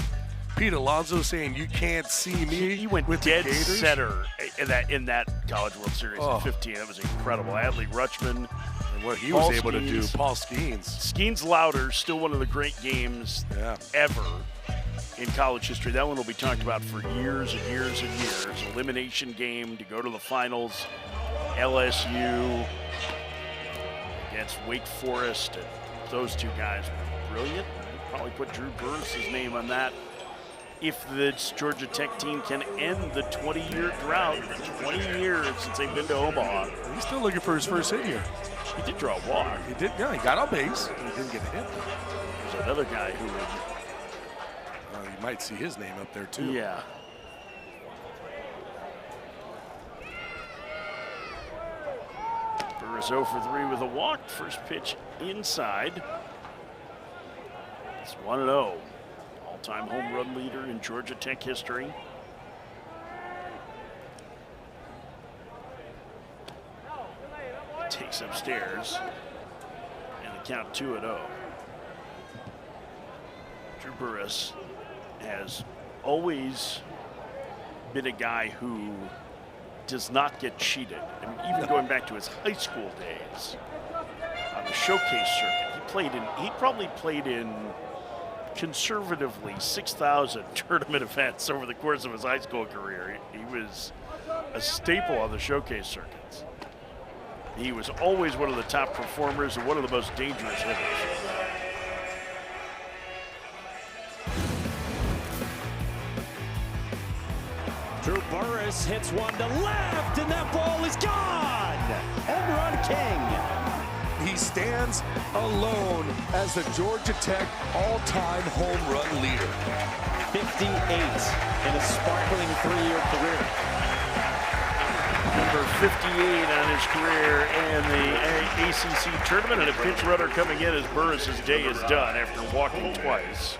Pete Alonso saying, "You can't see me." He went with dead the Gators. center in that College World Series in 15. That was incredible. Adley Rutschman. And what he Paul was able to do, Skeens. Paul Skeens. Skeens Louder, still one of the great games ever in college history. That one will be talked about for years and years and years. Elimination game to go to the finals. LSU against Wake Forest. And those 2 guys were brilliant. Probably put Drew Burris' name on that. If the Georgia Tech team can end the 20-year drought, 20 years since they've been to Omaha. He's still looking for his first hit here. He did draw a walk. He did, yeah, he got on base. He didn't get a hit. There's another guy who would. You might see his name up there, too. Yeah. Burris 0 for 3 with a walk. First pitch inside. It's 1-0. All-time home run leader in Georgia Tech history. Takes upstairs. And the count 2-0. Drew Burris has always been a guy who does not get cheated. I mean, even going back to his high school days on the showcase circuit, he probably played in conservatively 6,000 tournament events over the course of his high school career. He was a staple on the showcase circuits. He was always one of the top performers and one of the most dangerous hitters. Drew Burris hits one to left, and that ball is gone. Home run king. He stands alone as the Georgia Tech all-time home run leader. 58 in a sparkling 3-year career. Number 58 on his career in the ACC tournament, and a pinch runner coming in as Burris' day is done after walking twice.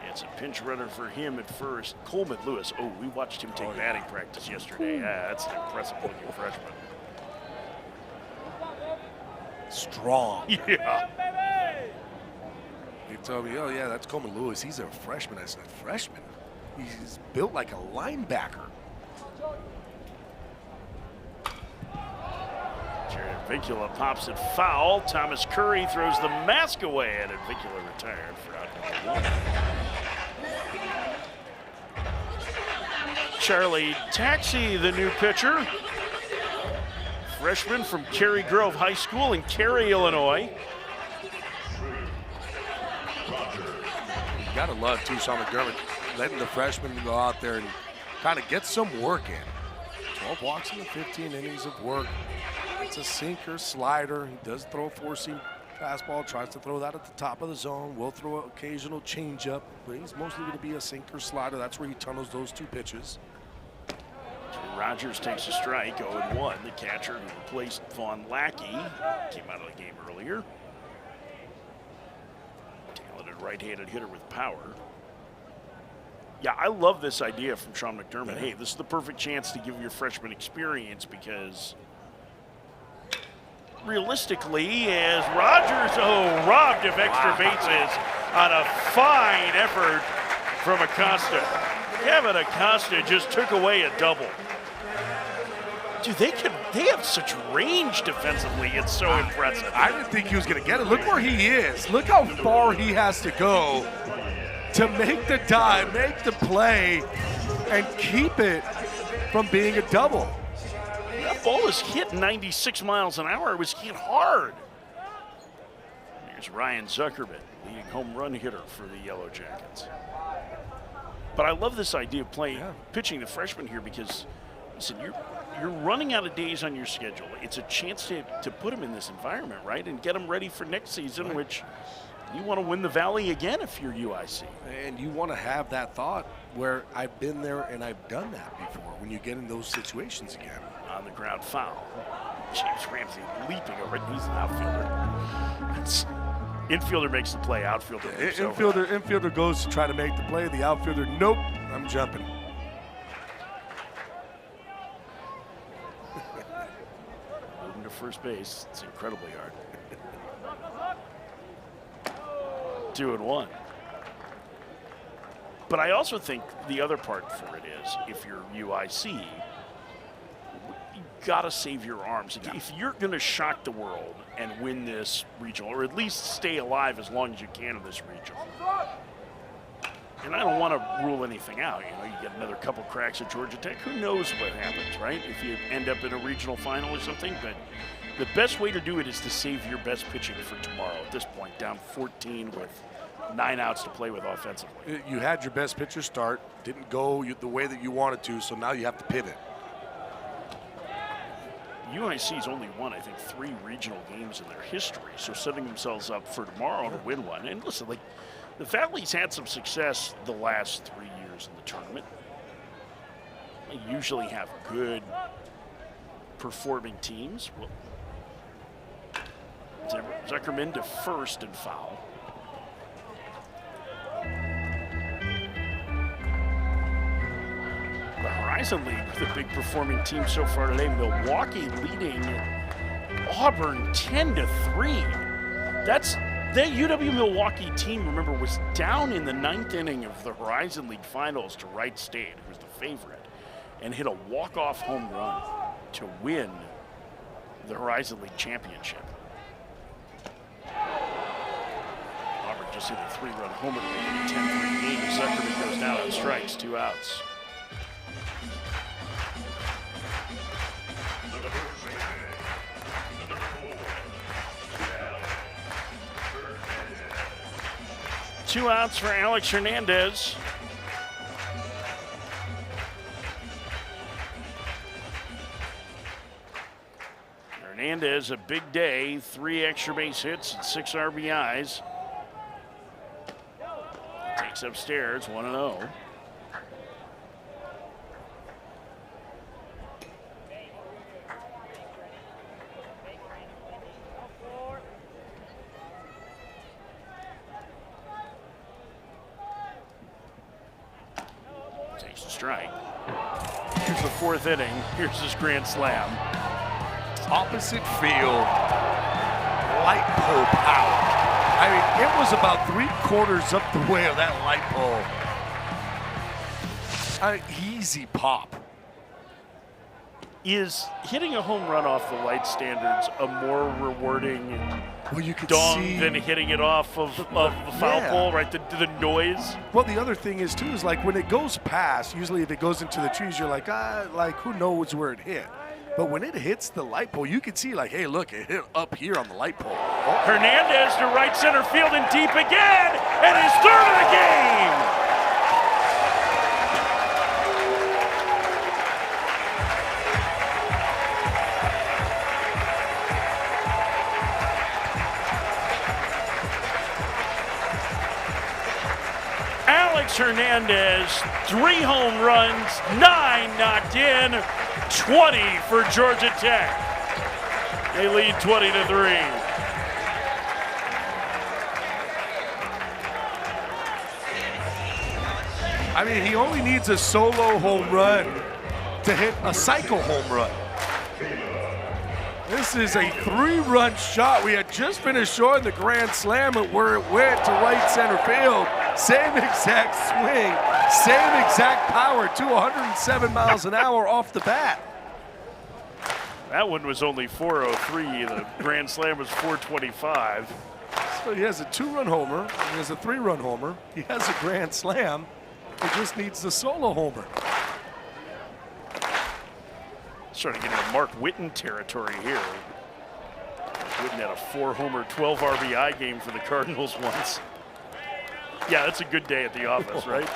It's a pinch runner for him at first. Coleman Lewis. Oh, we watched him take batting practice yesterday. Yeah, that's an impressive looking freshman. Strong. Yeah. You told me, oh yeah, that's Coleman Lewis. He's a freshman. I said, freshman? He's built like a linebacker. Jared Avicula pops it foul. Thomas Curry throws the mask away, and Avicula retired for out number 1. Charlie Taxi, the new pitcher. Freshman from Cary Grove High School in Cary, Illinois. You gotta love too, Sean McDermott letting the freshman go out there and kind of get some work in. 12 walks in the 15 innings of work. It's a sinker, slider. He does throw a four-seam fastball, tries to throw that at the top of the zone. Will throw an occasional changeup, but he's mostly going to be a sinker, slider. That's where he tunnels those two pitches. Rogers takes a strike, 0-1. The catcher who replaced Vaughn Lackey came out of the game earlier. Talented right-handed hitter with power. Yeah, I love this idea from Sean McDermott. Hey, this is the perfect chance to give your freshman experience because realistically, as Rogers, robbed of extra bases on a fine effort from Acosta. Kevin Acosta just took away a double. Dude, they have such range defensively. It's so impressive. I didn't think he was going to get it. Look where he is. Look how far he has to go to make the dive, make the play, and keep it from being a double. That ball was hit 96 miles an hour. It was hit hard. Here's Ryan Zuckerman, leading home run hitter for the Yellow Jackets. But I love this idea of pitching the freshman here because, listen, you're running out of days on your schedule. It's a chance to put him in this environment, right, and get him ready for next season, which you want to win the Valley again if you're UIC. And you want to have that thought where I've been there and I've done that before when you get in those situations again. On the ground foul. James Ramsey leaping over it. He's an outfielder. Infielder makes the play, outfielder moves over. Infielder goes to try to make the play. The outfielder, nope, I'm jumping. Moving to first base, it's incredibly hard. 2-1. But I also think the other part for it is, if you're UIC, you gotta save your arms. Yeah. If you're gonna shock the world and win this regional, or at least stay alive as long as you can in this regional, and I don't want to rule anything out. You know, you get another couple cracks at Georgia Tech. Who knows what happens, right? If you end up in a regional final or something. But the best way to do it is to save your best pitching for tomorrow. At this point, down 14 with 9 outs to play with offensively. You had your best pitcher start, didn't go the way that you wanted to, so now you have to pivot. UIC's only won, I think, 3 regional games in their history, so setting themselves up for tomorrow to win one. And listen, like, the Valley's had some success the last 3 years in the tournament. They usually have good performing teams. Well, Zuckerman to first and foul. The Horizon League with a big performing team so far today. Milwaukee leading Auburn 10-3. That UW-Milwaukee team, remember, was down in the 9th inning of the Horizon League Finals to Wright State, who was the favorite, and hit a walk-off home run to win the Horizon League Championship. Auburn just hit a 3-run homer to make it a 10-3 game. Zuckerman goes down on strikes, 2 outs. Two outs for Alex Hernandez. Hernandez, a big day, 3 extra base hits and 6 RBIs. Takes upstairs, 1-0. Takes a strike. Here's the 4th inning. Here's his grand slam. Opposite field, light pole power. I mean, it was about 3/4 up the way of that light pole. Easy pop. Is hitting a home run off the light standards a more rewarding dong than hitting it off of the foul pole, right? The noise. Well, the other thing is too is like when it goes past. Usually, if it goes into the trees, you're like who knows where it hit. But when it hits the light pole, you can see like, hey, look, it hit up here on the light pole. Oh. Hernandez to right center field and deep again, and his third of the game. Alex Hernandez, 3 home runs, 9 knocked in, 20 for Georgia Tech. They lead 20-3. I mean, he only needs a solo home run to hit a cycle home run. This is a 3-run shot. We had just finished showing the grand slam at where it went to right center field. Same exact swing, same exact power, 107 miles an hour off the bat. That one was only 403. The grand slam was 425. So he has a 2-run homer. He has a 3-run homer. He has a grand slam. He just needs the solo homer. Starting to get into Mark Whitten territory here. Whitten had a 4-homer, 12 RBI game for the Cardinals once. Yeah, that's a good day at the office, right?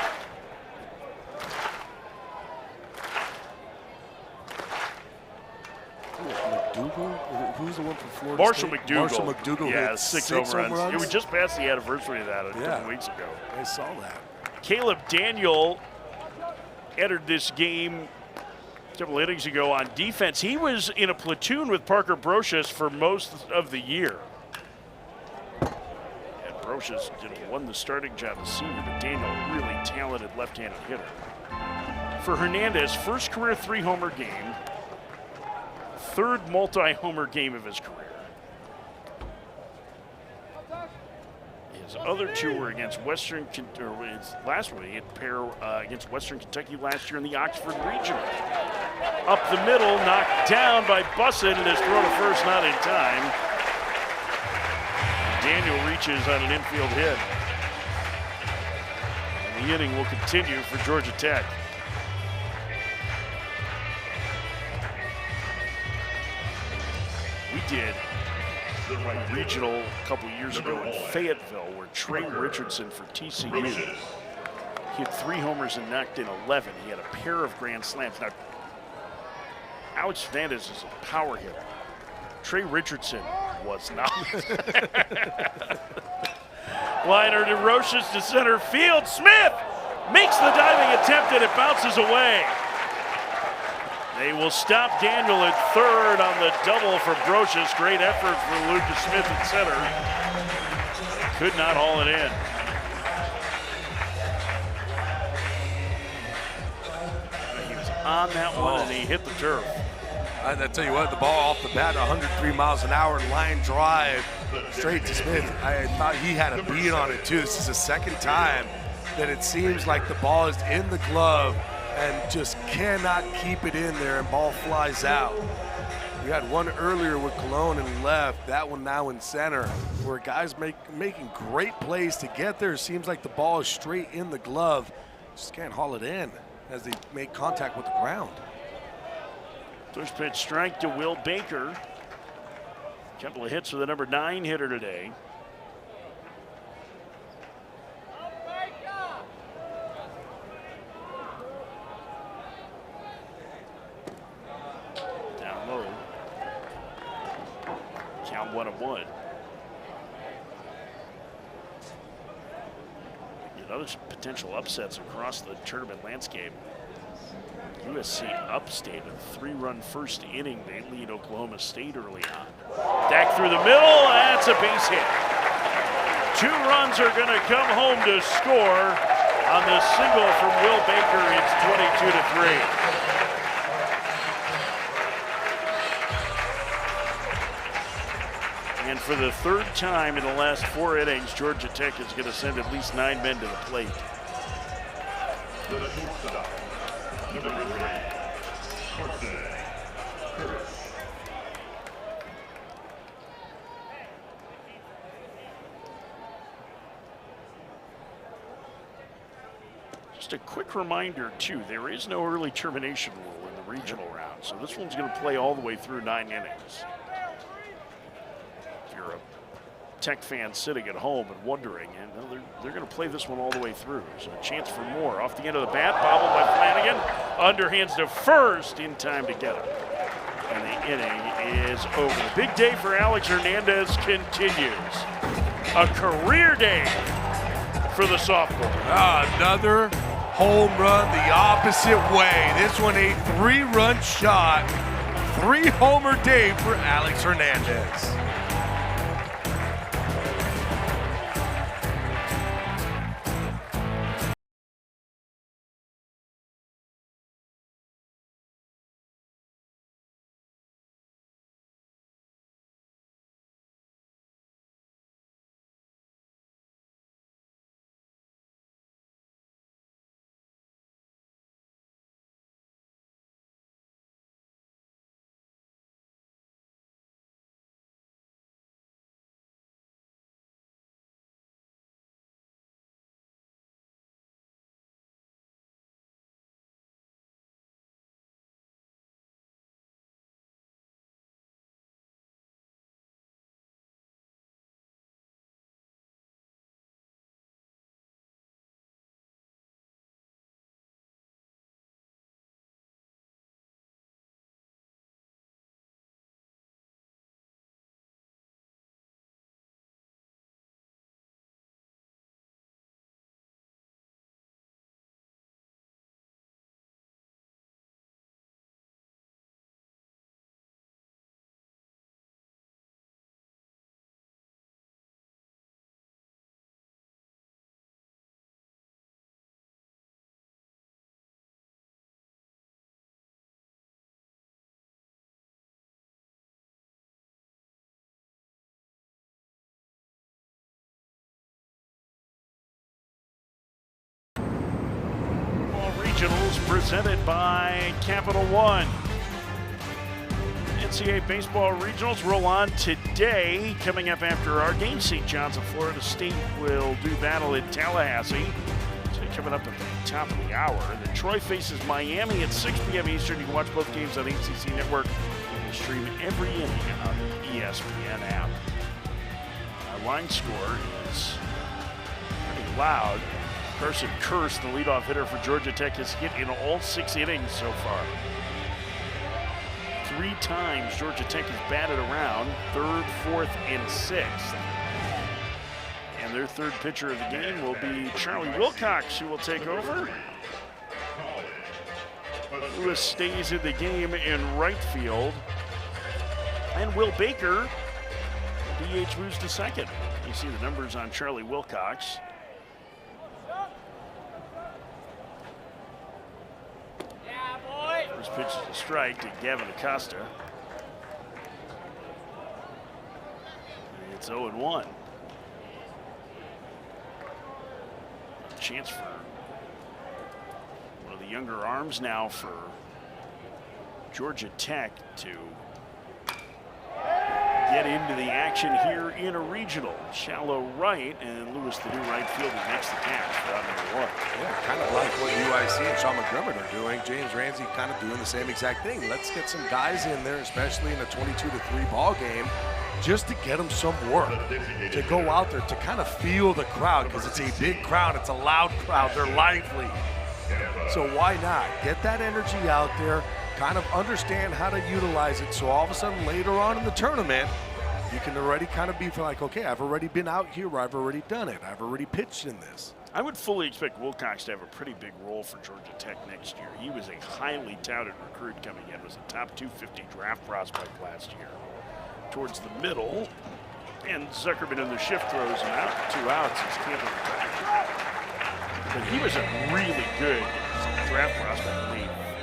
McDougal? Who's the one from Florida Marshall State? McDougal. Marshall McDougal. Yeah, hit 6 home home runs. runs. Yeah, we just passed the anniversary of that a couple weeks ago. I saw that. Caleb Daniel entered this game several innings ago on defense. He was in a platoon with Parker Brocious for most of the year. And Brocious won the starting job as senior, but Daniel, really talented left-handed hitter. For Hernandez, first career 3-homer game, 3rd multi-homer game of his career. His other 2 were against Western, or his last one, he had a pair against Western Kentucky last year in the Oxford Regional. Up the middle, knocked down by Bussin, and his throw to first not in time. And Daniel reaches on an infield hit. And the inning will continue for Georgia Tech. We did the regional a couple years ago in Fayetteville, where Trey Richardson for TCU hit 3 homers and knocked in 11. He had a pair of grand slams. Now, Alex Hernandez is a power hitter. Trey Richardson was not. Liner to Roches to center field. Smith makes the diving attempt and it bounces away. They will stop Daniel at 3rd on the double for Brocious. Great effort for Lucas Smith at center. Could not haul it in. He was on that one and he hit the turf. I tell you what, the ball off the bat, 103 miles an hour, line drive, straight to Smith. I thought he had a beat on it too. This is the 2nd time that it seems like the ball is in the glove and just cannot keep it in there, and ball flies out. We had one earlier with Cologne and left, that one now in center, where guys making great plays to get there. Seems like the ball is straight in the glove, just can't haul it in as they make contact with the ground. First pitch strike to Will Baker. Couple of hits for the number 9 hitter today. Down low. Count 1-1. Other potential upsets across the tournament landscape. USC upstate a 3-run first inning. They lead Oklahoma State early on. Back through the middle, that's a base hit. 2 runs are going to come home to score on the single from Will Baker. It's 22-3. And for the 3rd time in the last 4 innings, Georgia Tech is going to send at least 9 men to the plate. Just a quick reminder, too, there is no early termination rule in the regional round, so this one's going to play all the way through 9 innings. If you're a Tech fan sitting at home and wondering, they're going to play this one all the way through. So a chance for more. Off the end of the bat, bobbled by Flanagan. Underhands to first in time to get him. And the inning is over. The big day for Alex Hernandez continues. A career day for the sophomore. Another home run the opposite way. This one a 3-run shot. 3-homer day for Alex Hernandez. Regionals presented by Capital One. NCAA baseball regionals roll on today. Coming up after our game, St. John's of Florida State will do battle in Tallahassee. So coming up at the top of the hour. Then Troy faces Miami at 6 p.m. Eastern. You can watch both games on the ACC Network. We'll stream every inning on the ESPN app. Our line score is pretty loud. Carson Kearse, the leadoff hitter for Georgia Tech, has hit in all 6 innings so far. 3 times Georgia Tech has batted around, 3rd, 4th, and 6th. And their third pitcher of the game will be Charlie Wilcox, who will take over. Lewis stays in the game in right field. And Will Baker, DH, moves to second. You see the numbers on Charlie Wilcox. First pitch is a strike to Gavin Acosta. It's 0-1. Chance for one of the younger arms now for Georgia Tech to get into the action here in a regional. Shallow right, and Lewis, the new right fielder, makes the catch for out number 1. Yeah, kind of like what UIC and Sean McDermott are doing. James Ramsey kind of doing the same exact thing. Let's get some guys in there, especially in a 22-3 ball game, just to get them some work, to go out there, to kind of feel the crowd, because it's a big crowd, it's a loud crowd, they're lively. So why not? Get that energy out there, kind of understand how to utilize it, so all of a sudden later on in the tournament, you can already kind of be like, okay, I've already been out here, I've already done it, I've already pitched in this. I would fully expect Wilcox to have a pretty big role for Georgia Tech next year. He was a highly touted recruit coming in, was a top 250 draft prospect last year. Towards the middle, and Zuckerman in the shift throws him out. 2 outs, he's camping back. But he was a really good draft prospect.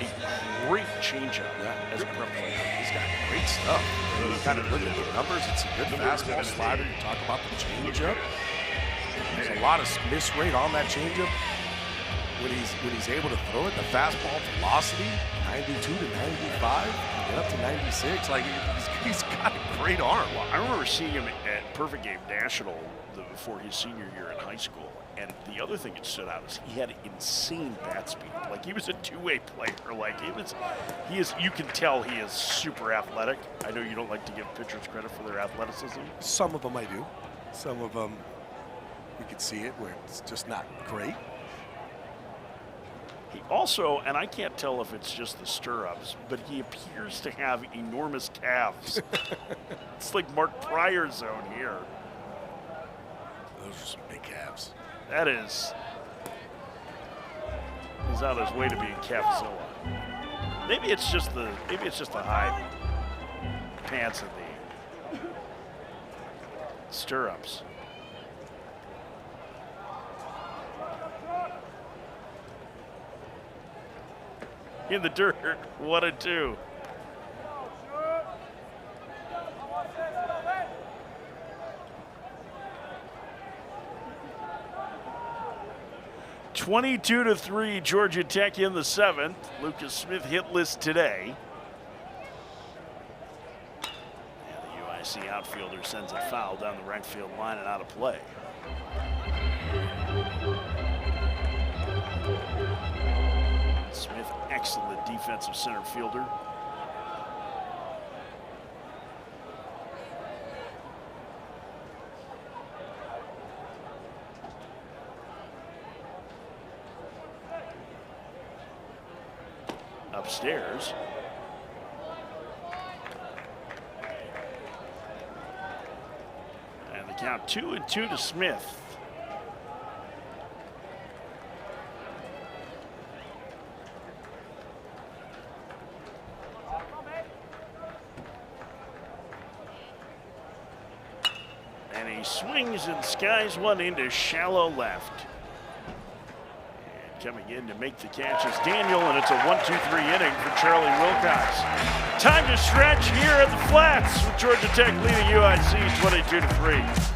A great changeup as a prep player. He's got great stuff. You kind of look at the numbers, it's a good fastball slider. You talk about the changeup. There's a lot of miss rate on that changeup. When he's able to throw it, the fastball velocity, 92 to 95. get up to 96. Like, he's got a great arm. Well, I remember seeing him at Perfect Game National before his senior year in high school. And the other thing that stood out is he had insane bat speed. Like, he was a two-way player. Like, you can tell he is super athletic. I know you don't like to give pitchers credit for their athleticism. Some of them I do. Some of them, we could see it where it's just not great. He also, and I can't tell if it's just the stirrups, but he appears to have enormous calves. It's like Mark Pryor's zone here. Those are some big calves. That is, he's on his way to being Calfzilla. Maybe it's just the high pants and the stirrups. In the dirt, 1-2. (22-3), Georgia Tech in the 7th. Lucas Smith hitless today. And the UIC outfielder sends a foul down the right field line and out of play. Smith, excellent defensive center fielder. Upstairs. And the count 2-2 to Smith. And he swings and skies one into shallow left. Coming in to make the catch is Daniel, and it's a 1-2-3 inning for Charlie Wilcox. Time to stretch here at the Flats with Georgia Tech leading UIC 22-3.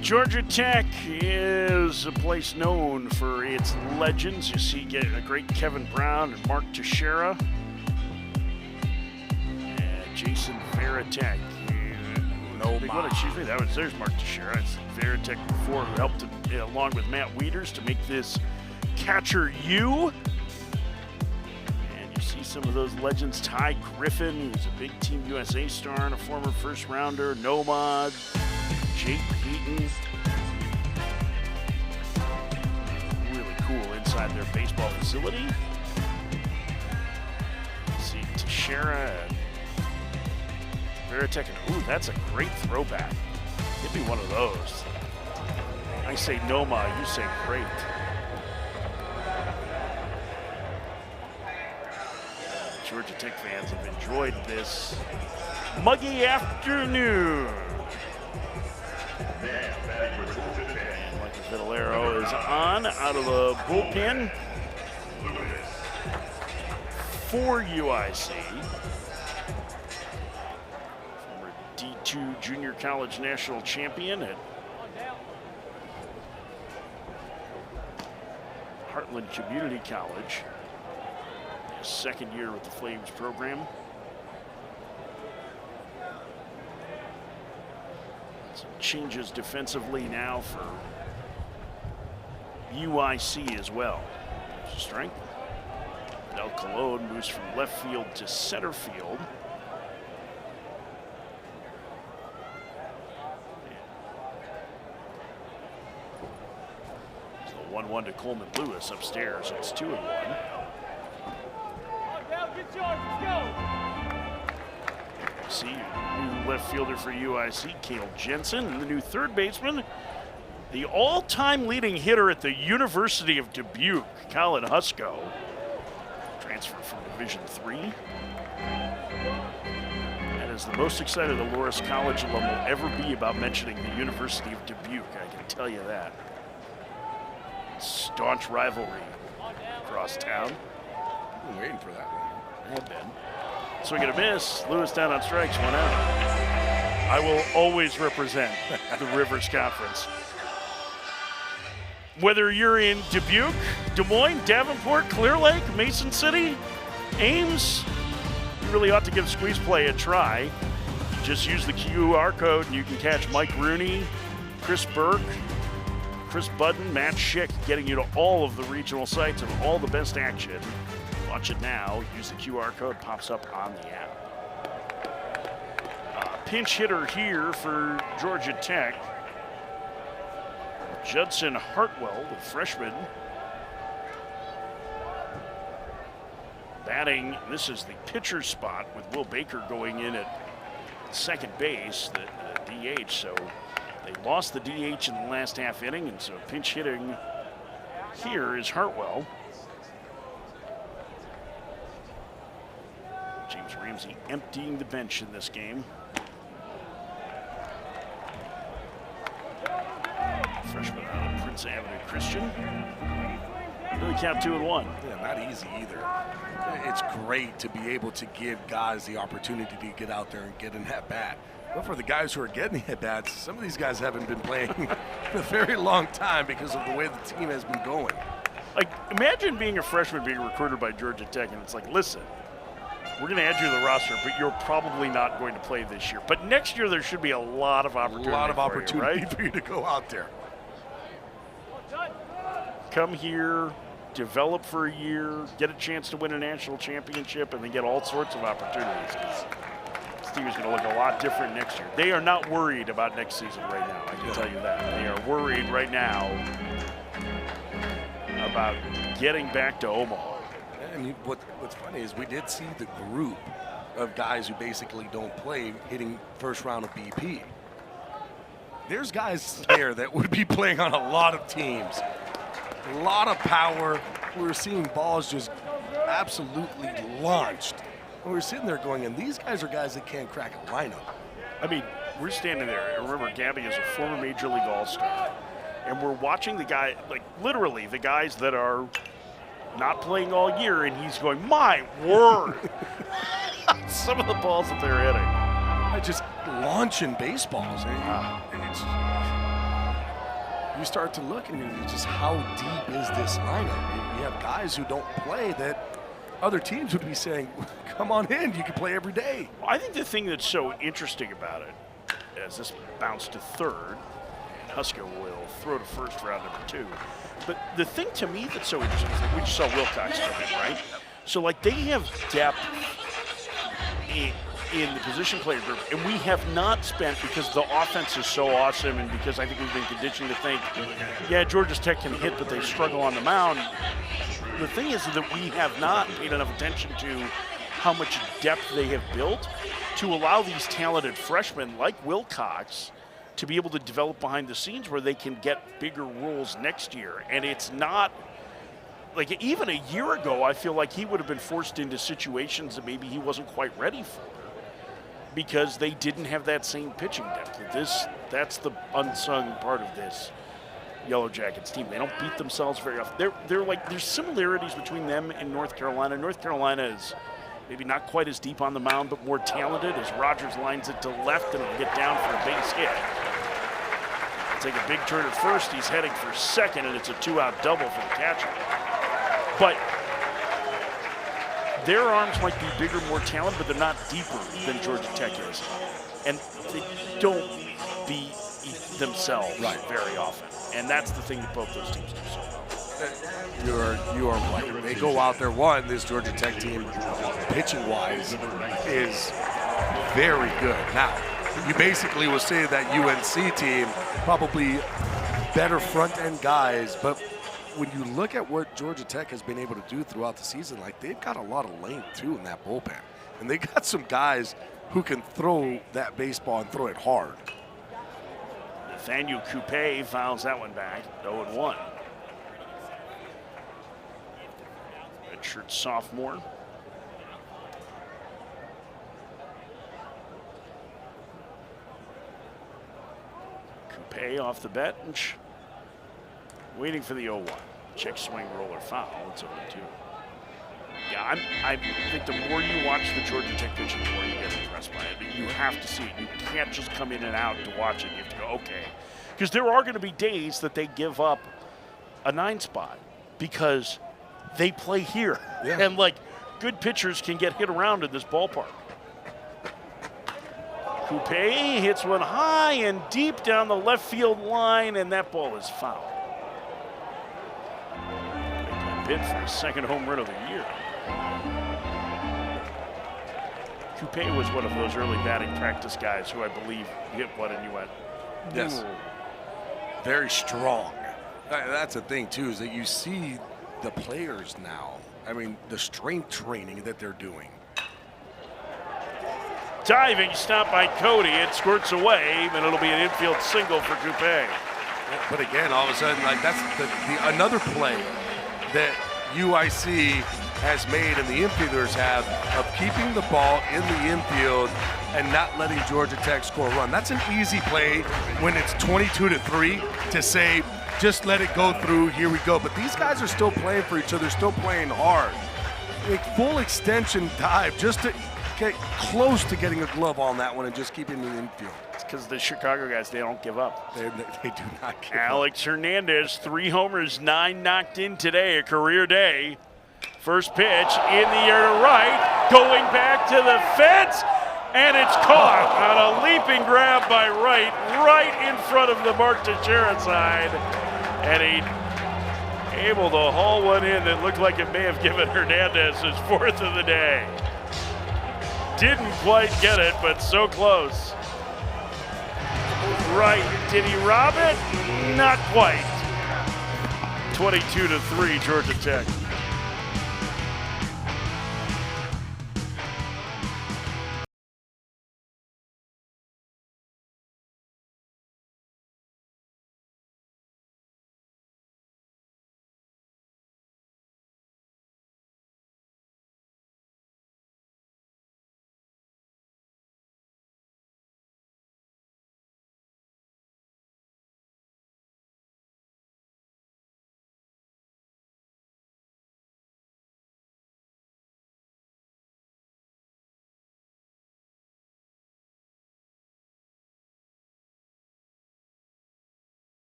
Georgia Tech is a place known for its legends. You see a great Kevin Brown and Mark Teixeira. And Jason Varitek. There's Mark Teixeira. It's Varitek before, who helped along with Matt Wieters to make this catcher U. And you see some of those legends. Ty Griffin, who's a big Team USA star and a former first rounder. Nomad. Jake Payton. Really cool inside their baseball facility. See Teixeira and Varitek. Ooh, that's a great throwback. Give me one of those. I say Noma, you say great. Georgia Tech fans have enjoyed this muggy afternoon. And like I Vitellero is on out of the bullpen for UIC. Former D2 Junior College National Champion at Heartland Community College. His second year with the Flames program. Some changes defensively now for UIC as well. There's a strike. Del Colon moves from left field to center field. So 1-1 to Coleman Lewis upstairs. It's 2-1. See, new left fielder for UIC, Cale Jensen, and the new third baseman, the all-time leading hitter at the University of Dubuque, Colin Husko, transferred from Division III. And is the most excited a Loras College alum will ever be about mentioning the University of Dubuque, I can tell you that. Staunch rivalry across town. I've been waiting for that one. Had been. Swing and a miss. Lewis down on strikes, 1 out. I will always represent the Rivers Conference. Whether you're in Dubuque, Des Moines, Davenport, Clear Lake, Mason City, Ames, you really ought to give Squeeze Play a try. Just use the QR code and you can catch Mike Rooney, Chris Burke, Chris Budden, Matt Schick, getting you to all of the regional sites and all the best action. Watch it now. Use the QR code, pops up on the app. Pinch hitter here for Georgia Tech. Judson Hartwell, the freshman. Batting, this is the pitcher spot with Will Baker going in at second base, the DH. So they lost the DH in the last half inning, and so pinch hitting here is Hartwell. James Ramsey emptying the bench in this game. Freshman out of Prince Avenue Christian. Really count 2-1. Yeah, not easy either. It's great to be able to give guys the opportunity to get out there and get an at-bat. But for the guys who are getting the at-bats, some of these guys haven't been playing for a very long time because of the way the team has been going. Like, imagine being a freshman being recruited by Georgia Tech, and it's like, listen, we're going to add you to the roster, but you're probably not going to play this year. But next year, there should be a lot of opportunity. A lot of opportunity right? for you to go out there. Come here, develop for a year, get a chance to win a national championship, and then get all sorts of opportunities. This team is going to look a lot different next year. They are not worried about next season right now, I can tell you that. They are worried right now about getting back to Omaha. And what's funny is we did see the group of guys who basically don't play hitting first round of BP. There's guys there that would be playing on a lot of teams. A lot of power. We were seeing balls just absolutely launched. And we were sitting there going, and these guys are guys that can't crack a lineup. I mean, we're standing there, and remember, Gabby is a former Major League All-Star. And we're watching the guy, like literally the guys that are not playing all year, and he's going, my word. Some of the balls that they're hitting. Just launching baseballs. And it's, you start to look and you're just, how deep is this lineup? You have guys who don't play that other teams would be saying, come on in, you can play every day. Well, I think the thing that's so interesting about it, as this bounced to third, and Husko will throw to first for round number 2. But the thing to me that's so interesting is that we just saw Wilcox come in, right? So, like, they have depth in the position player group, and we have not spent, because the offense is so awesome and because I think we've been conditioned to think, yeah, Georgia Tech can hit, but they struggle on the mound. The thing is that we have not paid enough attention to how much depth they have built to allow these talented freshmen like Wilcox to be able to develop behind the scenes where they can get bigger roles next year. And it's not, like, even a year ago, I feel like he would have been forced into situations that maybe he wasn't quite ready for, because they didn't have that same pitching depth. That's the unsung part of this. Yellow Jackets team. They don't beat themselves very often. There's similarities between them and North Carolina. North Carolina is maybe not quite as deep on the mound, but more talented as Rogers lines it to left and it'll get down for a base hit. Take a big turn at first. He's heading for second, and it's a 2-out double for the catcher. But their arms might be bigger, more talented, but they're not deeper than Georgia Tech is. And they don't beat themselves very often. And that's the thing that both those teams do so well. You are right. They go out there. One, this Georgia Tech team, pitching-wise, is very good. Now, you basically will say that UNC team probably better front-end guys, but when you look at what Georgia Tech has been able to do throughout the season, like they've got a lot of length too in that bullpen, and they got some guys who can throw that baseball and throw it hard. Nathaniel Coupe fouls that one back, 0-1. Redshirt sophomore. Coupe off the bench, waiting for the 0-1. Check swing, roller, foul. It's 0-2. Yeah, I think the more you watch the Georgia Tech pitching, the more you get impressed by it. But you have to see it. You can't just come in and out to watch it. You have to go, okay. Because there are going to be days that they give up a 9 spot because they play here. Yeah. And, like, good pitchers can get hit around in this ballpark. Coupe hits one high and deep down the left field line, and that ball is foul. Bid for his second home run of the year. Coupe was one of those early batting practice guys who I believe hit one and you went, yes, very strong. That's the thing too, is that you see the players now. I mean, the strength training that they're doing. Diving stop by Cody. It squirts away, and it'll be an infield single for Coupe. But again, all of a sudden, like that's the another play that UIC has made and the infielders have of keeping the ball in the infield and not letting Georgia Tech score a run. That's an easy play when it's 22-3 to say, just let it go through, here we go. But these guys are still playing for each other, still playing hard. A full extension dive just to get close to getting a glove on that one and just keeping it in the infield. It's because the Chicago guys, they don't give up. They do not give Alex Hernandez, 3 homers, 9 knocked in today, a career day. First pitch in the air to right, going back to the fence, and it's caught on a leaping grab by Wright, right in front of the Mark Teixeira side. And he able to haul one in that looked like it may have given Hernandez his 4th of the day. Didn't quite get it, but so close. Right, did he rob it? Not quite. 22-3, Georgia Tech.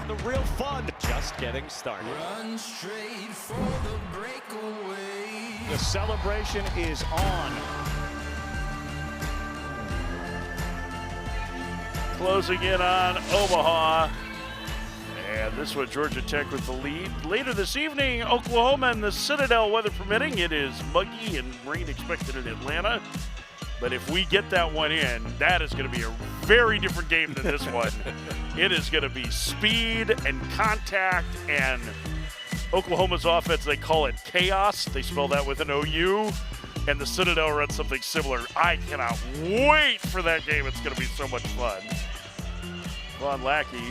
The real fun. Just just getting started. Run straight for the breakaway. The celebration is on. Closing in on Omaha. And this one, Georgia Tech with the lead. Later this evening, Oklahoma and the Citadel, weather permitting. It is muggy and rain expected in Atlanta. But if we get that one in, that is going to be a very different game than this one. It is going to be speed and contact, and Oklahoma's offense, they call it chaos. They spell that with an O-U. And the Citadel runs something similar. I cannot wait for that game. It's going to be so much fun. Von Lackey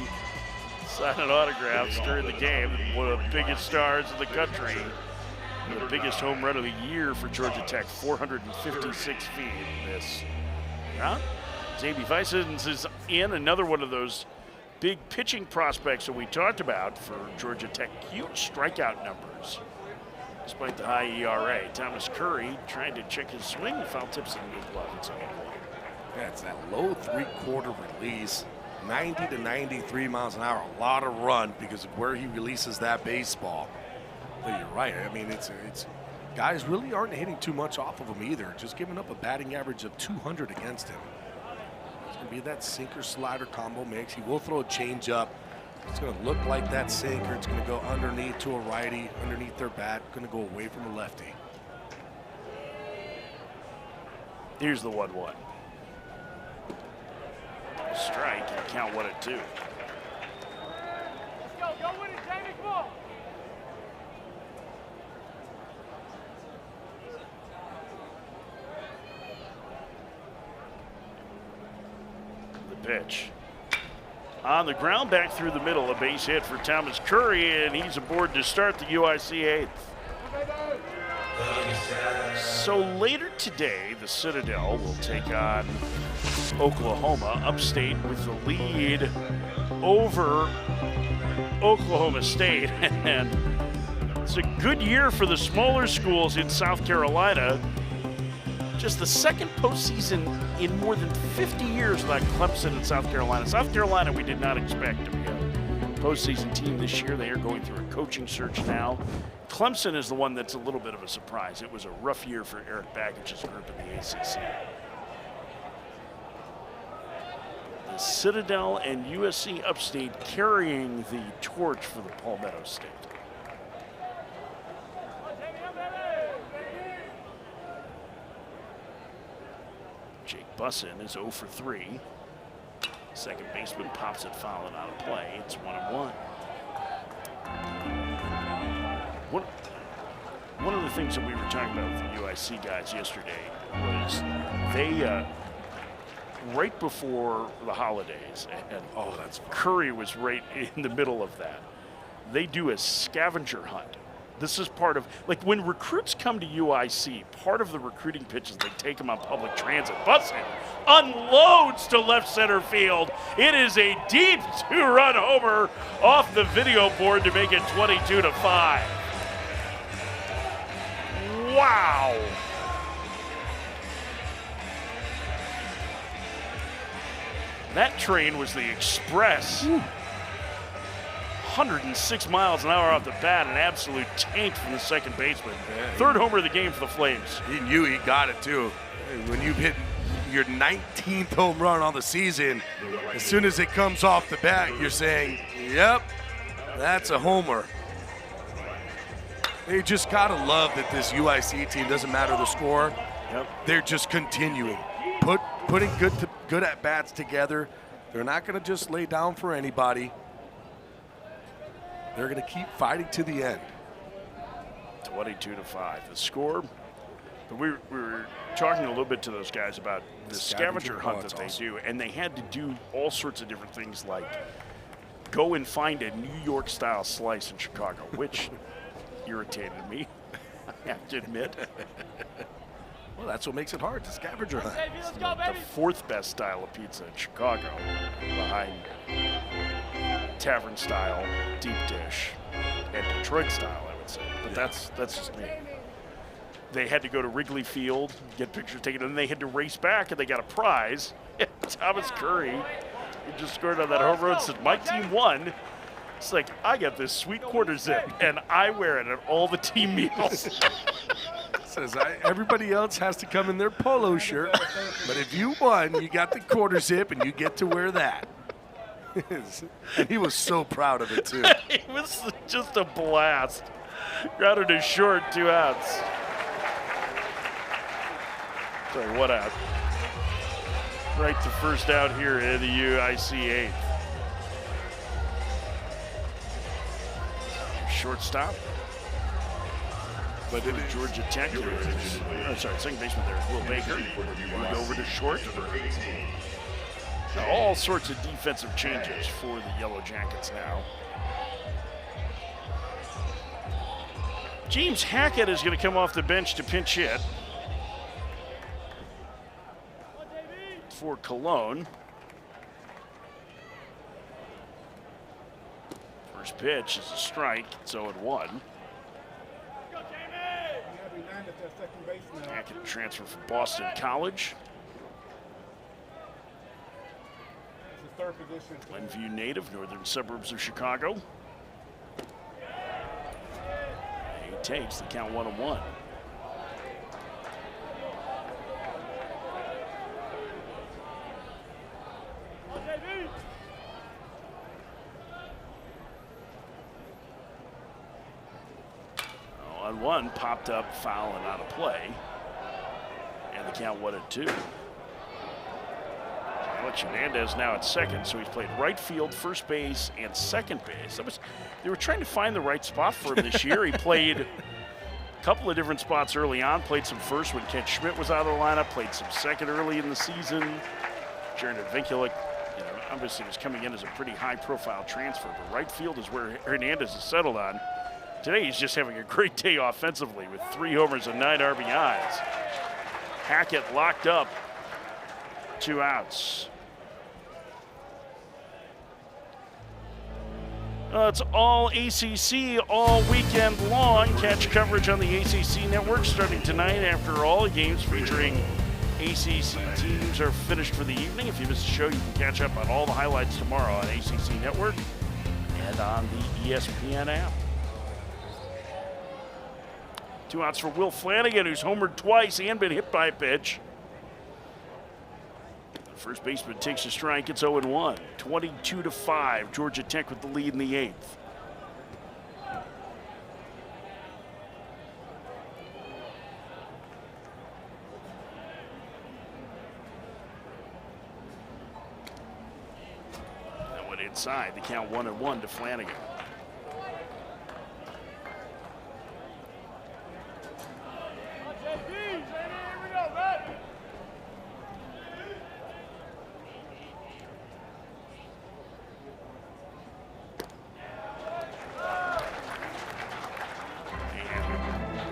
signing autographs during the game. One of the biggest stars in the country. The biggest home run of the year for Georgia Tech, 456 feet in this. Yeah. Xavier Vicens is in, another one of those big pitching prospects that we talked about for Georgia Tech. Huge strikeout numbers, despite the high ERA. Thomas Curry trying to check his swing. Foul tips in the glove. It's okay. Yeah, it's that low three-quarter release, 90 to 93 miles an hour. A lot of run because of where he releases that baseball. But you're right. I mean, it's guys really aren't hitting too much off of him either. Just giving up a batting average of 200 against him. It's going to be that sinker-slider combo mix. He will throw a changeup. It's going to look like that sinker. It's going to go underneath to a righty, underneath their bat. Going to go away from a lefty. Here's the 1-1. Strike and count 1-2. Go with it, Jamie, come on. The pitch. On the ground, back through the middle, a base hit for Thomas Curry, and he's aboard to start the UIC 8th. So later today, the Citadel will take on Oklahoma, upstate with the lead over Oklahoma State. And it's a good year for the smaller schools in South Carolina. Just the second postseason in more than 50 years like Clemson and South Carolina. South Carolina, we did not expect to be a postseason team this year. They are going through a coaching search now. Clemson is the one that's a little bit of a surprise. It was a rough year for Eric Baggage's group in the ACC. The Citadel and USC Upstate carrying the torch for the Palmetto State. Jake Bussin is 0 for 3. Second baseman pops it fouling out of play. It's 1-1. One of the things that we were talking about with the UIC guys yesterday was they, right before the holidays, and Curry was right in the middle of that, they do a scavenger hunt. This is part of, like when recruits come to UIC, part of the recruiting pitch is they take them on public transit. Bussin unloads to left center field. It is a deep two-run homer off the video board to make it 22-5. Wow. That train was the Express. 106 miles an hour off the bat, an absolute tank from the second baseman. Yeah, third homer of the game for the Flames. He knew he got it too. When you hit your 19th home run on the season, as soon as it comes off the bat, you're saying, yep, that's a homer. You just gotta love that this UIC team, doesn't matter the score, they're just continuing. Putting good at-bats together. They're not gonna just lay down for anybody. They're gonna keep fighting to the end. 22-5, the score. We were talking a little bit to those guys about the scavenger hunt that they do, and they had to do all sorts of different things like go and find a New York-style slice in Chicago, which irritated me, I have to admit. Well, that's what makes it hard, the scavenger hunt. It's the fourth best style of pizza in Chicago, behind tavern style, deep dish, and Detroit style, I would say. But that's just me. They had to go to Wrigley Field, get pictures taken, and then they had to race back, and they got a prize. Thomas Curry, he just scored on that home run, said my team won. It's like, I got this sweet quarter zip, and I wear it at all the team meals. Says everybody else has to come in their polo shirt, but if you won, you got the quarter zip, and you get to wear that. And he was so proud of it, too. It was just a blast. Grounded to short, 2 outs. Sorry, 1 out. Right to first out here in the UIC 8th. Shortstop. But it is Georgia Tech. Second baseman there is Will Baker. Moved over to short. Now, all sorts of defensive changes for the Yellow Jackets now. James Hackett is going to come off the bench to pinch hit for Cologne. First pitch is a strike. It's 0-1. Hackett transfer from Boston College. Glenview native, northern suburbs of Chicago. He takes the count 1-1. On 1, popped up, foul and out of play. And the count 1-2. Alex Hernandez now at second, so he's played right field, first base, and second base. They were trying to find the right spot for him this year. He played a couple of different spots early on, played some first when Kent Schmidt was out of the lineup, played some second early in the season. Jaron Vinkula, obviously was coming in as a pretty high-profile transfer, but right field is where Hernandez is settled on. Today he's just having a great day offensively with 3 homers and 9 RBIs. Hackett locked up, 2 outs. It's all ACC all weekend long. Catch coverage on the ACC network starting tonight after all games featuring ACC teams are finished for the evening. If you missed the show, you can catch up on all the highlights tomorrow on ACC network and on the ESPN app. 2 outs for Will Flanagan, who's homered twice and been hit by a pitch. The first baseman takes a strike. It's 0-1. 22-5. Georgia Tech with the lead in the 8th. That went inside. The count 1-1 to Flanagan.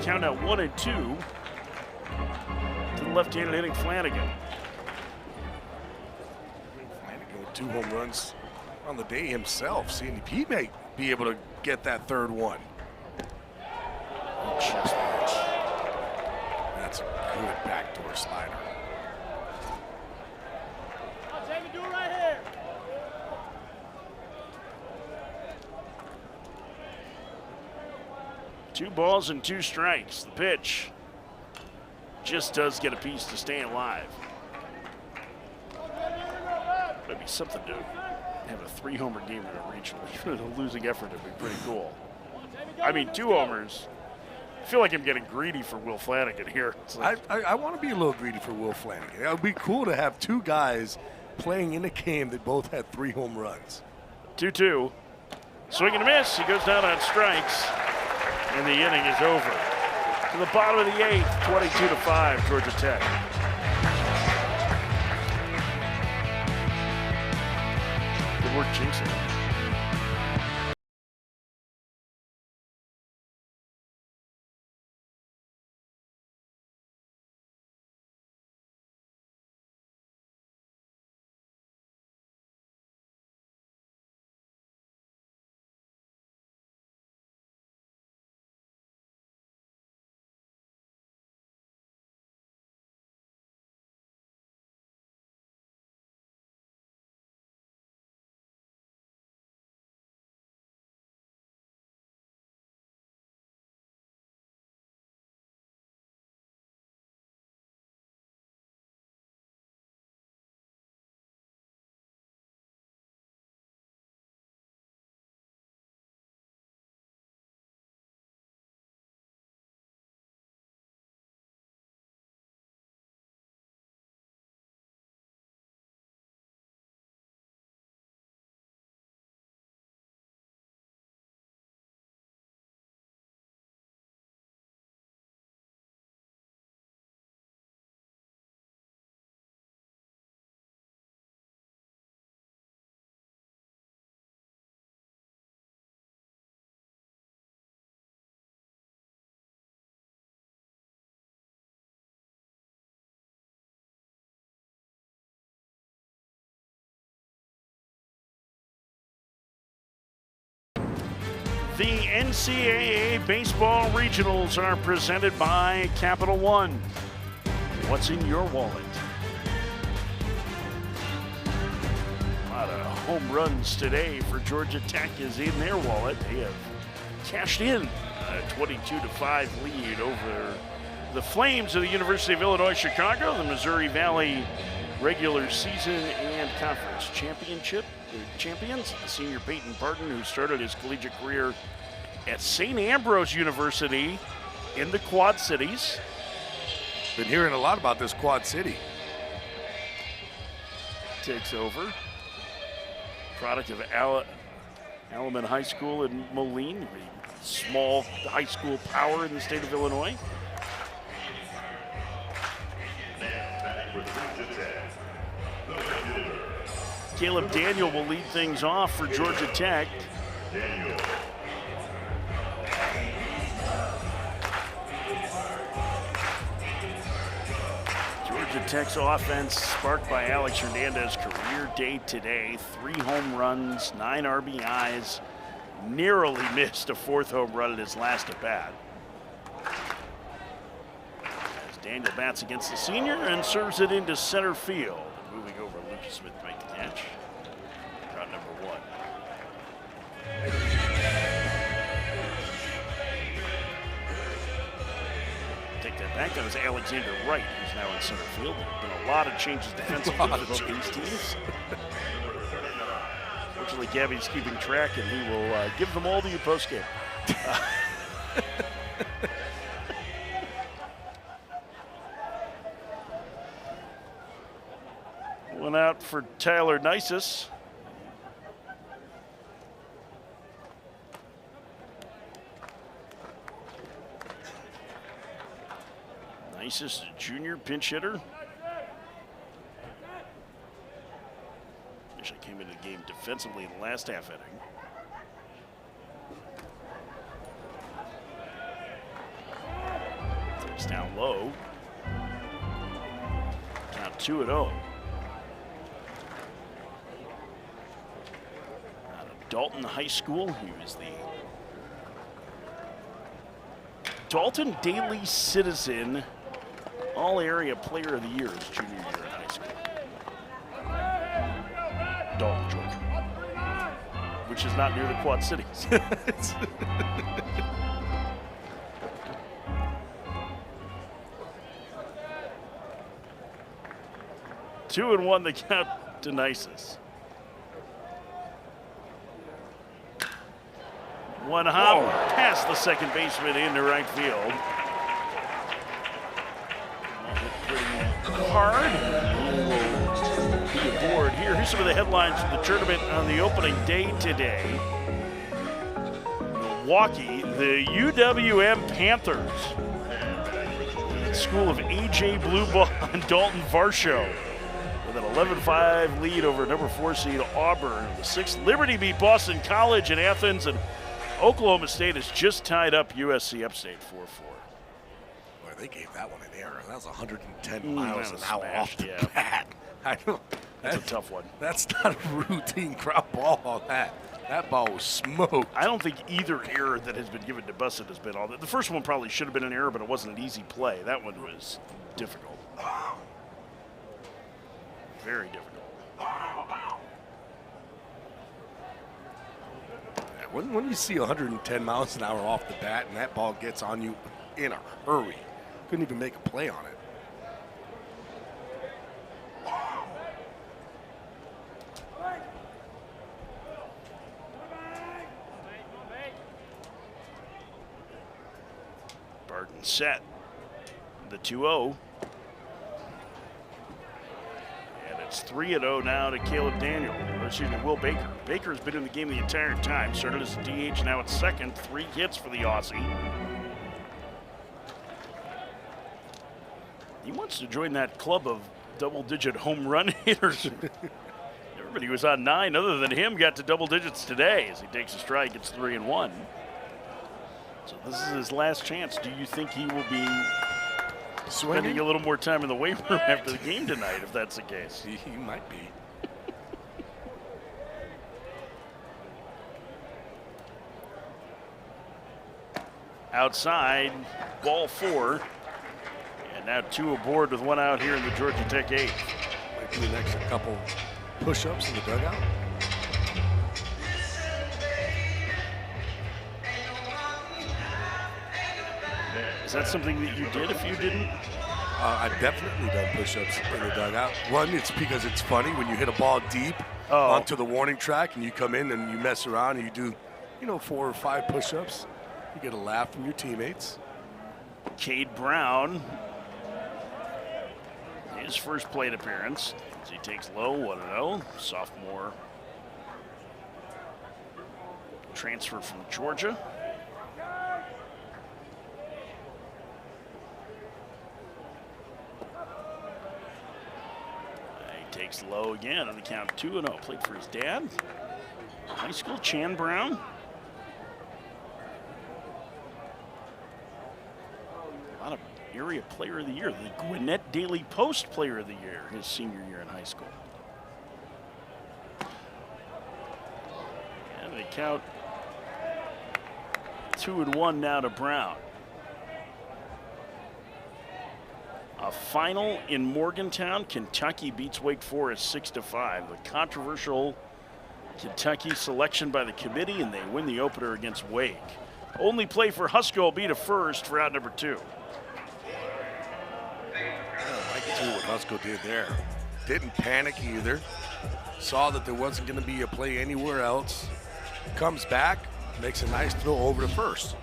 Count out 1-2 to the left-handed hitting Flanagan. Flanagan with 2 home runs on the day himself. Seeing if he may be able to get that 3rd one. Chest pitch. That's a good backdoor slider. Do it right here. 2 balls and 2 strikes. The pitch just does get a piece to stay alive. Maybe something to have a 3-homer game in a regional. Even a losing effort would be pretty cool. I mean, 2 homers. I feel like I'm getting greedy for Will Flanagan here. Like I want to be a little greedy for Will Flanagan. It would be cool to have 2 guys playing in a game that both had 3 home runs. 2-2. Swing and a miss. He goes down on strikes. And the inning is over. To the bottom of the 8th, 22-5, Georgia Tech. Good work, Jinx. The NCAA Baseball Regionals are presented by Capital One. What's in your wallet? A lot of home runs today for Georgia Tech is in their wallet. They have cashed in a 22-5 lead over the Flames of the University of Illinois Chicago, the Missouri Valley regular season and conference championship champions. The senior Peyton Parton, who started his collegiate career at St. Ambrose University in the Quad Cities. Been hearing a lot about this Quad City. Takes over. Product of Alaman High School in Moline, a small high school power in the state of Illinois. Caleb Daniel will lead things off for Georgia Tech. Georgia Tech's offense sparked by Alex Hernandez, career day today. 3 home runs, 9 RBIs. Narrowly missed a 4th home run in his last at bat. As Daniel bats against the senior and serves it into center field. Moving over, Lucas Smith to make the catch. Route number 1. Take that back. That was Alexander Wright, who's now in center field. There have been a lot of changes defensively for both these teams. Fortunately, Gabby's keeping track, and he will give them all to you post-game. One out for Tyler Nisus. Nisus, a junior pinch hitter. Actually came into the game defensively in the last half inning. It's down low. Count 2-0. Out of Dalton High School, he was the Dalton Daily Citizen All-Area Player of the Year his junior year in high school. Dalton, Georgia, which is not near the Quad Cities. 2-1 the count to Nisus. One hop past the second baseman into right field. Hard. He will be aboard here. Here's some of the headlines from the tournament on the opening day today. Milwaukee, the UWM Panthers. School of AJ Blueball and Dalton Varsho with an 11-5 lead over number 4 seed Auburn. The 6th, Liberty beat Boston College in Athens, and Oklahoma State has just tied up USC Upstate 4-4. Boy, they gave that one an error. That was 110 miles an hour off the bat. That's a tough one. That's not a routine crowd ball. That ball was smoked. I don't think either error that has been given to Bussett has been all that. The first one probably should have been an error, but it wasn't an easy play. That one was difficult. Very difficult. When you see 110 miles an hour off the bat and that ball gets on you in a hurry, couldn't even make a play on it. Barton set. The 2-0. And it's 3-0 now to Caleb Daniel. Excuse me, Will Baker. Baker has been in the game the entire time. Started as a DH, now at second. 3 hits for the Aussie. He wants to join that club of double-digit home run hitters. Everybody was on 9 other than him got to double digits today as he takes a strike, gets 3-1. So this is his last chance. Do you think he will be spending a little more time in the weight room after the game tonight, if that's the case? He might be. outside, ball 4. And now 2 aboard with 1 out here in the Georgia Tech 8th. Might do an extra couple push-ups in the dugout. Is that something that you did if you didn't? I've definitely done push-ups in the dugout. One, it's because it's funny when you hit a ball deep onto the warning track and you come in and you mess around and you do, 4 or 5 push-ups. You get a laugh from your teammates. Cade Brown, his first plate appearance. As he takes low, 1-0. Sophomore transfer from Georgia. He takes low again on the count of 2-0. Played for his dad. High school, Chan Brown. A lot of area player of the year. The Gwinnett Daily Post player of the year his senior year in high school. And they count 2-1 now to Brown. A final in Morgantown. Kentucky beats Wake Forest 6-5. The controversial Kentucky selection by the committee, and they win the opener against Wake. Only play for Husko will be to first for out number 2. I like too what Husko did there. Didn't panic either. Saw that there wasn't going to be a play anywhere else. Comes back, makes a nice throw over to first.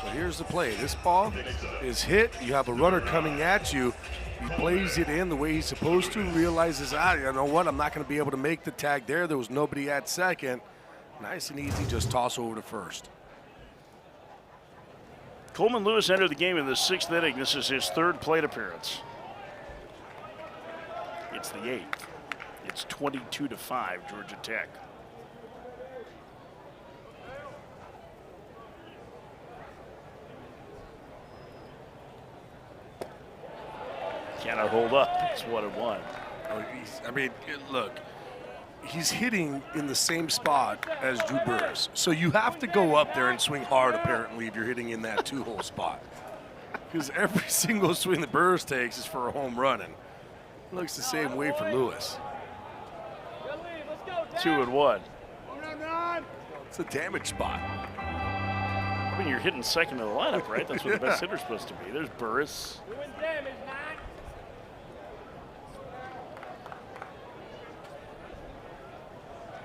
So here's the play. This ball is hit. You have a runner coming at you. He plays it in the way he's supposed to, realizes, you know what, I'm not going to be able to make the tag there. There was nobody at second. Nice and easy, just toss over to first. Coleman Lewis entered the game in the 6th inning. This is his 3rd plate appearance. It's the 8th. It's 22-5, Georgia Tech. Cannot hold up. It's 1-1. Look, he's hitting in the same spot as Drew Burris. So you have to go up there and swing hard, apparently, if you're hitting in that 2-hole spot. Because every single swing that Burris takes is for a home run. And it looks the same way for Lewis. 2-1. It's a damage spot. I mean, you're hitting second in the lineup, right? That's what the best hitter's supposed to be. There's Burris.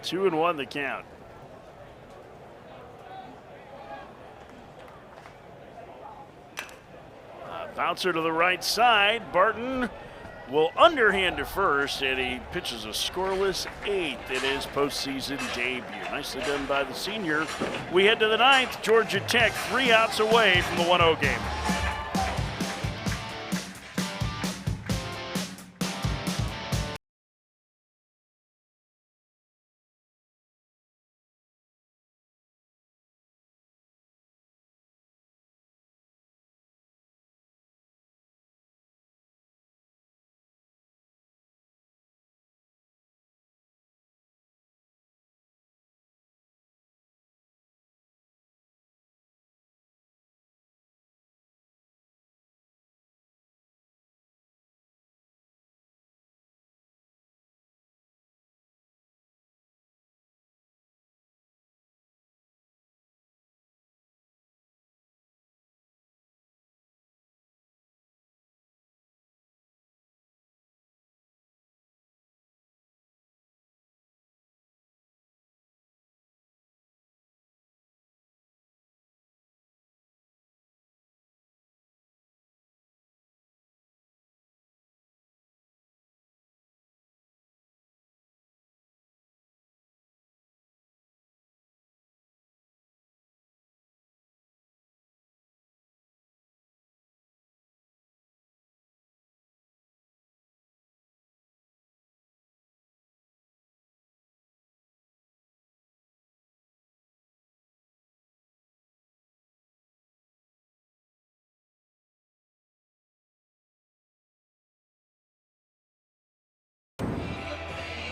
2-1 the count. Bouncer to the right side. Barton will underhand to first, and he pitches a scoreless 8th in his postseason debut. Nicely done by the senior. We head to the 9th. Georgia Tech 3 outs away from the 1-0 game.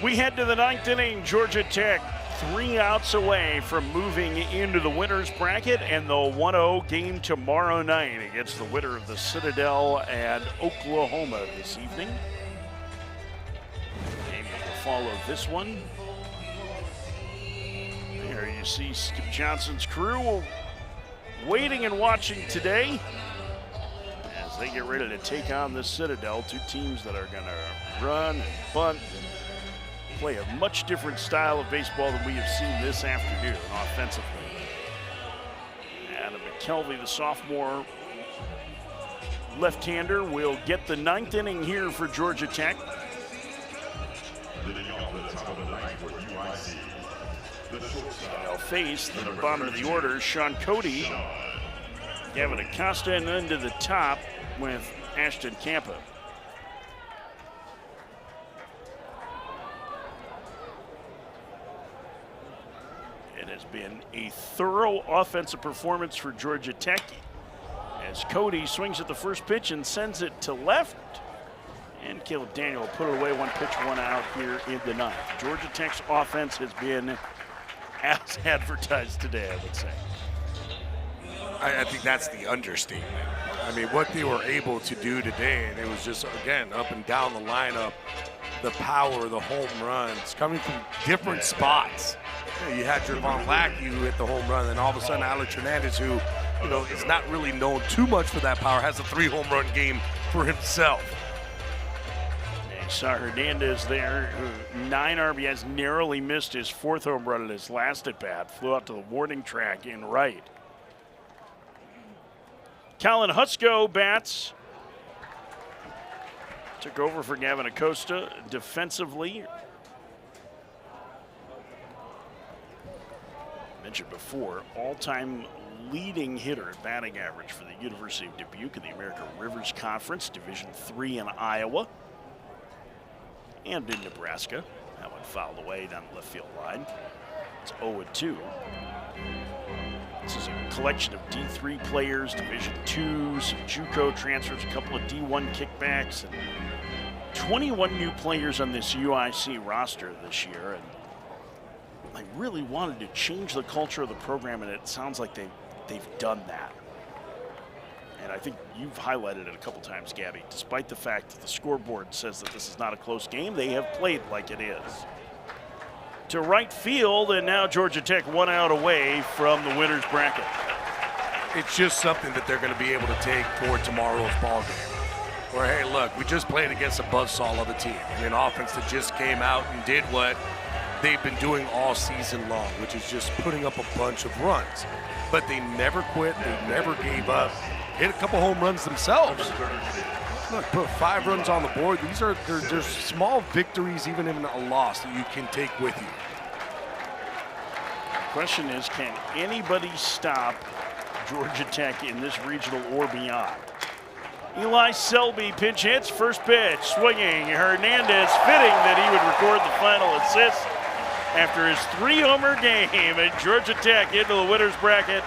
We head to the 9th inning. Georgia Tech 3 outs away from moving into the winner's bracket and the 1-0 game tomorrow night against the winner of the Citadel and Oklahoma this evening. Game will follow this one. There you see Skip Johnson's crew waiting and watching today as they get ready to take on the Citadel, two teams that are going to run and bunt and play a much different style of baseball than we have seen this afternoon offensively. Adam McKelvey, the sophomore left-hander, will get the 9th inning here for Georgia Tech. They'll face the bottom of the order, Sean Cody, Gavin Acosta, and then to the top with Ashton Campa. It has been a thorough offensive performance for Georgia Tech as Cody swings at the first pitch and sends it to left. And Caleb Daniel put it away, 1 pitch, 1 out here in the 9th. Georgia Tech's offense has been as advertised today, I would say. I think that's the understatement. I mean, what they were able to do today, and it was just, again, up and down the lineup, the power, the home runs, coming from different spots. You had Javon Lackey who hit the home run, and all of a sudden Alex Hernandez, who, is not really known too much for that power, has a 3 home run game for himself. You saw Hernandez there, who 9 RBIs, narrowly missed his 4th home run in his last at bat, flew out to the warning track in right. Colin Husko bats. Took over for Gavin Acosta defensively. Mentioned before, all-time leading hitter at batting average for the University of Dubuque in the American Rivers Conference, Division III in Iowa and in Nebraska. That one fouled away down the left field line. It's 0-2. This is a collection of D3 players, Division II, some JUCO transfers, a couple of D1 kickbacks, and 21 new players on this UIC roster this year. And I really wanted to change the culture of the program, and it sounds like they've done that. And I think you've highlighted it a couple times, Gabby. Despite the fact that the scoreboard says that this is not a close game, they have played like it is. To right field, and now Georgia Tech 1 out away from the winner's bracket. It's just something that they're going to be able to take for tomorrow's ball game. Where, hey, look, we just played against a buzzsaw of a team. An offense that just came out and did what they've been doing all season long, which is just putting up a bunch of runs. But they never quit, they never gave up. Hit a couple home runs themselves. Look, put 5 runs on the board. These are they're small victories, even in a loss, that you can take with you. The question is, can anybody stop Georgia Tech in this regional or beyond? Eli Selby pinch hits, first pitch, swinging. Hernandez fitting that he would record the final assist after his 3-homer game at Georgia Tech into the winner's bracket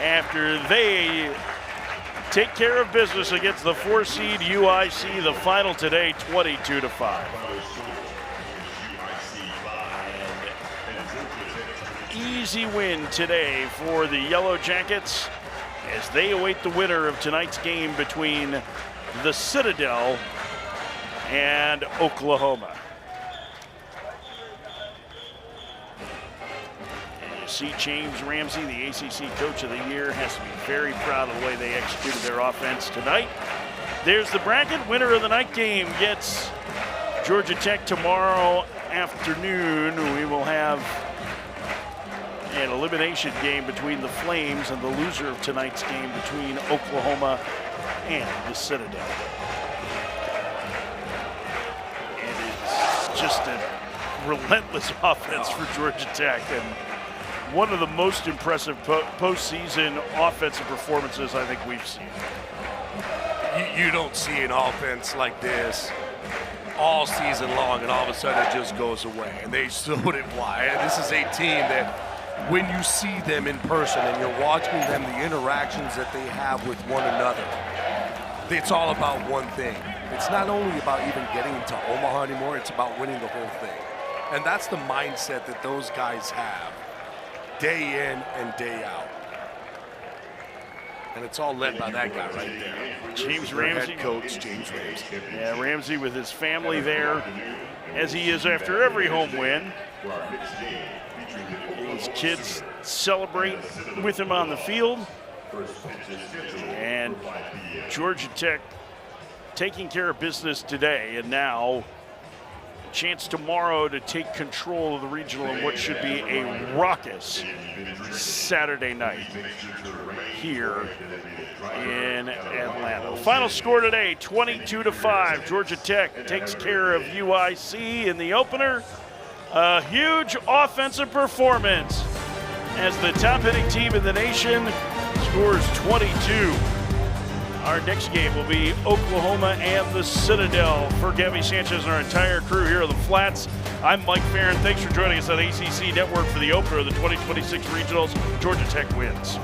after they take care of business against the 4-seed UIC. The final today, 22-5. Easy win today for the Yellow Jackets as they await the winner of tonight's game between the Citadel and Oklahoma. And you see James Ramsey, the ACC Coach of the Year, has to be very proud of the way they executed their offense tonight. There's the bracket. Winner of the night game gets Georgia Tech tomorrow afternoon. We will have an elimination game between the Flames and the loser of tonight's game between Oklahoma and the Citadel. And it's just a relentless offense for Georgia Tech, and one of the most impressive postseason offensive performances I think we've seen. You don't see an offense like this all season long, and all of a sudden it just goes away. And they showed it why. And this is a team that, when you see them in person and you're watching them, the interactions that they have with one another, it's all about one thing. It's not only about even getting to Omaha anymore, it's about winning the whole thing. And that's the mindset that those guys have day in and day out. And it's all led by that guy right there. James Their Ramsey. head coach, James Ramsey. Yeah, Ramsey with his family there, as he is after every home win. His kids celebrate with him on the field. And Georgia Tech taking care of business today, and now a chance tomorrow to take control of the regional in what should be a raucous Saturday night here in Atlanta. Final score today, 22-5. Georgia Tech takes care of UIC in the opener. A huge offensive performance as the top-hitting team in the nation scores 22. Our next game will be Oklahoma and the Citadel. For Gabby Sanchez and our entire crew here on the Flats, I'm Mike Farron. Thanks for joining us on ACC Network for the opener of the 2026 Regionals. Georgia Tech wins.